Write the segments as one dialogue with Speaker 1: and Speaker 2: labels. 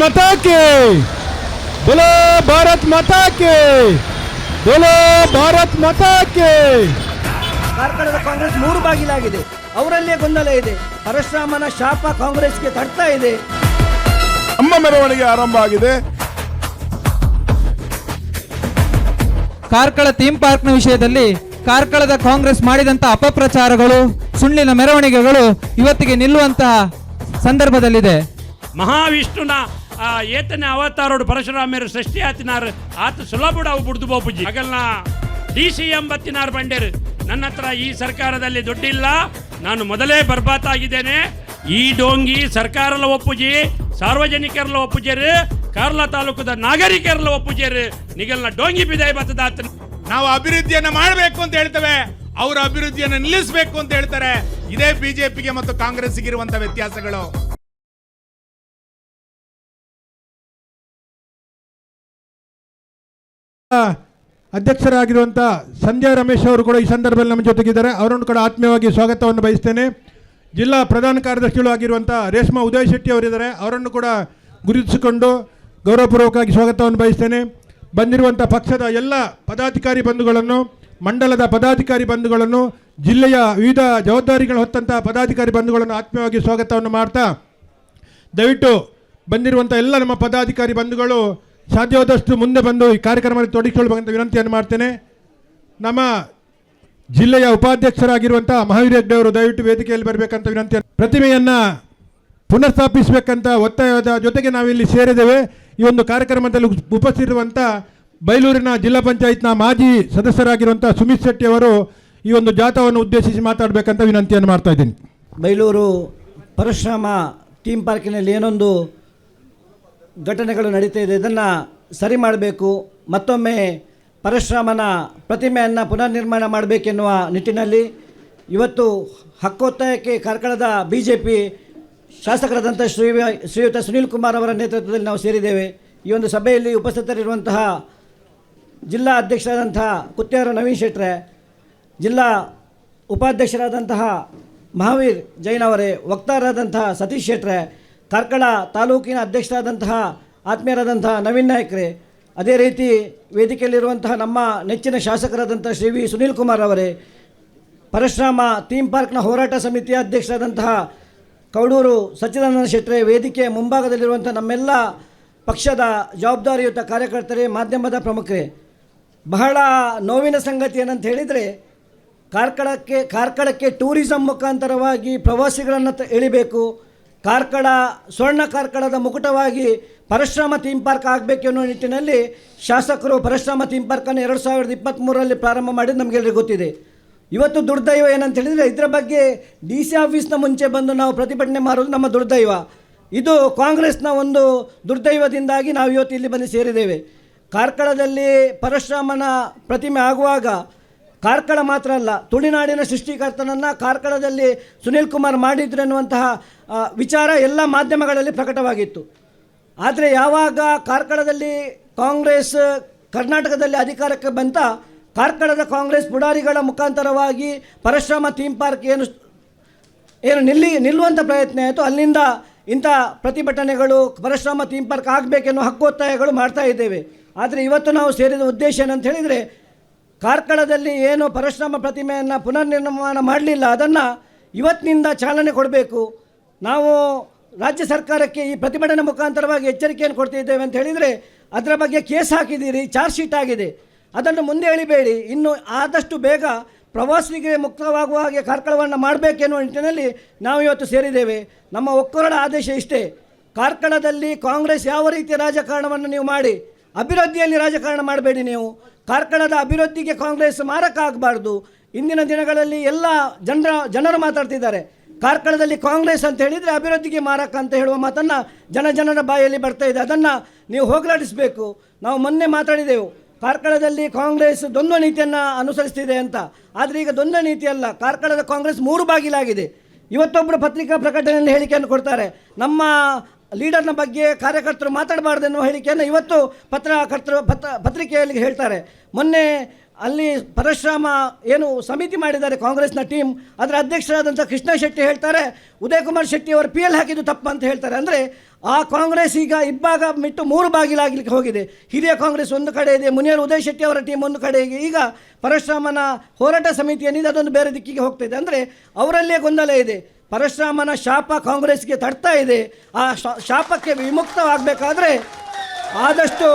Speaker 1: माता के बोलो, भारत माता के बोलो, भारत माता के.
Speaker 2: ಕಾರ್ಕಳದ ಕಾಂಗ್ರೆಸ್ 3 ಬಾಗಿಲಾಗಿದೆ. ಅವರಲ್ಲೇ ಗೊಂದಲ ಇದೆ. ಪರಶುರಾಮನ ಶಾಪ ಕಾಂಗ್ರೆಸ್ಗೆ ತಡ್ತಾ ಇದೆ.
Speaker 3: ನಮ್ಮ ಮೆರವಣಿಗೆ ಆರಂಭ ಆಗಿದೆ.
Speaker 4: ಕಾರ್ಕಳ ಥೀಮ್ ಪಾರ್ಕ್ನ ವಿಷಯದಲ್ಲಿ ಕಾರ್ಕಳದ ಕಾಂಗ್ರೆಸ್ ಮಾಡಿದಂತಹ ಅಪಪ್ರಚಾರಗಳು, ಸುಳ್ಳಿನ ಮೆರವಣಿಗೆಗಳು ಇವತ್ತಿಗೆ ನಿಲ್ಲುವಂತಹ ಸಂದರ್ಭದಲ್ಲಿದೆ.
Speaker 5: ಮಹಾವಿಷ್ಣುನ ಏತನೇ ಅವತಾರೋಡು ಪರಶುರಾಮರು ಸೃಷ್ಟಿ ಆತಿನಾರು ಆತ ಸುಲಭ ಅವು ಬಿಡ್ದು ಬೋಪುಜಿ ಅಗಲ್ನ DCM ಬತ್ತಿನಾರು ಬಂಡೇರು. ನನ್ನ ಹತ್ರ ಈ ಸರ್ಕಾರದಲ್ಲಿ ದುಡ್ಡಿಲ್ಲ, ನಾನು ಮೊದಲೇ ಬರ್ಬಾತ್ ಆಗಿದ್ದೇನೆ. ಈ ಡೋಂಗಿ ಸರ್ಕಾರಲ ಒಪ್ಪುಜಿ, ಸಾರ್ವಜನಿಕರಲ್ಲ ಒಪ್ಪುಜೇರು, ಕಾರ್ಲ ತಾಲೂಕದ ನಾಗರಿಕರಲ್ಲ ಒಪ್ಪುಜೇರು. ನಿಗಲ್ನ ಡೋಂಗಿ ಬಿದಾಯ ಬತ್ತದಾತ.
Speaker 3: ನಾವು ಅಭಿವೃದ್ಧಿಯನ್ನ ಮಾಡಬೇಕು ಅಂತ ಹೇಳ್ತೇವೆ, ಅವರ ಅಭಿವೃದ್ಧಿಯನ್ನು ನಿಲ್ಲಿಸಬೇಕು ಅಂತ ಹೇಳ್ತಾರೆ. ಇದೇ ಬಿಜೆಪಿಗೆ ಮತ್ತು ಕಾಂಗ್ರೆಸ್ಗೆ ಇರುವಂತಹ ವ್ಯತ್ಯಾಸಗಳು.
Speaker 1: ಅಧ್ಯಕ್ಷರಾಗಿರುವಂಥ ಸಂಧ್ಯಾ ರಮೇಶ್ ಅವರು ಕೂಡ ಈ ಸಂದರ್ಭದಲ್ಲಿ ನಮ್ಮ ಜೊತೆಗಿದ್ದಾರೆ. ಅವರನ್ನು ಕೂಡ ಆತ್ಮೀಯವಾಗಿ ಸ್ವಾಗತವನ್ನು ಬಯಸ್ತೇನೆ. ಜಿಲ್ಲಾ ಪ್ರಧಾನ ಕಾರ್ಯದರ್ಶಿಗಳು ಆಗಿರುವಂಥ ರೇಷ್ಮಾ ಉದಯ್ ಶೆಟ್ಟಿ ಅವರಿದ್ದಾರೆ. ಅವರನ್ನು ಕೂಡ ಗುರುತಿಸಿಕೊಂಡು ಗೌರವಪೂರ್ವಕವಾಗಿ ಸ್ವಾಗತವನ್ನು ಬಯಸ್ತೇನೆ. ಬಂದಿರುವಂಥ ಪಕ್ಷದ ಎಲ್ಲ ಪದಾಧಿಕಾರಿ ಬಂಧುಗಳನ್ನು, ಮಂಡಲದ ಪದಾಧಿಕಾರಿ ಬಂಧುಗಳನ್ನು, ಜಿಲ್ಲೆಯ ವಿವಿಧ ಜವಾಬ್ದಾರಿಗಳು ಹೊತ್ತಂಥ ಪದಾಧಿಕಾರಿ ಬಂಧುಗಳನ್ನು ಆತ್ಮೀಯವಾಗಿ ಸ್ವಾಗತವನ್ನು ಮಾಡ್ತಾ, ದಯವಿಟ್ಟು ಬಂದಿರುವಂಥ ಎಲ್ಲ ನಮ್ಮ ಪದಾಧಿಕಾರಿ ಬಂಧುಗಳು ಸಾಧ್ಯವಾದಷ್ಟು ಮುಂದೆ ಬಂದು ಈ ಕಾರ್ಯಕ್ರಮದಲ್ಲಿ ತೊಡಗಿಸಿಕೊಳ್ಳಬೇಕಂತ ವಿನಂತಿಯನ್ನು ಮಾಡ್ತೇನೆ. ನಮ್ಮ ಜಿಲ್ಲೆಯ ಉಪಾಧ್ಯಕ್ಷರಾಗಿರುವಂಥ ಮಹಾವೀರ್ ಹೆಗ್ಡೆ ಅವರು ದಯವಿಟ್ಟು ವೇದಿಕೆಯಲ್ಲಿ ಬರಬೇಕಂತ ವಿನಂತಿ. ಪ್ರತಿಮೆಯನ್ನು ಪುನರ್ಸ್ಥಾಪಿಸಬೇಕಂತ ಒತ್ತಾಯದ ಜೊತೆಗೆ ನಾವಿಲ್ಲಿ ಸೇರಿದ್ದೇವೆ. ಈ ಒಂದು ಕಾರ್ಯಕ್ರಮದಲ್ಲಿ ಉಪಸ್ಥಿತಿರುವಂಥ ಬೈಲೂರಿನ ಜಿಲ್ಲಾ ಪಂಚಾಯತ್ನ ಮಾಜಿ ಸದಸ್ಯರಾಗಿರುವಂಥ ಸುಮಿತ್ ಶೆಟ್ಟಿ ಅವರು ಈ ಒಂದು ಜಾಥಾವನ್ನು ಉದ್ದೇಶಿಸಿ ಮಾತಾಡಬೇಕಂತ ವಿನಂತಿಯನ್ನು ಮಾಡ್ತಾ ಇದ್ದೀನಿ.
Speaker 2: ಬೈಲೂರು ಪರಶುರಾಮ ಥೀಮ್ ಪಾರ್ಕಿನಲ್ಲಿ ಏನೊಂದು ಘಟನೆಗಳು ನಡೀತಾ ಇದೆ, ಇದನ್ನು ಸರಿ ಮಾಡಬೇಕು. ಮತ್ತೊಮ್ಮೆ ಪರಶುರಾಮನ ಪ್ರತಿಮೆಯನ್ನು ಪುನರ್ನಿರ್ಮಾಣ ಮಾಡಬೇಕೆನ್ನುವ ನಿಟ್ಟಿನಲ್ಲಿ ಇವತ್ತು ಹಕ್ಕೊತ್ತಾಯಕ್ಕೆ ಕಾರ್ಕಳದ BJP ಶಾಸಕರಾದಂಥ ಶ್ರೀಯುತ ಸುನೀಲ್ ಕುಮಾರ್ ಅವರ ನೇತೃತ್ವದಲ್ಲಿ ನಾವು ಸೇರಿದ್ದೇವೆ. ಈ ಒಂದು ಸಭೆಯಲ್ಲಿ ಉಪಸ್ಥಿತರಿರುವಂತಹ ಜಿಲ್ಲಾ ಅಧ್ಯಕ್ಷರಾದಂತಹ ಕುತ್ಯಾರ ನವೀನ್ ಶೆಟ್ರೆ, ಜಿಲ್ಲಾ ಉಪಾಧ್ಯಕ್ಷರಾದಂತಹ ಮಹಾವೀರ್ ಜೈನ್ ಅವರೇ, ವಕ್ತಾರರಾದಂತಹ ಸತೀಶ್ ಶೆಟ್ರೆ, ಕಾರ್ಕಳ ತಾಲೂಕಿನ ಅಧ್ಯಕ್ಷರಾದಂತಹ ಆತ್ಮೀಯರಾದಂತಹ ನವೀನ್ ನಾಯಕ್ರೆ, ಅದೇ ರೀತಿ ವೇದಿಕೆಯಲ್ಲಿರುವಂತಹ ನಮ್ಮ ನೆಚ್ಚಿನ ಶಾಸಕರಾದಂಥ ಶ್ರೀ ವಿ ಸುನೀಲ್ ಕುಮಾರ್ ಅವರೇ, ಪರಶುರಾಮ ಥೀಮ್ ಪಾರ್ಕ್ನ ಹೋರಾಟ ಸಮಿತಿಯ ಅಧ್ಯಕ್ಷರಾದಂತಹ ಕೌಡೂರು ಸಚ್ಚಿದಾನಂದ ಶೆಟ್ರೆ, ವೇದಿಕೆ ಮುಂಭಾಗದಲ್ಲಿರುವಂಥ ನಮ್ಮೆಲ್ಲ ಪಕ್ಷದ ಜವಾಬ್ದಾರಿಯುತ ಕಾರ್ಯಕರ್ತರೇ, ಮಾಧ್ಯಮದ ಪ್ರಮುಖರೇ, ಬಹಳ ನೋವಿನ ಸಂಗತಿ ಏನಂತ ಹೇಳಿದರೆ, ಕಾರ್ಕಳಕ್ಕೆ ಟೂರಿಸಂ ಮುಖಾಂತರವಾಗಿ ಪ್ರವಾಸಿಗಳನ್ನು ಎಳಿಬೇಕು, ಸ್ವರ್ಣ ಕಾರ್ಕಳದ ಮುಕುಟವಾಗಿ ಪರಶುರಾಮ ಥೀಮ್ ಪಾರ್ಕ್ ಆಗಬೇಕು ಅನ್ನೋ ನಿಟ್ಟಿನಲ್ಲಿ ಶಾಸಕರು ಪರಶುರಾಮ ಥೀಮ್ ಪಾರ್ಕನ್ನು 2023ರಲ್ಲಿ ಪ್ರಾರಂಭ ಮಾಡಿದ್ದು ನಮಗೆಲ್ಲರಿಗೂ ಗೊತ್ತಿದೆ. ಇವತ್ತು ದುರ್ದೈವ ಏನಂತ ಹೇಳಿದರೆ, ಇದರ ಬಗ್ಗೆ DC ಆಫೀಸ್ನ ಮುಂಚೆ ಬಂದು ನಾವು ಪ್ರತಿಭಟನೆ ಮಾಡೋದು ನಮ್ಮ ದುರ್ದೈವ. ಇದು ಕಾಂಗ್ರೆಸ್ನ ಒಂದು ದುರ್ದೈವದಿಂದಾಗಿ ನಾವು ಇವತ್ತು ಇಲ್ಲಿ ಬಂದು ಸೇರಿದ್ದೇವೆ. ಕಾರ್ಕಳದಲ್ಲಿ ಪರಶುರಾಮನ ಪ್ರತಿಮೆ ಆಗುವಾಗ ಕಾರ್ಕಳ ಮಾತ್ರ ಅಲ್ಲ, ತುಳುನಾಡಿನ ಸೃಷ್ಟಿಕರ್ತನನ್ನು ಕಾರ್ಕಳದಲ್ಲಿ ಸುನೀಲ್ ಕುಮಾರ್ ಮಾಡಿದ್ರು ಎನ್ನುವಂತಹ ವಿಚಾರ ಎಲ್ಲ ಮಾಧ್ಯಮಗಳಲ್ಲಿ ಪ್ರಕಟವಾಗಿತ್ತು. ಆದರೆ ಯಾವಾಗ ಕಾರ್ಕಳದಲ್ಲಿ ಕಾಂಗ್ರೆಸ್ ಕರ್ನಾಟಕದಲ್ಲಿ ಅಧಿಕಾರಕ್ಕೆ ಬಂತ, ಕಾರ್ಕಳದ ಕಾಂಗ್ರೆಸ್ ಪುಡಾರಿಗಳ ಮುಖಾಂತರವಾಗಿ ಪರಶುರಾಮ ಥೀಮ್ ಪಾರ್ಕ್ ಏನು ನಿಲ್ಲುವಂಥ ಪ್ರಯತ್ನ ಆಯಿತು. ಅಲ್ಲಿಂದ ಇಂಥ ಪ್ರತಿಭಟನೆಗಳು, ಪರಶುರಾಮ ಥೀಮ್ ಪಾರ್ಕ್ ಆಗಬೇಕೆನ್ನೋ ಹಕ್ಕೊತ್ತಾಯಗಳು ಮಾಡ್ತಾ ಇದ್ದೇವೆ. ಆದರೆ ಇವತ್ತು ನಾವು ಸೇರಿದ ಉದ್ದೇಶ ಏನಂತ ಹೇಳಿದರೆ, ಕಾರ್ಕಳದಲ್ಲಿ ಏನು ಪರಶುರಾಮ ಪ್ರತಿಮೆಯನ್ನು ಪುನರ್ನಿರ್ಮಾಣ ಮಾಡಲಿಲ್ಲ, ಅದನ್ನು ಇವತ್ತಿನಿಂದ ಚಾಲನೆ ಕೊಡಬೇಕು. ನಾವು ರಾಜ್ಯ ಸರ್ಕಾರಕ್ಕೆ ಈ ಪ್ರತಿಭಟನೆ ಮುಖಾಂತರವಾಗಿ ಎಚ್ಚರಿಕೆಯನ್ನು ಕೊಡ್ತಿದ್ದೇವೆ ಅಂತ ಹೇಳಿದರೆ, ಅದರ ಬಗ್ಗೆ ಕೇಸ್ ಹಾಕಿದ್ದೀರಿ, ಚಾರ್ಜ್ ಶೀಟ್ ಆಗಿದೆ, ಅದನ್ನು ಮುಂದೆ ಎಳಿಬೇಡಿ. ಇನ್ನು ಆದಷ್ಟು ಬೇಗ ಪ್ರವಾಸಿಗರಿಗೆ ಮುಕ್ತವಾಗುವ ಹಾಗೆ ಕಾರ್ಕಳವನ್ನು ಮಾಡಬೇಕೆನ್ನುವ ನಿಟ್ಟಿನಲ್ಲಿ ನಾವು ಇವತ್ತು ಸೇರಿದ್ದೇವೆ. ನಮ್ಮ ಒಕ್ಕೂಟದ ಆದೇಶ ಇಷ್ಟೇ, ಕಾರ್ಕಳದಲ್ಲಿ ಕಾಂಗ್ರೆಸ್ ಯಾವ ರೀತಿಯ ರಾಜಕಾರಣವನ್ನು ನೀವು ಮಾಡಿ, ಅಭಿವೃದ್ಧಿಯಲ್ಲಿ ರಾಜಕಾರಣ ಮಾಡಬೇಡಿ. ನೀವು ಕಾರ್ಕಳದ ಅಭಿವೃದ್ಧಿಗೆ ಕಾಂಗ್ರೆಸ್ ಮಾರಕ ಆಗಬಾರ್ದು. ಇಂದಿನ ದಿನಗಳಲ್ಲಿ ಎಲ್ಲ ಜನರು ಮಾತಾಡ್ತಿದ್ದಾರೆ, ಕಾರ್ಕಳದಲ್ಲಿ ಕಾಂಗ್ರೆಸ್ ಅಂತ ಹೇಳಿದರೆ ಅಭಿವೃದ್ಧಿಗೆ ಮಾರಕ ಅಂತ ಹೇಳುವ ಮಾತನ್ನು ಜನರ ಬಾಯಲ್ಲಿ ಬರ್ತಾ ಇದೆ. ಅದನ್ನು ನೀವು ಹೋಗಲಾಡಿಸಬೇಕು. ನಾವು ಮೊನ್ನೆ ಮಾತಾಡಿದೆವು, ಕಾರ್ಕಳದಲ್ಲಿ ಕಾಂಗ್ರೆಸ್ ದ್ವಂದ್ವ ನೀತಿಯನ್ನು ಅನುಸರಿಸ್ತಿದೆ ಅಂತ. ಆದರೆ ಈಗ ದ್ವಂದ್ವ ನೀತಿ ಅಲ್ಲ, ಕಾರ್ಕಳದ ಕಾಂಗ್ರೆಸ್ 3 ಬಾಗಿಲಾಗಿದೆ. ಇವತ್ತೊಬ್ಬರು ಪತ್ರಿಕಾ ಪ್ರಕಟಣೆಯಲ್ಲಿ ಹೇಳಿಕೆಯನ್ನು ಕೊಡ್ತಾರೆ, ನಮ್ಮ ಲೀಡರ್ನ ಬಗ್ಗೆ ಕಾರ್ಯಕರ್ತರು ಮಾತಾಡಬಾರ್ದು ಎನ್ನುವ ಹೇಳಿಕೆಯನ್ನು ಇವತ್ತು ಪತ್ರಿಕೆಯಲ್ಲಿ ಹೇಳ್ತಾರೆ. ಮೊನ್ನೆ ಅಲ್ಲಿ ಪರಶುರಾಮ ಏನು ಸಮಿತಿ ಮಾಡಿದ್ದಾರೆ ಕಾಂಗ್ರೆಸ್ನ ಟೀಮ್, ಅದರ ಅಧ್ಯಕ್ಷರಾದಂಥ ಕೃಷ್ಣ ಶೆಟ್ಟಿ ಹೇಳ್ತಾರೆ, ಉದಯ್ ಕುಮಾರ್ ಶೆಟ್ಟಿ ಅವರು PL ಹಾಕಿದ್ದು ತಪ್ಪು ಅಂತ ಹೇಳ್ತಾರೆ. ಅಂದರೆ ಆ ಕಾಂಗ್ರೆಸ್ ಈಗ ಇಬ್ಬಾಗ ಬಿಟ್ಟು 3 ಬಾಗಿಲಾಗಲಿಕ್ಕೆ ಹೋಗಿದೆ. ಹಿರಿಯ ಕಾಂಗ್ರೆಸ್ ಒಂದು ಕಡೆ ಇದೆ, ಮುನಿಯರ್ ಉದಯ್ ಶೆಟ್ಟಿ ಅವರ ಟೀಮ್ ಒಂದು ಕಡೆ ಇದೆ. ಈಗ ಪರಶುರಾಮನ ಹೋರಾಟ ಸಮಿತಿ ಏನಿದೆ ಅದೊಂದು ಬೇರೆ ದಿಕ್ಕಿಗೆ ಹೋಗ್ತಾ ಇದೆ. ಅಂದರೆ ಅವರಲ್ಲೇ ಗೊಂದಲ ಇದೆ. ಪರಶುರಾಮನ ಶಾಪ ಕಾಂಗ್ರೆಸ್ಗೆ ತಡ್ತಾ ಇದೆ. ಆ ಶಾಪಕ್ಕೆ ವಿಮುಕ್ತವಾಗಬೇಕಾದ್ರೆ ಆದಷ್ಟು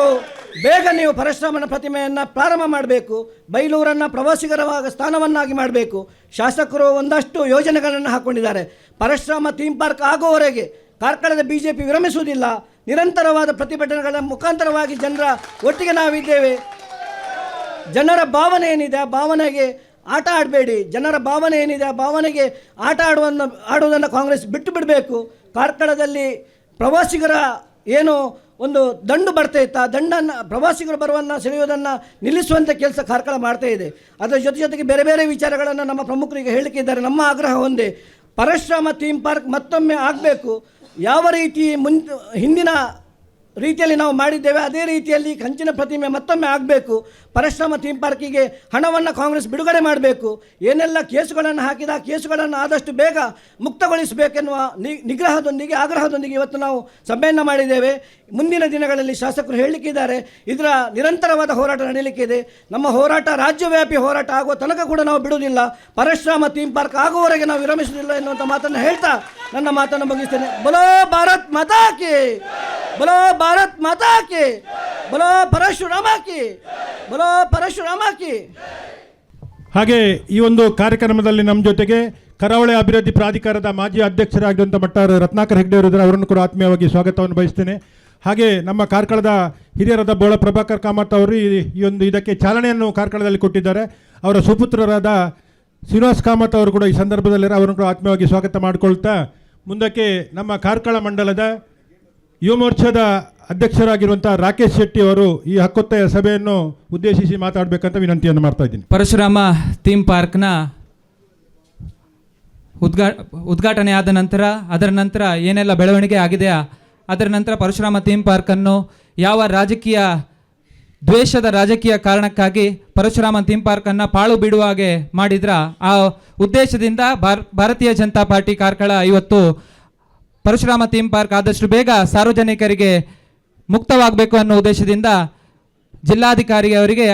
Speaker 2: ಬೇಗ ನೀವು ಪರಶುರಾಮನ ಪ್ರತಿಮೆಯನ್ನು ಪ್ರಾರಂಭ ಮಾಡಬೇಕು. ಬೈಲೂರನ್ನು ಪ್ರವಾಸಿಗರ ಸ್ಥಾನವನ್ನಾಗಿ ಮಾಡಬೇಕು. ಶಾಸಕರು ಒಂದಷ್ಟು ಯೋಜನೆಗಳನ್ನು ಹಾಕ್ಕೊಂಡಿದ್ದಾರೆ. ಪರಶುರಾಮ ಥೀಮ್ ಪಾರ್ಕ್ ಆಗುವವರೆಗೆ ಕಾರ್ಕಳದ BJP ವಿರಮಿಸುವುದಿಲ್ಲ. ನಿರಂತರವಾದ ಪ್ರತಿಭಟನೆಗಳ ಮುಖಾಂತರವಾಗಿ ಜನರ ಒಟ್ಟಿಗೆ ನಾವಿದ್ದೇವೆ. ಜನರ ಭಾವನೆ ಏನಿದೆ ಆ ಭಾವನೆಗೆ ಆಟ ಆಡಬೇಡಿ. ಜನರ ಭಾವನೆ ಏನಿದೆ ಆ ಭಾವನೆಗೆ ಆಟ ಆಡುವುದನ್ನು ಕಾಂಗ್ರೆಸ್ ಬಿಟ್ಟು ಬಿಡಬೇಕು. ಕಾರ್ಕಳದಲ್ಲಿ ಪ್ರವಾಸಿಗರ ಏನು ಒಂದು ದಂಡು ಬರ್ತಾ ಇತ್ತು, ಆ ದಂಡನ್ನು ಪ್ರವಾಸಿಗರು ಬರುವನ್ನು ಸೆಳೆಯುವುದನ್ನು ನಿಲ್ಲಿಸುವಂಥ ಕೆಲಸ ಕಾರ್ಕಳ ಮಾಡ್ತಾ ಇದೆ. ಅದರ ಜೊತೆಗೆ ಬೇರೆ ಬೇರೆ ವಿಚಾರಗಳನ್ನು ನಮ್ಮ ಪ್ರಮುಖರಿಗೆ ಹೇಳಿಕಿದ್ದಾರೆ. ನಮ್ಮ ಆಗ್ರಹ ಒಂದೇ, ಪರಶುರಾಮ ಥೀಮ್ ಪಾರ್ಕ್ ಮತ್ತೊಮ್ಮೆ ಆಗಬೇಕು. ಯಾವ ರೀತಿ ಹಿಂದಿನ ರೀತಿಯಲ್ಲಿ ನಾವು ಮಾಡಿದ್ದೇವೆ ಅದೇ ರೀತಿಯಲ್ಲಿ ಕಂಚಿನ ಪ್ರತಿಮೆ ಮತ್ತೊಮ್ಮೆ ಆಗಬೇಕು. ಪರಶುರಾಮ ಥೀಮ್ ಪಾರ್ಕಿಗೆ ಹಣವನ್ನು ಕಾಂಗ್ರೆಸ್ ಬಿಡುಗಡೆ ಮಾಡಬೇಕು. ಏನೆಲ್ಲ ಕೇಸುಗಳನ್ನು ಹಾಕಿದ ಆ ಕೇಸುಗಳನ್ನು ಆದಷ್ಟು ಬೇಗ ಮುಕ್ತಗೊಳಿಸಬೇಕೆನ್ನುವ ನಿಗ್ರಹದೊಂದಿಗೆ ಆಗ್ರಹದೊಂದಿಗೆ ಇವತ್ತು ನಾವು ಸಭೆಯನ್ನು ಮಾಡಿದ್ದೇವೆ. ಮುಂದಿನ ದಿನಗಳಲ್ಲಿ ಶಾಸಕರು ಹೇಳಲಿಕ್ಕಿದ್ದಾರೆ. ಇದರ ನಿರಂತರವಾದ ಹೋರಾಟ ನಡೀಲಿಕ್ಕಿದೆ. ನಮ್ಮ ಹೋರಾಟ ರಾಜ್ಯವ್ಯಾಪಿ ಹೋರಾಟ ಆಗುವ ತನಕ ಕೂಡ ನಾವು ಬಿಡುವುದಿಲ್ಲ. ಪರಶುರಾಮ ಥೀಮ್ ಪಾರ್ಕ್ ಆಗುವವರೆಗೆ ನಾವು ವಿರಮಿಸುವುದಿಲ್ಲ ಎನ್ನುವಂಥ ಮಾತನ್ನು ಹೇಳ್ತಾ ನನ್ನ ಮಾತನ್ನು ಮುಗಿಸ್ತೇನೆ. ಬಲೋ ಭಾರತ್ ಮಾತಾ ಕಿ, ಬಲೋ ಭಾರತ್ ಮಾತಾ ಕಿ, ಬಲೋ ಪರಶುರಾಮ ಕಿ, ಬಲೋ ಪರಶುರಾಮ ಕಿ.
Speaker 1: ಹಾಗೆ ಈ ಒಂದು ಕಾರ್ಯಕ್ರಮದಲ್ಲಿ ನಮ್ಮ ಜೊತೆಗೆ ಕರಾವಳಿ ಅಭಿವೃದ್ಧಿ ಪ್ರಾಧಿಕಾರದ ಮಾಜಿ ಅಧ್ಯಕ್ಷರಾಗಿರುವಂಥ ಮಟ್ಟಾರು ರತ್ನಾಕರ್ ಹೆಗ್ಡೆ ಅವರು ಇದ್ದಾರೆ. ಅವರನ್ನು ಕೂಡ ಆತ್ಮೀಯವಾಗಿ ಸ್ವಾಗತವನ್ನು ಬಯಸ್ತೇನೆ. ಹಾಗೆ ನಮ್ಮ ಕಾರ್ಕಳದ ಹಿರಿಯರಾದ ಬೋಳ ಪ್ರಭಾಕರ್ ಕಾಮತ್ ಅವರು ಈ ಒಂದು ಇದಕ್ಕೆ ಚಾಲನೆಯನ್ನು ಕಾರ್ಕಳದಲ್ಲಿ ಕೊಟ್ಟಿದ್ದಾರೆ. ಅವರ ಸುಪುತ್ರರಾದ ಶ್ರೀನಿವಾಸ್ ಕಾಮತ್ ಅವರು ಕೂಡ ಈ ಸಂದರ್ಭದಲ್ಲಿ ಅವರನ್ನು ಕೂಡ ಆತ್ಮೀಯವಾಗಿ ಸ್ವಾಗತ ಮಾಡಿಕೊಳ್ತಾ ಮುಂದಕ್ಕೆ ನಮ್ಮ ಕಾರ್ಕಳ ಮಂಡಲದ ಯುವ ಮೋರ್ಚಾದ ಅಧ್ಯಕ್ಷರಾಗಿರುವಂಥ ರಾಕೇಶ್ ಶೆಟ್ಟಿ ಅವರು ಈ ಹಕ್ಕೊತ್ತಾಯ ಸಭೆಯನ್ನು ಉದ್ದೇಶಿಸಿ ಮಾತಾಡಬೇಕಂತ ವಿನಂತಿಯನ್ನು ಮಾಡ್ತಾ ಇದ್ದೀನಿ.
Speaker 4: ಪರಶುರಾಮ ಥೀಮ್ ಪಾರ್ಕ್ನ ಉದ್ಘಾಟನೆ ಆದ ನಂತರ ಅದರ ನಂತರ ಏನೆಲ್ಲ ಬೆಳವಣಿಗೆ ಆಗಿದೆಯಾ ಅದರ ನಂತರ ಪರಶುರಾಮ ಥೀಮ್ ಪಾರ್ಕನ್ನು ಯಾವ ದ್ವೇಷದ ರಾಜಕೀಯ ಕಾರಣಕ್ಕಾಗಿ ಪರಶುರಾಮ ಥೀಮ್ ಪಾರ್ಕನ್ನು ಪಾಳು ಬಿಡುವ ಹಾಗೆ ಮಾಡಿದ್ರ ಆ ಉದ್ದೇಶದಿಂದ ಭಾರತೀಯ ಜನತಾ ಪಾರ್ಟಿ ಕಾರ್ಕಳ ಇವತ್ತು ಪರಶುರಾಮ ಥೀಮ್ ಪಾರ್ಕ್ ಆದಷ್ಟು ಬೇಗ ಸಾರ್ವಜನಿಕರಿಗೆ ಮುಕ್ತವಾಗಬೇಕು ಅನ್ನೋ ಉದ್ದೇಶದಿಂದ ಜಿಲ್ಲಾಧಿಕಾರಿ ಅವರಿಗೆ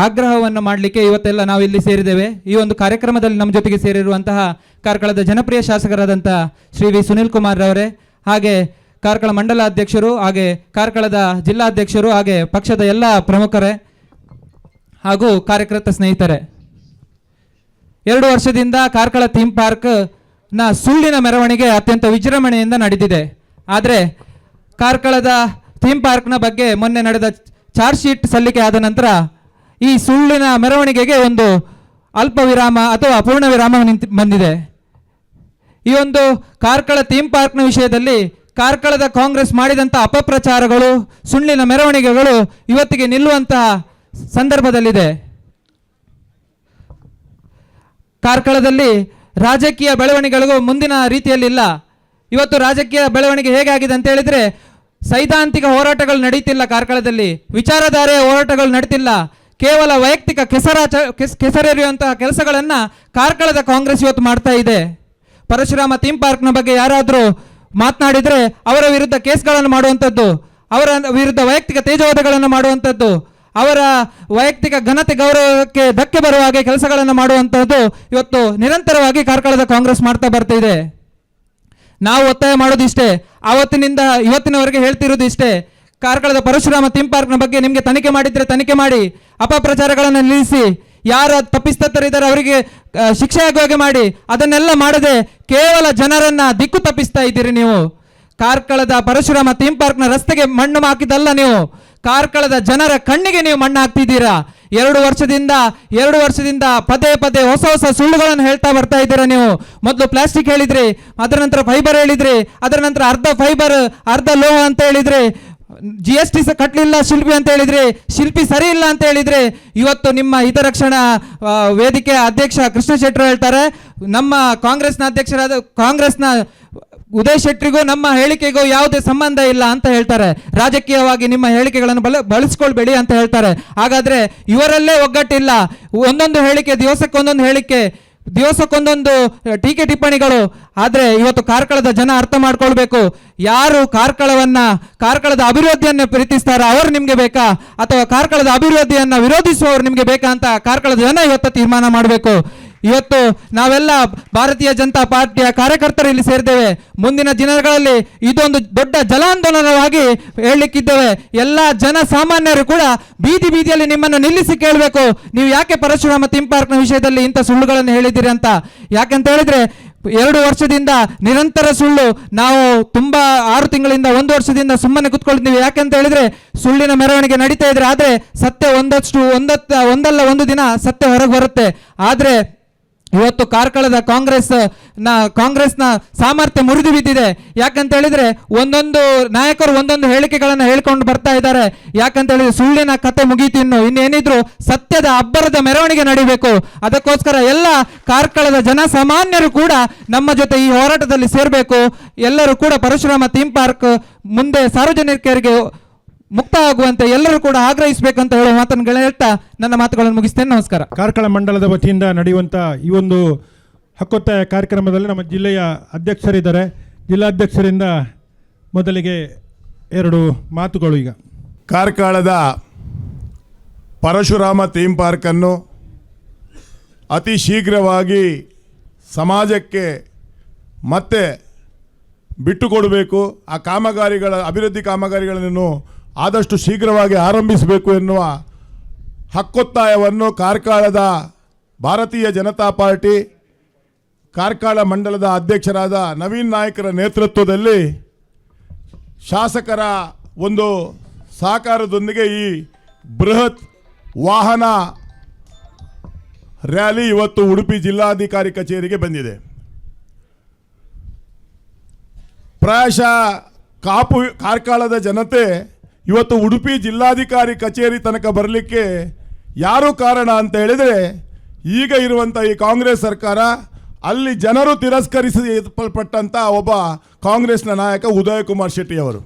Speaker 4: ಆಗ್ರಹವನ್ನು ಮಾಡಲಿಕ್ಕೆ ಇವತ್ತೆಲ್ಲ ನಾವು ಇಲ್ಲಿ ಸೇರಿದ್ದೇವೆ. ಈ ಒಂದು ಕಾರ್ಯಕ್ರಮದಲ್ಲಿ ನಮ್ಮ ಜೊತೆಗೆ ಸೇರಿರುವಂತಹ ಕಾರ್ಕಳದ ಜನಪ್ರಿಯ ಶಾಸಕರಾದಂಥ ಶ್ರೀ ವಿ ಸುನಿಲ್ ಕುಮಾರ್ ಅವರೇ, ಹಾಗೆ ಕಾರ್ಕಳ ಮಂಡಲ ಅಧ್ಯಕ್ಷರು, ಹಾಗೆ ಕಾರ್ಕಳದ ಜಿಲ್ಲಾಧ್ಯಕ್ಷರು, ಹಾಗೆ ಪಕ್ಷದ ಎಲ್ಲ ಪ್ರಮುಖರೇ ಹಾಗೂ ಕಾರ್ಯಕರ್ತ ಸ್ನೇಹಿತರೆ, 2 ವರ್ಷದಿಂದ ಕಾರ್ಕಳ ಥೀಮ್ ಪಾರ್ಕ್ನ ಸುಳ್ಳಿನ ಮೆರವಣಿಗೆ ಅತ್ಯಂತ ವಿಜೃಂಭಣೆಯಿಂದ ನಡೆದಿದೆ. ಆದರೆ ಕಾರ್ಕಳದ ಥೀಮ್ ಪಾರ್ಕ್ನ ಬಗ್ಗೆ ಮೊನ್ನೆ ನಡೆದ ಚಾರ್ಜ್ ಶೀಟ್ ಸಲ್ಲಿಕೆ ಆದ ನಂತರ ಈ ಸುಳ್ಳಿನ ಮೆರವಣಿಗೆಗೆ ಒಂದು ಅಲ್ಪ ವಿರಾಮ ಅಥವಾ ಅಪೂರ್ಣ ವಿರಾಮ ಬಂದಿದೆ. ಈ ಒಂದು ಕಾರ್ಕಳ ಥೀಮ್ ಪಾರ್ಕ್ನ ವಿಷಯದಲ್ಲಿ ಕಾರ್ಕಳದ ಕಾಂಗ್ರೆಸ್ ಮಾಡಿದಂಥ ಅಪಪ್ರಚಾರಗಳು, ಸುಳ್ಳಿನ ಮೆರವಣಿಗೆಗಳು ಇವತ್ತಿಗೆ ನಿಲ್ಲುವಂತಹ ಸಂದರ್ಭದಲ್ಲಿದೆ. ಕಾರ್ಕಳದಲ್ಲಿ ರಾಜಕೀಯ ಬೆಳವಣಿಗೆಗಳು ಮುಂದಿನ ರೀತಿಯಲ್ಲಿಲ್ಲ. ಇವತ್ತು ರಾಜಕೀಯ ಬೆಳವಣಿಗೆ ಹೇಗಾಗಿದೆ ಅಂತ ಹೇಳಿದ್ರೆ, ಸೈದ್ಧಾಂತಿಕ ಹೋರಾಟಗಳು ನಡೀತಿಲ್ಲ ಕಾರ್ಕಳದಲ್ಲಿ, ವಿಚಾರಧಾರೆಯ ಹೋರಾಟಗಳು ನಡೀತಿಲ್ಲ. ಕೇವಲ ವೈಯಕ್ತಿಕ ಕೆಸರೆರಿಯುವಂತಹ ಕೆಲಸಗಳನ್ನು ಕಾರ್ಕಳದ ಕಾಂಗ್ರೆಸ್ ಇವತ್ತು ಮಾಡ್ತಾ ಇದೆ. ಪರಶುರಾಮ ಥೀಮ್ ಪಾರ್ಕ್ನ ಬಗ್ಗೆ ಯಾರಾದರೂ ಮಾತನಾಡಿದರೆ ಅವರ ವಿರುದ್ಧ ಕೇಸ್ಗಳನ್ನು ಮಾಡುವಂಥದ್ದು, ಅವರ ವಿರುದ್ಧ ವೈಯಕ್ತಿಕ ತೇಜೋವಧೆಗಳನ್ನು ಮಾಡುವಂಥದ್ದು, ಅವರ ವೈಯಕ್ತಿಕ ಘನತೆ ಗೌರವಕ್ಕೆ ಧಕ್ಕೆ ಬರುವ ಹಾಗೆ ಕೆಲಸಗಳನ್ನು ಮಾಡುವಂಥದ್ದು ಇವತ್ತು ನಿರಂತರವಾಗಿ ಕಾರ್ಕಳದ ಕಾಂಗ್ರೆಸ್ ಮಾಡ್ತಾ ಬರ್ತಾ ಇದೆ. ನಾವು ಒತ್ತಾಯ ಮಾಡೋದಿಷ್ಟೇ, ಆವತ್ತಿನಿಂದ ಇವತ್ತಿನವರೆಗೆ ಹೇಳ್ತಿರೋದು ಇಷ್ಟೇ, ಕಾರ್ಕಳದ ಪರಶುರಾಮ ಥೀಮ್ ಪಾರ್ಕ್ನ ಬಗ್ಗೆ ನಿಮಗೆ ತನಿಖೆ ಮಾಡಿದರೆ ತನಿಖೆ ಮಾಡಿ, ಅಪಪ್ರಚಾರಗಳನ್ನು ನಿಲ್ಲಿಸಿ, ಯಾರ ತಪ್ಪಿತಸ್ಥರಿದ್ದಾರೆ ಅವರಿಗೆ ಶಿಕ್ಷೆ ಆಗುವ ಹಾಗೆ ಮಾಡಿ. ಅದನ್ನೆಲ್ಲ ಮಾಡದೆ ಕೇವಲ ಜನರನ್ನ ದಿಕ್ಕು ತಪ್ಪಿಸ್ತಾ ಇದ್ದೀರಿ ನೀವು. ಕಾರ್ಕಳದ ಪರಶುರಾಮ ಥೀಮ್ ಪಾರ್ಕ್ನ ರಸ್ತೆಗೆ ಮಣ್ಣು ಹಾಕಿದಲ್ಲ, ನೀವು ಕಾರ್ಕಳದ ಜನರ ಕಣ್ಣಿಗೆ ನೀವು ಮಣ್ಣು ಹಾಕ್ತಿದ್ದೀರಾ. 2 ವರ್ಷದಿಂದ ಪದೇ ಹೊಸ ಸುಳ್ಳುಗಳನ್ನು ಹೇಳ್ತಾ ಬರ್ತಾ ಇದ್ದೀರಾ ನೀವು. ಮೊದಲು ಪ್ಲಾಸ್ಟಿಕ್ ಹೇಳಿದ್ರಿ, ಅದರ ನಂತರ ಫೈಬರ್ ಹೇಳಿದ್ರಿ, ಅದರ ನಂತರ ಅರ್ಧ ಫೈಬರ್ ಅರ್ಧ ಲೋಹ ಅಂತ ಹೇಳಿದ್ರಿ, GST ಕಟ್ಟಲಿಲ್ಲ ಶಿಲ್ಪಿ ಅಂತ ಹೇಳಿದ್ರಿ, ಶಿಲ್ಪಿ ಸರಿ ಇಲ್ಲ ಅಂತ ಹೇಳಿದ್ರಿ. ಇವತ್ತು ನಿಮ್ಮ ಹಿತರಕ್ಷಣಾ ವೇದಿಕೆ ಅಧ್ಯಕ್ಷ ಕೃಷ್ಣ ಶೆಟ್ಟರು ಹೇಳ್ತಾರೆ, ನಮ್ಮ ಕಾಂಗ್ರೆಸ್ನ ಉದಯ್ ಶೆಟ್ಟರಿಗೂ ನಮ್ಮ ಹೇಳಿಕೆಗೂ ಯಾವುದೇ ಸಂಬಂಧ ಇಲ್ಲ ಅಂತ ಹೇಳ್ತಾರೆ. ರಾಜಕೀಯವಾಗಿ ನಿಮ್ಮ ಹೇಳಿಕೆಗಳನ್ನು ಬಳಸ್ಕೊಳ್ಬೇಡಿ ಅಂತ ಹೇಳ್ತಾರೆ. ಹಾಗಾದ್ರೆ ಇವರಲ್ಲೇ ಒಗ್ಗಟ್ಟಿಲ್ಲ. ಒಂದೊಂದು ಹೇಳಿಕೆ, ದಿವಸಕ್ಕೆ ಒಂದೊಂದು ಹೇಳಿಕೆ, ದಿವಸಕ್ಕೊಂದೊಂದು ಟೀಕೆ ಟಿಪ್ಪಣಿಗಳು. ಆದರೆ ಇವತ್ತು ಕಾರ್ಕಳದ ಜನ ಅರ್ಥ ಮಾಡ್ಕೊಳ್ಬೇಕು, ಯಾರು ಕಾರ್ಕಳದ ಅಭಿವೃದ್ಧಿಯನ್ನು ಪ್ರೀತಿಸ್ತಾರೋ ಅವರು ನಿಮಗೆ ಬೇಕಾ ಅಥವಾ ಕಾರ್ಕಳದ ಅಭಿವೃದ್ಧಿಯನ್ನು ವಿರೋಧಿಸುವವರು ನಿಮಗೆ ಬೇಕಾ ಅಂತ ಕಾರ್ಕಳದ ಜನ ಇವತ್ತು ತೀರ್ಮಾನ ಮಾಡಬೇಕು. ಇವತ್ತು ನಾವೆಲ್ಲ ಭಾರತೀಯ ಜನತಾ ಪಾರ್ಟಿಯ ಕಾರ್ಯಕರ್ತರು ಇಲ್ಲಿ ಸೇರಿದ್ದೇವೆ. ಮುಂದಿನ ದಿನಗಳಲ್ಲಿ ಇದೊಂದು ದೊಡ್ಡ ಜಲಾಂದೋಲನವಾಗಿ ಹೇಳಲಿಕ್ಕಿದ್ದೇವೆ. ಎಲ್ಲ ಜನ ಸಾಮಾನ್ಯರು ಕೂಡ ಬೀದಿಯಲ್ಲಿ ನಿಮ್ಮನ್ನು ನಿಲ್ಲಿಸಿ ಕೇಳಬೇಕು, ನೀವು ಯಾಕೆ ಪರಶುರಾಮ ಥೀಮ್ ಪಾರ್ಕ್ನ ವಿಷಯದಲ್ಲಿ ಇಂಥ ಸುಳ್ಳುಗಳನ್ನು ಹೇಳಿದ್ದೀರಿ ಅಂತ. ಯಾಕಂತ ಹೇಳಿದ್ರೆ 2 ವರ್ಷದಿಂದ ನಿರಂತರ ಸುಳ್ಳು, ನಾವು ತುಂಬಾ 6 ತಿಂಗಳಿಂದ 1 ವರ್ಷದಿಂದ ಸುಮ್ಮನೆ ಕುತ್ಕೊಳ್ತೀವಿ. ಯಾಕಂತ ಹೇಳಿದ್ರೆ ಸುಳ್ಳಿನ ಮೆರವಣಿಗೆ ನಡೀತಾ ಇದ್ರೆ, ಆದ್ರೆ ಸತ್ಯ ಒಂದಲ್ಲ ಒಂದು ದಿನ ಸತ್ಯ ಹೊರಗೆ ಬರುತ್ತೆ. ಆದ್ರೆ ಇವತ್ತು ಕಾರ್ಕಳದ ಕಾಂಗ್ರೆಸ್ನ ಸಾಮರ್ಥ್ಯ ಮುರಿದು ಬಿದ್ದಿದೆ. ಯಾಕಂತ ಹೇಳಿದ್ರೆ ಒಂದೊಂದು ನಾಯಕರು ಒಂದೊಂದು ಹೇಳಿಕೆಗಳನ್ನು ಹೇಳ್ಕೊಂಡು ಬರ್ತಾ ಇದ್ದಾರೆ. ಯಾಕಂತ ಹೇಳಿದ್ರೆ ಸುಳ್ಳಿನ ಕತೆ ಮುಗೀತು, ಇನ್ನೇನಿದ್ರು ಸತ್ಯದ ಅಬ್ಬರದ ಮೆರವಣಿಗೆ ನಡೀಬೇಕು. ಅದಕ್ಕೋಸ್ಕರ ಎಲ್ಲ ಕಾರ್ಕಳದ ಜನಸಾಮಾನ್ಯರು ಕೂಡ ನಮ್ಮ ಜೊತೆ ಈ ಹೋರಾಟದಲ್ಲಿ ಸೇರಬೇಕು. ಎಲ್ಲರೂ ಕೂಡ ಪರಶುರಾಮ ಥೀಮ್ ಪಾರ್ಕ್ ಮುಂದೆ ಸಾರ್ವಜನಿಕರಿಗೆ ಮುಕ್ತ ಆಗುವಂತೆ ಎಲ್ಲರೂ ಕೂಡ ಆಗ್ರಹಿಸಬೇಕಂತ ಹೇಳುವ ಮಾತನ್ನು ಹೇಳ್ತಾ ನನ್ನ ಮಾತುಗಳನ್ನು ಮುಗಿಸ್ತೇನೆ. ನಮಸ್ಕಾರ.
Speaker 1: ಕಾರ್ಕಳ ಮಂಡಲದ ವತಿಯಿಂದ ನಡೆಯುವಂಥ ಈ ಒಂದು ಹಕ್ಕೊತ್ತಾಯ ಕಾರ್ಯಕ್ರಮದಲ್ಲಿ ನಮ್ಮ ಜಿಲ್ಲೆಯ ಅಧ್ಯಕ್ಷರಿದ್ದಾರೆ. ಜಿಲ್ಲಾಧ್ಯಕ್ಷರಿಂದ ಮೊದಲಿಗೆ 2 ಮಾತುಗಳು. ಈಗ
Speaker 6: ಕಾರ್ಕಳದ ಪರಶುರಾಮ ಥೀಮ್ ಪಾರ್ಕನ್ನು ಅತಿ ಶೀಘ್ರವಾಗಿ ಸಮಾಜಕ್ಕೆ ಮತ್ತೆ ಬಿಟ್ಟುಕೊಡಬೇಕು. ಆ ಅಭಿವೃದ್ಧಿ ಕಾಮಗಾರಿಗಳನ್ನು ಆದಷ್ಟು ಶೀಘ್ರವಾಗಿ ಆರಂಭಿಸಬೇಕು ಎನ್ನುವ ಹಕ್ಕೊತ್ತಾಯವನ್ನು ಕಾರ್ಕಳದ ಭಾರತೀಯ ಜನತಾ ಪಾರ್ಟಿ ಕಾರ್ಕಳ ಮಂಡಲದ ಅಧ್ಯಕ್ಷರಾದ ನವೀನ್ ನಾಯ್ಕರ ನೇತೃತ್ವದಲ್ಲಿ ಶಾಸಕರ ಒಂದು ಸಹಕಾರದೊಂದಿಗೆ ಈ ಬೃಹತ್ ವಾಹನ ರ್ಯಾಲಿ ಇವತ್ತು ಉಡುಪಿ ಜಿಲ್ಲಾಧಿಕಾರಿ ಕಚೇರಿಗೆ ಬಂದಿದೆ. ಪ್ರಾಯಶಃ ಕಾರ್ಕಳದ ಜನತೆ ಇವತ್ತು ಉಡುಪಿ ಜಿಲ್ಲಾಧಿಕಾರಿ ಕಚೇರಿ ತನಕ ಬರಲಿಕ್ಕೆ ಯಾರು ಕಾರಣ ಅಂತ ಹೇಳಿದರೆ, ಈಗ ಇರುವಂಥ ಈ ಕಾಂಗ್ರೆಸ್ ಸರ್ಕಾರ, ಅಲ್ಲಿ ಜನರು ತಿರಸ್ಕರಿಸಲ್ಪಟ್ಟಂಥ ಒಬ್ಬ ಕಾಂಗ್ರೆಸ್ನ ನಾಯಕ ಉದಯ್ ಕುಮಾರ್ ಶೆಟ್ಟಿ ಅವರು.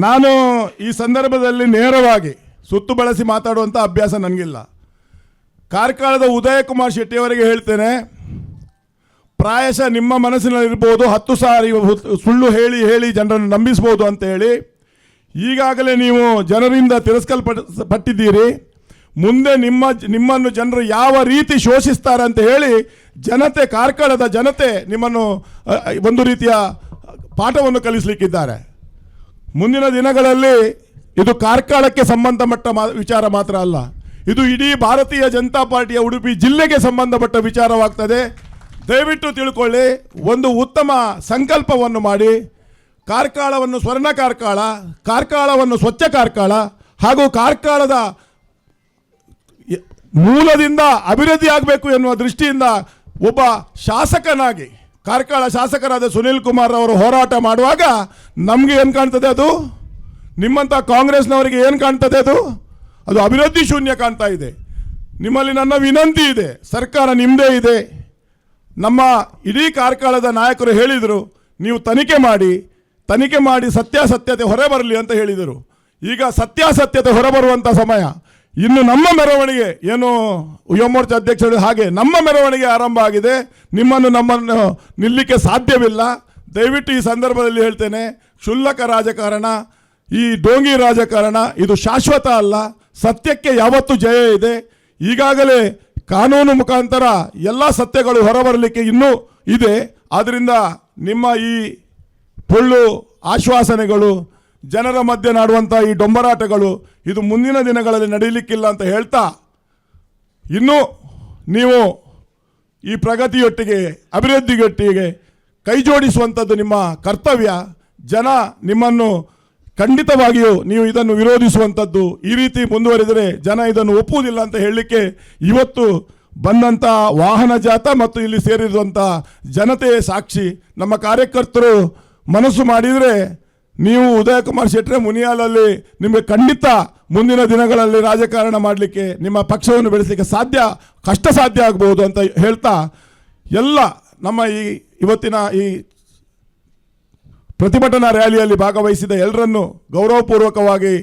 Speaker 6: ನಾನು ಈ ಸಂದರ್ಭದಲ್ಲಿ ನೇರವಾಗಿ ಸುತ್ತು ಬಳಸಿ ಮಾತಾಡುವಂಥ ಅಭ್ಯಾಸ ನನಗಿಲ್ಲ. ಕಾರ್ಕಳದ ಉದಯ್ ಕುಮಾರ್ ಶೆಟ್ಟಿ ಅವರಿಗೆ ಹೇಳ್ತೇನೆ, ಪ್ರಾಯಶಃ ನಿಮ್ಮ ಮನಸ್ಸಿನಲ್ಲಿರ್ಬೋದು 10 ಸಾರಿ ಸುಳ್ಳು ಹೇಳಿ ಜನರನ್ನು ನಂಬಿಸ್ಬೋದು ಅಂತ ಹೇಳಿ ಈಗಾಗಲೇ ನೀವು ಜನರಿಂದ ತಿರಸ್ಕಲ್ಪಟ್ಟಿದ್ದೀರಿ. ಮುಂದೆ ನಿಮ್ಮನ್ನು ಜನರು ಯಾವ ರೀತಿ ಶೋಷಿಸ್ತಾರೆ ಅಂತ ಹೇಳಿ ಕಾರ್ಕಳದ ಜನತೆ ನಿಮ್ಮನ್ನು ಒಂದು ರೀತಿಯ ಪಾಠವನ್ನು ಕಲಿಸಲಿಕ್ಕಿದ್ದಾರೆ. ಮುಂದಿನ ದಿನಗಳಲ್ಲಿ ಇದು ಕಾರ್ಕಳಕ್ಕೆ ಸಂಬಂಧಪಟ್ಟ ವಿಚಾರ ಮಾತ್ರ ಅಲ್ಲ, ಇದು ಇಡೀ ಭಾರತೀಯ ಜನತಾ ಪಾರ್ಟಿಯ ಉಡುಪಿ ಜಿಲ್ಲೆಗೆ ಸಂಬಂಧಪಟ್ಟ ವಿಚಾರವಾಗ್ತದೆ. ದಯವಿಟ್ಟು ತಿಳ್ಕೊಳ್ಳಿ, ಒಂದು ಉತ್ತಮ ಸಂಕಲ್ಪವನ್ನು ಮಾಡಿ ಕಾರ್ಕಳವನ್ನು ಸ್ವರ್ಣ ಕಾರ್ಕಳವನ್ನು ಸ್ವಚ್ಛ ಕಾರ್ಕಳ ಹಾಗೂ ಕಾರ್ಕಳದ ಮೂಲದಿಂದ ಅಭಿವೃದ್ಧಿ ಆಗಬೇಕು ಎನ್ನುವ ದೃಷ್ಟಿಯಿಂದ ಒಬ್ಬ ಶಾಸಕನಾಗಿ ಕಾರ್ಕಳ ಶಾಸಕರಾದ ಸುನಿಲ್ ಕುಮಾರ್ ಅವರು ಹೋರಾಟ ಮಾಡುವಾಗ ನಮಗೆ ಏನು ಕಾಣ್ತದೆ? ಅದು ನಿಮ್ಮಂಥ ಕಾಂಗ್ರೆಸ್ನವರಿಗೆ ಏನು ಕಾಣ್ತದೆ? ಅದು ಅಭಿವೃದ್ಧಿ ಶೂನ್ಯ ಕಾಣ್ತಾ ಇದೆ. ನಿಮ್ಮಲ್ಲಿ ನನ್ನ ವಿನಂತಿ ಇದೆ, ಸರ್ಕಾರ ನಿಮ್ಮದೇ ಇದೆ. ನಮ್ಮ ಇಡೀ ಕಾರ್ಕಳದ ನಾಯಕರು ಹೇಳಿದರು, ನೀವು ತನಿಖೆ ಮಾಡಿ ಸತ್ಯಾಸತ್ಯತೆ ಹೊರಬರಲಿ ಅಂತ ಹೇಳಿದರು. ಈಗ ಸತ್ಯಾಸತ್ಯತೆ ಹೊರಬರುವಂಥ ಸಮಯ. ಇನ್ನು ನಮ್ಮ ಮೆರವಣಿಗೆ, ಏನು ಯುವ ಮೋರ್ಚಾ ಅಧ್ಯಕ್ಷರು ಹಾಗೆ ನಮ್ಮ ಮೆರವಣಿಗೆ ಆರಂಭ ಆಗಿದೆ. ನಮ್ಮನ್ನು ನಿಲ್ಲಕ್ಕೆ ಸಾಧ್ಯವಿಲ್ಲ. ದಯವಿಟ್ಟು ಈ ಸಂದರ್ಭದಲ್ಲಿ ಹೇಳ್ತೇನೆ, ಕ್ಷುಲ್ಲಕ ರಾಜಕಾರಣ, ಈ ಡೋಂಗಿ ರಾಜಕಾರಣ ಇದು ಶಾಶ್ವತ ಅಲ್ಲ. ಸತ್ಯಕ್ಕೆ ಯಾವತ್ತೂ ಜಯ ಇದೆ. ಈಗಾಗಲೇ ಕಾನೂನು ಮುಖಾಂತರ ಎಲ್ಲ ಸತ್ಯಗಳು ಹೊರಬರಲಿಕ್ಕೆ ಇನ್ನೂ ಇದೆ. ಆದ್ದರಿಂದ ನಿಮ್ಮ ಈ ಪೊಳ್ಳು ಆಶ್ವಾಸನೆಗಳು, ಜನರ ಮಧ್ಯೆ ನಾಡುವಂಥ ಈ ಡೊಂಬರಾಟಗಳು ಇದು ಮುಂದಿನ ದಿನಗಳಲ್ಲಿ ನಡೆಯಲಿಕ್ಕಿಲ್ಲ ಅಂತ ಹೇಳ್ತಾ, ಇನ್ನೂ ನೀವು ಈ ಪ್ರಗತಿಯೊಟ್ಟಿಗೆ ಅಭಿವೃದ್ಧಿಯೊಟ್ಟಿಗೆ ಕೈ ಜೋಡಿಸುವಂಥದ್ದು ನಿಮ್ಮ ಕರ್ತವ್ಯ. ಜನ ನಿಮ್ಮನ್ನು ಖಂಡಿತವಾಗಿಯೂ ನೀವು ಇದನ್ನು ವಿರೋಧಿಸುವಂಥದ್ದು, ಈ ರೀತಿ ಮುಂದುವರಿದರೆ ಜನ ಇದನ್ನು ಒಪ್ಪುವುದಿಲ್ಲ ಅಂತ ಹೇಳಲಿಕ್ಕೆ ಇವತ್ತು ಬಂದಂಥ ವಾಹನ ಜಾಥಾ ಮತ್ತು ಇಲ್ಲಿ ಸೇರಿರುವಂಥ ಜನತೆಯೇ ಸಾಕ್ಷಿ. ನಮ್ಮ ಕಾರ್ಯಕರ್ತರು ಮನಸ್ಸು ಮಾಡಿದರೆ ನೀವು ಉದಯ್ ಕುಮಾರ್ ಶೆಟ್ಟಿ ಮುನಿಯಾಲಲ್ಲಿ ನಿಮಗೆ ಖಂಡಿತ ಮುಂದಿನ ದಿನಗಳಲ್ಲಿ ರಾಜಕಾರಣ ಮಾಡಲಿಕ್ಕೆ, ನಿಮ್ಮ ಪಕ್ಷವನ್ನು ಬೆಳೆಸಲಿಕ್ಕೆ ಕಷ್ಟ ಸಾಧ್ಯ ಆಗಬಹುದು ಅಂತ ಹೇಳ್ತಾ, ಎಲ್ಲ ನಮ್ಮ ಇವತ್ತಿನ ಈ ಪ್ರತಿಭಟನಾ ರ್ಯಾಲಿಯಲ್ಲಿ ಭಾಗವಹಿಸಿದ ಎಲ್ಲರನ್ನು ಗೌರವಪೂರ್ವಕವಾಗಿ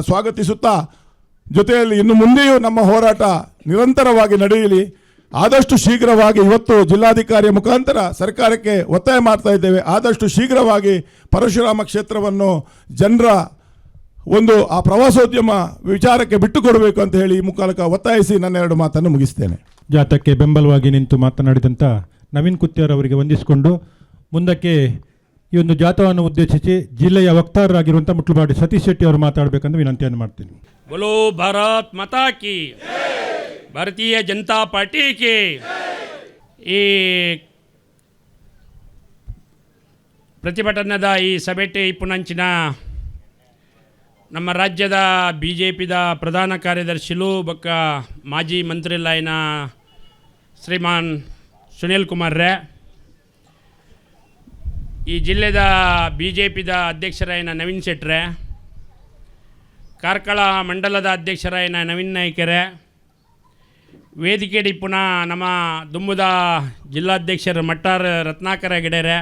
Speaker 6: ಸ್ವಾಗತಿಸುತ್ತಾ, ಜೊತೆಯಲ್ಲಿ ಇನ್ನು ಮುಂದೆಯೂ ನಮ್ಮ ಹೋರಾಟ ನಿರಂತರವಾಗಿ ನಡೆಯಲಿ. ಆದಷ್ಟು ಶೀಘ್ರವಾಗಿ ಇವತ್ತು ಜಿಲ್ಲಾಧಿಕಾರಿಯ ಮುಖಾಂತರ ಸರ್ಕಾರಕ್ಕೆ ಒತ್ತಾಯ ಮಾಡ್ತಾ ಇದ್ದೇವೆ. ಆದಷ್ಟು ಶೀಘ್ರವಾಗಿ ಪರಶುರಾಮ ಕ್ಷೇತ್ರವನ್ನು ಜನರ ಒಂದು ಆ ಪ್ರವಾಸೋದ್ಯಮ ವಿಚಾರಕ್ಕೆ ಬಿಟ್ಟು ಕೊಡಬೇಕು ಅಂತ ಹೇಳಿ ಈ ಮೂಲಕ ಒತ್ತಾಯಿಸಿ ನನ್ನ 2 ಮಾತನ್ನು ಮುಗಿಸ್ತೇನೆ.
Speaker 1: ಜಾಥಾಕ್ಕೆ ಬೆಂಬಲವಾಗಿ ನಿಂತು ಮಾತನಾಡಿದಂಥ ನವೀನ್ ಕುತ್ಯಾರ್ ಅವರಿಗೆ ವಂದಿಸಿಕೊಂಡು ಮುಂದಕ್ಕೆ ಈ ಒಂದು ಜಾಥಾವನ್ನು ಉದ್ದೇಶಿಸಿ ಜಿಲ್ಲೆಯ ವಕ್ತಾರರಾಗಿರುವಂಥ ಮುಟ್ಲುಪಾಡಿ ಸತೀಶ್ ಶೆಟ್ಟಿ ಅವರು ಮಾತಾಡಬೇಕೆಂದು ವಿನಂತಿಯನ್ನು ಮಾಡ್ತೀನಿ.
Speaker 5: बोलो भारत माता की, ಭಾರತೀಯ ಜನತಾ ಪಾರ್ಟಿ की. ಈ ಪ್ರತಿಭಟನದ ಈ ಸಭೆಟೆ ಇಪ್ಪುನಂಚಿನ ನಮ್ಮ ರಾಜ್ಯದ ಬಿ ಜೆ ಪಿದ ಪ್ರಧಾನ ಕಾರ್ಯದರ್ಶಿಲು ಬೊಕ್ಕ ಮಾಜಿ ಮಂತ್ರಿಲಾಯಿನ ಶ್ರೀಮಾನ್ ಸುನೀಲ್ ಕುಮಾರ್ ರೇ, ಈ ಜಿಲ್ಲೆದ ಬಿ ಜೆ ಪಿದ ಅಧ್ಯಕ್ಷರಾಯಿನ ನವೀನ್ ಶೆಟ್ರೆ, ಕಾರ್ಕಳ ಮಂಡಲದ ಅಧ್ಯಕ್ಷರಾಯಿನ ನವೀನ್ ನಾಯ್ಕರೆ, ವೇದಿಕೆ ಡಿಪ್ಪುನ ನಮ್ಮ ದುಂಬುದ ಜಿಲ್ಲಾಧ್ಯಕ್ಷರು ಮಟ್ಟಾರ್ ರತ್ನಾಕರ ಗಿಡರೆ,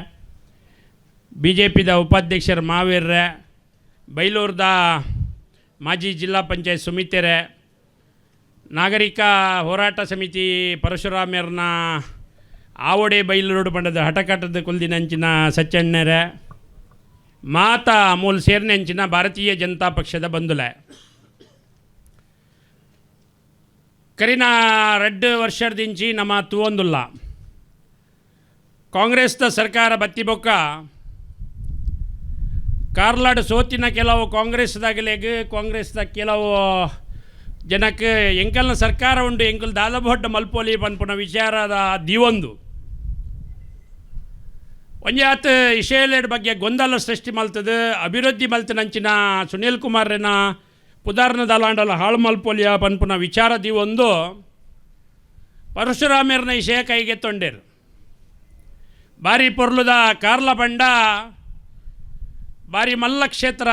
Speaker 5: ಬಿ ಜೆ ಪಿದ ಉಪಾಧ್ಯಕ್ಷರು ಮಾವೀರ್ರೆ, ಬೈಲೂರದ ಮಾಜಿ ಜಿಲ್ಲಾ ಪಂಚಾಯತ್ ಸುಮಿತೆರೆ, ನಾಗರಿಕ ಹೋರಾಟ ಸಮಿತಿ ಪರಶುರಾಮ್ಯರ್ನ ಆವಡೆ ಬೈಲೂರು ಬಂಡದ ಹಠಕಟ್ಟದ ಕುಲ್ದಿನಂಚಿನ ಸಚ್ಚಣ್ಣರೆ, ಮಾತ ಅಮೂಲ್ ಸೇರ್ನೆಂಚಿನ ಭಾರತೀಯ ಜನತಾ ಪಕ್ಷದ ಬಂಧುಲೆ ಕರಿನ 2 ವರ್ಷದಿಂಚಿ ನಮ್ಮ ತೂವೊಂದುಲ್ಲ ಕಾಂಗ್ರೆಸ್ದ ಸರ್ಕಾರ ಬತ್ತಿಬೊಕ್ಕ ಕಾರ್ಲಾಡ್ ಸೋತಿನ ಕೆಲವು ಕಾಂಗ್ರೆಸ್ದಾಗಲೆಗ್ ಕಾಂಗ್ರೆಸ್ದ ಕೆಲವು ಜನಕ್ಕೆ ಎಂಕಲ್ನ ಸರ್ಕಾರ ಉಂಡು ಎಂಕಲ್ ದಾದಬೊಡ್ಡ ಮಲ್ಪೋಲಿ ಪನ್ಪುನ ವಿಚಾರದ ದಿವೊಂದು ಒಂಜಾತ್ ಇಶೇಲೆಡ್ ಬಗ್ಗೆ ಗೊಂದಲ ಸೃಷ್ಟಿ ಮಲ್ತದ ಅಭಿವೃದ್ಧಿ ಮಲ್ತನಂಚಿನ ಸುನೀಲ್ ಕುಮಾರ್ನ ಪುದಾರ್ನ ದಲಾಂಡಲ ಹಾಳು ಮಲ್ಪೋಲಿಯ ಪನ್ಪುನ ವಿಚಾರದಿ ಒಂದು ಪರಶುರಾಮ್ಯರ್ನ ವಿಷಯ ಕೈಗೆ ತೊಂಡೇರು ಬಾರಿ ಪೊರ್ಲುದ ಕಾರ್ಲ ಬಂಡ ಬಾರಿ ಮಲ್ಲ ಕ್ಷೇತ್ರ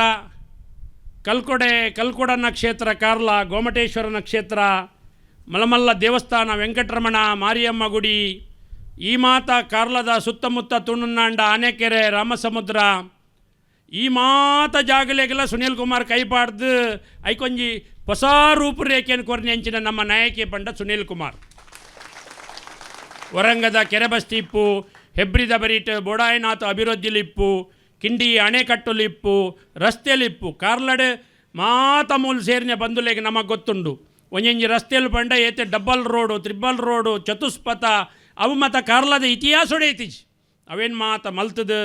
Speaker 5: ಕಲ್ಕೊಡನ ಕ್ಷೇತ್ರ ಕಾರ್ಲ ಗೋಮಟೇಶ್ವರನ ಕ್ಷೇತ್ರ ಮಲಮಲ್ಲ ದೇವಸ್ಥಾನ ವೆಂಕಟರಮಣ ಮಾರಿಯಮ್ಮ ಗುಡಿ ಈ ಮಾತ ಕಾರ್ಲದ ಸುತ್ತಮುತ್ತ ತುಣುನಾಂಡ ಆನೆಕೆರೆ ರಾಮಸಮುದ್ರ ಈ ಮಾತ ಜಾಗಲೆಗೆಲ್ಲ ಸುನೀಲ್ ಕುಮಾರ್ ಕೈಪಾಡ್ದು ಐಕೊಂಜಿ ಹೊಸ ರೂಪುರೇಖೆಯನ್ನು ಕೊರ್ನೆಂಚಿನ ನಮ್ಮ ನಾಯಕಿ ಪಂಡ ಸುನೀಲ್ ಕುಮಾರ್ ವರಂಗದ ಕೆರೆಬಸ್ತಿ ಇಪ್ಪು ಹೆಬ್ರಿದ ಬರೀಟ್ ಬೋಡಾಯಿನಾಥ ಅಭಿವೃದ್ಧಿಲಿಪ್ಪು ಕಿಂಡಿ ಅಣೆಕಟ್ಟುಲಿಪ್ಪು ರಸ್ತೆಲಿಪ್ಪು ಕಾರ್ಲಡ್ ಮಾತ ಮೂಲ ಸೇರಿನ ಬಂದುಲೆಗೆ ನಮಗೆ ಗೊತ್ತುಂಡು ಒಂಜೊಂಜಿ ರಸ್ತೆಯಲ್ಲಿ ಪಂಡ ಏತೆ ಡಬಲ್ ರೋಡು ತ್ರಿಬಲ್ ರೋಡು ಚತುಷ್ಪಥ ಅವು ಮತ್ತು ಕಾರ್ಲದ ಇತಿಹಾಸಡೆ ಐತಿಜ್ ಅವೇನು ಮಾತ ಮಲ್ತದ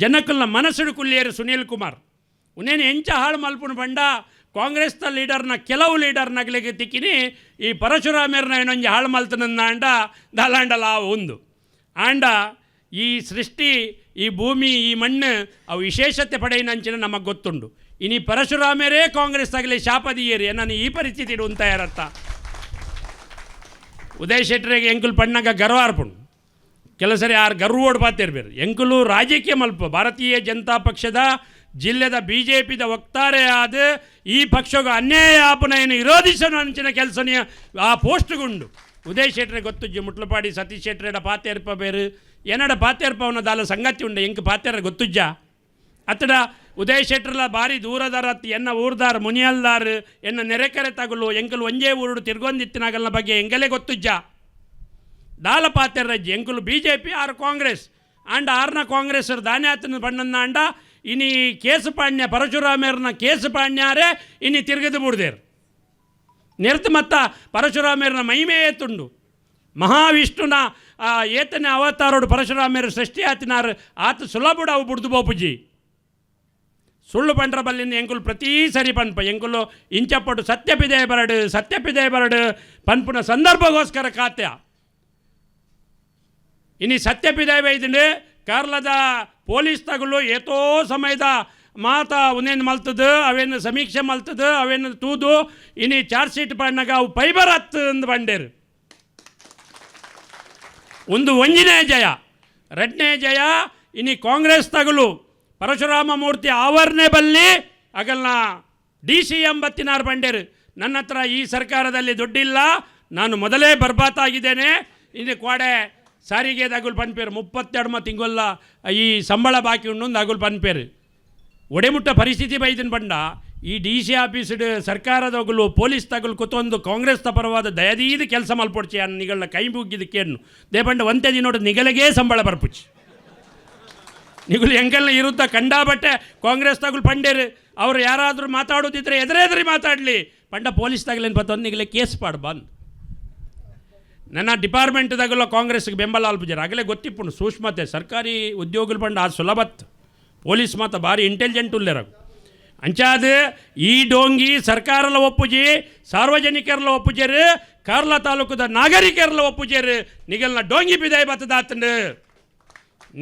Speaker 5: ಜನಕಲ್ನ ಮನಸ್ಸುಡು ಕುಲ್ಲಿಯರು ಸುನೀಲ್ ಕುಮಾರ್ ಉನೇನು ಎಂಚ ಹಾಳು ಮಲ್ಪುಣು ಬಂಡ ಕಾಂಗ್ರೆಸ್ನ ಲೀಡರ್ನ ಕೆಲವು ಲೀಡರ್ನಾಗ್ಲಿಗೆ ತಿಕ್ಕಿನಿ ಈ ಪರಶುರಾಮ್ಯರ್ನ ಏನೊಂಜಿ ಹಾಳು ಮಲ್ತನನ್ನ ಅಂಡ ದಾಲಾಂಡಲ ಒಂದು ಆಂಡ ಈ ಸೃಷ್ಟಿ ಈ ಭೂಮಿ ಈ ಮಣ್ಣು ಅವು ವಿಶೇಷತೆ ಪಡೆಯಿನಂಚಿನ ನಮಗೆ ಗೊತ್ತುಂಡು ಇನಿ ಪರಶುರಾಮ್ಯರೇ ಕಾಂಗ್ರೆಸ್ ಆಗಲಿ ಶಾಪದೀಯರಿ ನಾನು ಈ ಪರಿಸ್ಥಿತಿ ಇಡುವಂತ ಯಾರತ್ತ ಉದಯ್ ಶೆಟ್ಟರಿಗೆ ಎಂಕುಲು ಪಣ್ಣಾಗ ಗರ್ವ ಅರ್ಪಣು ಕೆಲಸರಿ ಯಾರು ಗರ್ವೋಡು ಪಾತಿರ್ಬೇರು ಎಂಕುಲು ರಾಜಕೀಯ ಮಲ್ಪ ಭಾರತೀಯ ಜನತಾ ಪಕ್ಷದ ಜಿಲ್ಲೆದ ಬಿ ಜೆ ಪಿದ ವಕ್ತಾರೆ ಆದ ಈ ಪಕ್ಷಗ ಅನ್ಯಾಯ ಆಪನೆಯನ್ನು ವಿರೋಧಿಸೋಣ ಅಂಚಿನ ಕೆಲಸನೇ ಆ ಪೋಸ್ಟ್ಗುಂಡು ಉದಯ್ ಶೆಟ್ಟರೆ ಗೊತ್ತು ಮುಟ್ಲಪಾಡಿ ಸತೀಶ್ ಶೆಟ್ಟರೆಡ ಪಾತೇರ್ಪ ಬೇರು ಏನಡ ಪಾತೇರ್ಪವನ್ನ ದಾಲ ಸಂಗತಿ ಉಂಡ ಎಂಕ್ ಪಾತೇರ ಗೊತ್ತುಜ್ಜ ಅತ್ತಡ ಉದಯ್ ಶೆಟ್ಟರ್ಲ ಭಾರಿ ದೂರದಾರ ಎನ್ನ ಊರ್ದಾರ್ ಮುನಿಯಲ್ದಾರ್ ಎನ್ನ ನೆರೆಕೆರೆ ತಗಲು ಎಂಕಲು ಒಂಜೇ ಊರುಡು ತಿರ್ಗೊಂದಿತ್ತಿನಾಗಲ್ನ ಬಗ್ಗೆ ಎಂಗಲೇ ಗೊತ್ತುಜ್ಜ ದಾಲ ಪಾತೇರಜ್ಜಿ ಎಂಕುಲು ಬಿ ಜೆ ಪಿ ಆರು ಕಾಂಗ್ರೆಸ್ ಆಂಡ ಆರ್ನ ಕಾಂಗ್ರೆಸ್ ದಾನ್ಯಾತನ ಬಣ್ಣನ್ನ ಅಂಡ ಇನಿ ಕೇಸು ಪಾಣ್ಯ ಪರಶುರಾಮೇರ್ನ ಕೇಸು ಪಾಣ್ಯಾರೇ ಇನಿ ತಿರ್ಗದು ಬಿಡ್ದೇರು ನೆರ್ತು ಮತ್ತ ಪರಶುರಾಮೇರ್ನ ಮಹಿಮೆ ಏತುಂಡು ಮಹಾವಿಷ್ಣುನ ಏತನೇ ಅವತಾರೋಡು ಪರಶುರಾಮೇರು ಸೃಷ್ಟಿ ಆತಿನಾರು ಆತ ಸುಲಭುಡ ಅವು ಬುಡ್ದು ಬೋಪುಜಿ ಸುಳ್ಳು ಪಂಡ್ರ ಬಲ್ಲಿನ ಎಂಕುಲು ಪ್ರತಿ ಸರಿ ಪನ್ಪ ಎಂಕುಲು ಇಂಚಪ್ಪಡು ಸತ್ಯಪಿದೆ ಬರಡು ಪನ್ಪುನ ಸಂದರ್ಭಗೋಸ್ಕರ ಖಾತ್ಯ ಇನಿ ಸತ್ಯಪಿದೆ ಬೈದಿಂಡು ಕಾರ್ಲದ ಪೊಲೀಸ್ ತಗಲು ಏತೋ ಸಮಯದ ಮಾತ ಉನೇನು ಮಲ್ತದು ಅವೇನು ಸಮೀಕ್ಷೆ ಮಲ್ತದು ಅವೇನು ತೂದು ಇನಿ ಚಾರ್ಜ್ ಶೀಟ್ ಪಣ್ಣಾಗ ಅವು ಫೈಬರ್ ಹತ್ತು ಅಂದು ಬಂಡೇರು ಒಂದು ಒಂಜಿನೇ ಜಯ ಎರಡನೇ ಜಯ ಇನಿ ಕಾಂಗ್ರೆಸ್ ತಗಲು ಪರಶುರಾಮ ಮೂರ್ತಿ ಆವರಣೆ ಬಲ್ಲಿ ಅಗಲ್ನ DCM ಬತ್ತಿನಾರು ಬಂಡೇರು ನನ್ನ ಹತ್ರ ಈ ಸರ್ಕಾರದಲ್ಲಿ ದುಡ್ಡಿಲ್ಲ ನಾನು ಮೊದಲೇ ಬರ್ಬಾತಾಗಿದ್ದೇನೆ ಇನ್ನು ಕೋಡೆ ಸಾರಿಗೆ ಅಗುಲ್ ಪನ್ಪೇರು 32 ತಿಂಗೊಲ್ಲ ಈ ಸಂಬಳ ಬಾಕಿ ಉಂಡು ಅಗುಲ್ ಪನ್ಪೇರು ಒಡೆಮುಟ್ಟ ಪರಿಸ್ಥಿತಿ ಬೈದಿನ ಬಂಡ ಈ ಡಿ ಸಿ ಆಫೀಸ್ ಸರ್ಕಾರದಗಳು ಪೊಲೀಸ್ ತಗಲು ಕೂತೊಂದು ಕಾಂಗ್ರೆಸ್ ಪರವಾದ ದಯದೀದು ಕೆಲಸ ಮಲ್ಪೊಡ್ಚಿ ಆ ನಿಗಳನ್ನ ಕೈ ಮುಗಿದಕ್ಕೇನು ದೇಪಂಡ ಒಂತೆ ದಿನೋಡು ನಿಗಲಿಗೇ ಸಂಬಳ ಬರ್ಪುಚ್ಚಿ ನಿಗಳು ಎಂಕಲ್ನ ಇರುತ್ತ ಕಂಡಾಬಟ್ಟೆ ಕಾಂಗ್ರೆಸ್ ತಗಲು ಪಂಡೇರು ಅವರು ಯಾರಾದರೂ ಮಾತಾಡೋದಿದ್ರೆ ಎದುರೆದುರಿ ಮಾತಾಡಲಿ ಪಂಡ ಪೊಲೀಸ್ ತಗಲೇನು ಬತ್ತೊಂದು ನಿಗಲೇ ಕೇಸ್ ಪಾಡು ಬಂದು ನನ್ನ ಡಿಪಾರ್ಟ್ಮೆಂಟ್ದಾಗಲ್ಲ ಕಾಂಗ್ರೆಸ್ಗೆ ಬೆಂಬಲ ಅಲ್ಪಜಾರ ಆಗಲೇ ಗೊತ್ತಿಪ್ಪುಂಡು ಸೂಕ್ಷ್ಮತೆ ಸರ್ಕಾರಿ ಉದ್ಯೋಗಗಳು ಪಂಡ ಆ ಸುಲಭತ್ ಪೊಲೀಸ್ ಮಾತ ಭಾರಿ ಇಂಟೆಲಿಜೆಂಟ್ ಉಲ್ಲೇರಾಗ ಅಂಚಾದ ಈ ಡೋಂಗಿ ಸರ್ಕಾರಲ ಒಪ್ಪುಜಿ ಸಾರ್ವಜನಿಕರಲ ಒಪ್ಪುಜೇರು ಕಾರ್ಲ ತಾಲೂಕದ ನಾಗರಿಕರಲ ಒಪ್ಪುಜೇರು ನಿಗಲ್ನ ಡೋಂಗಿ ಬಿದಾಯ ಬತ್ತದಾತಂಡು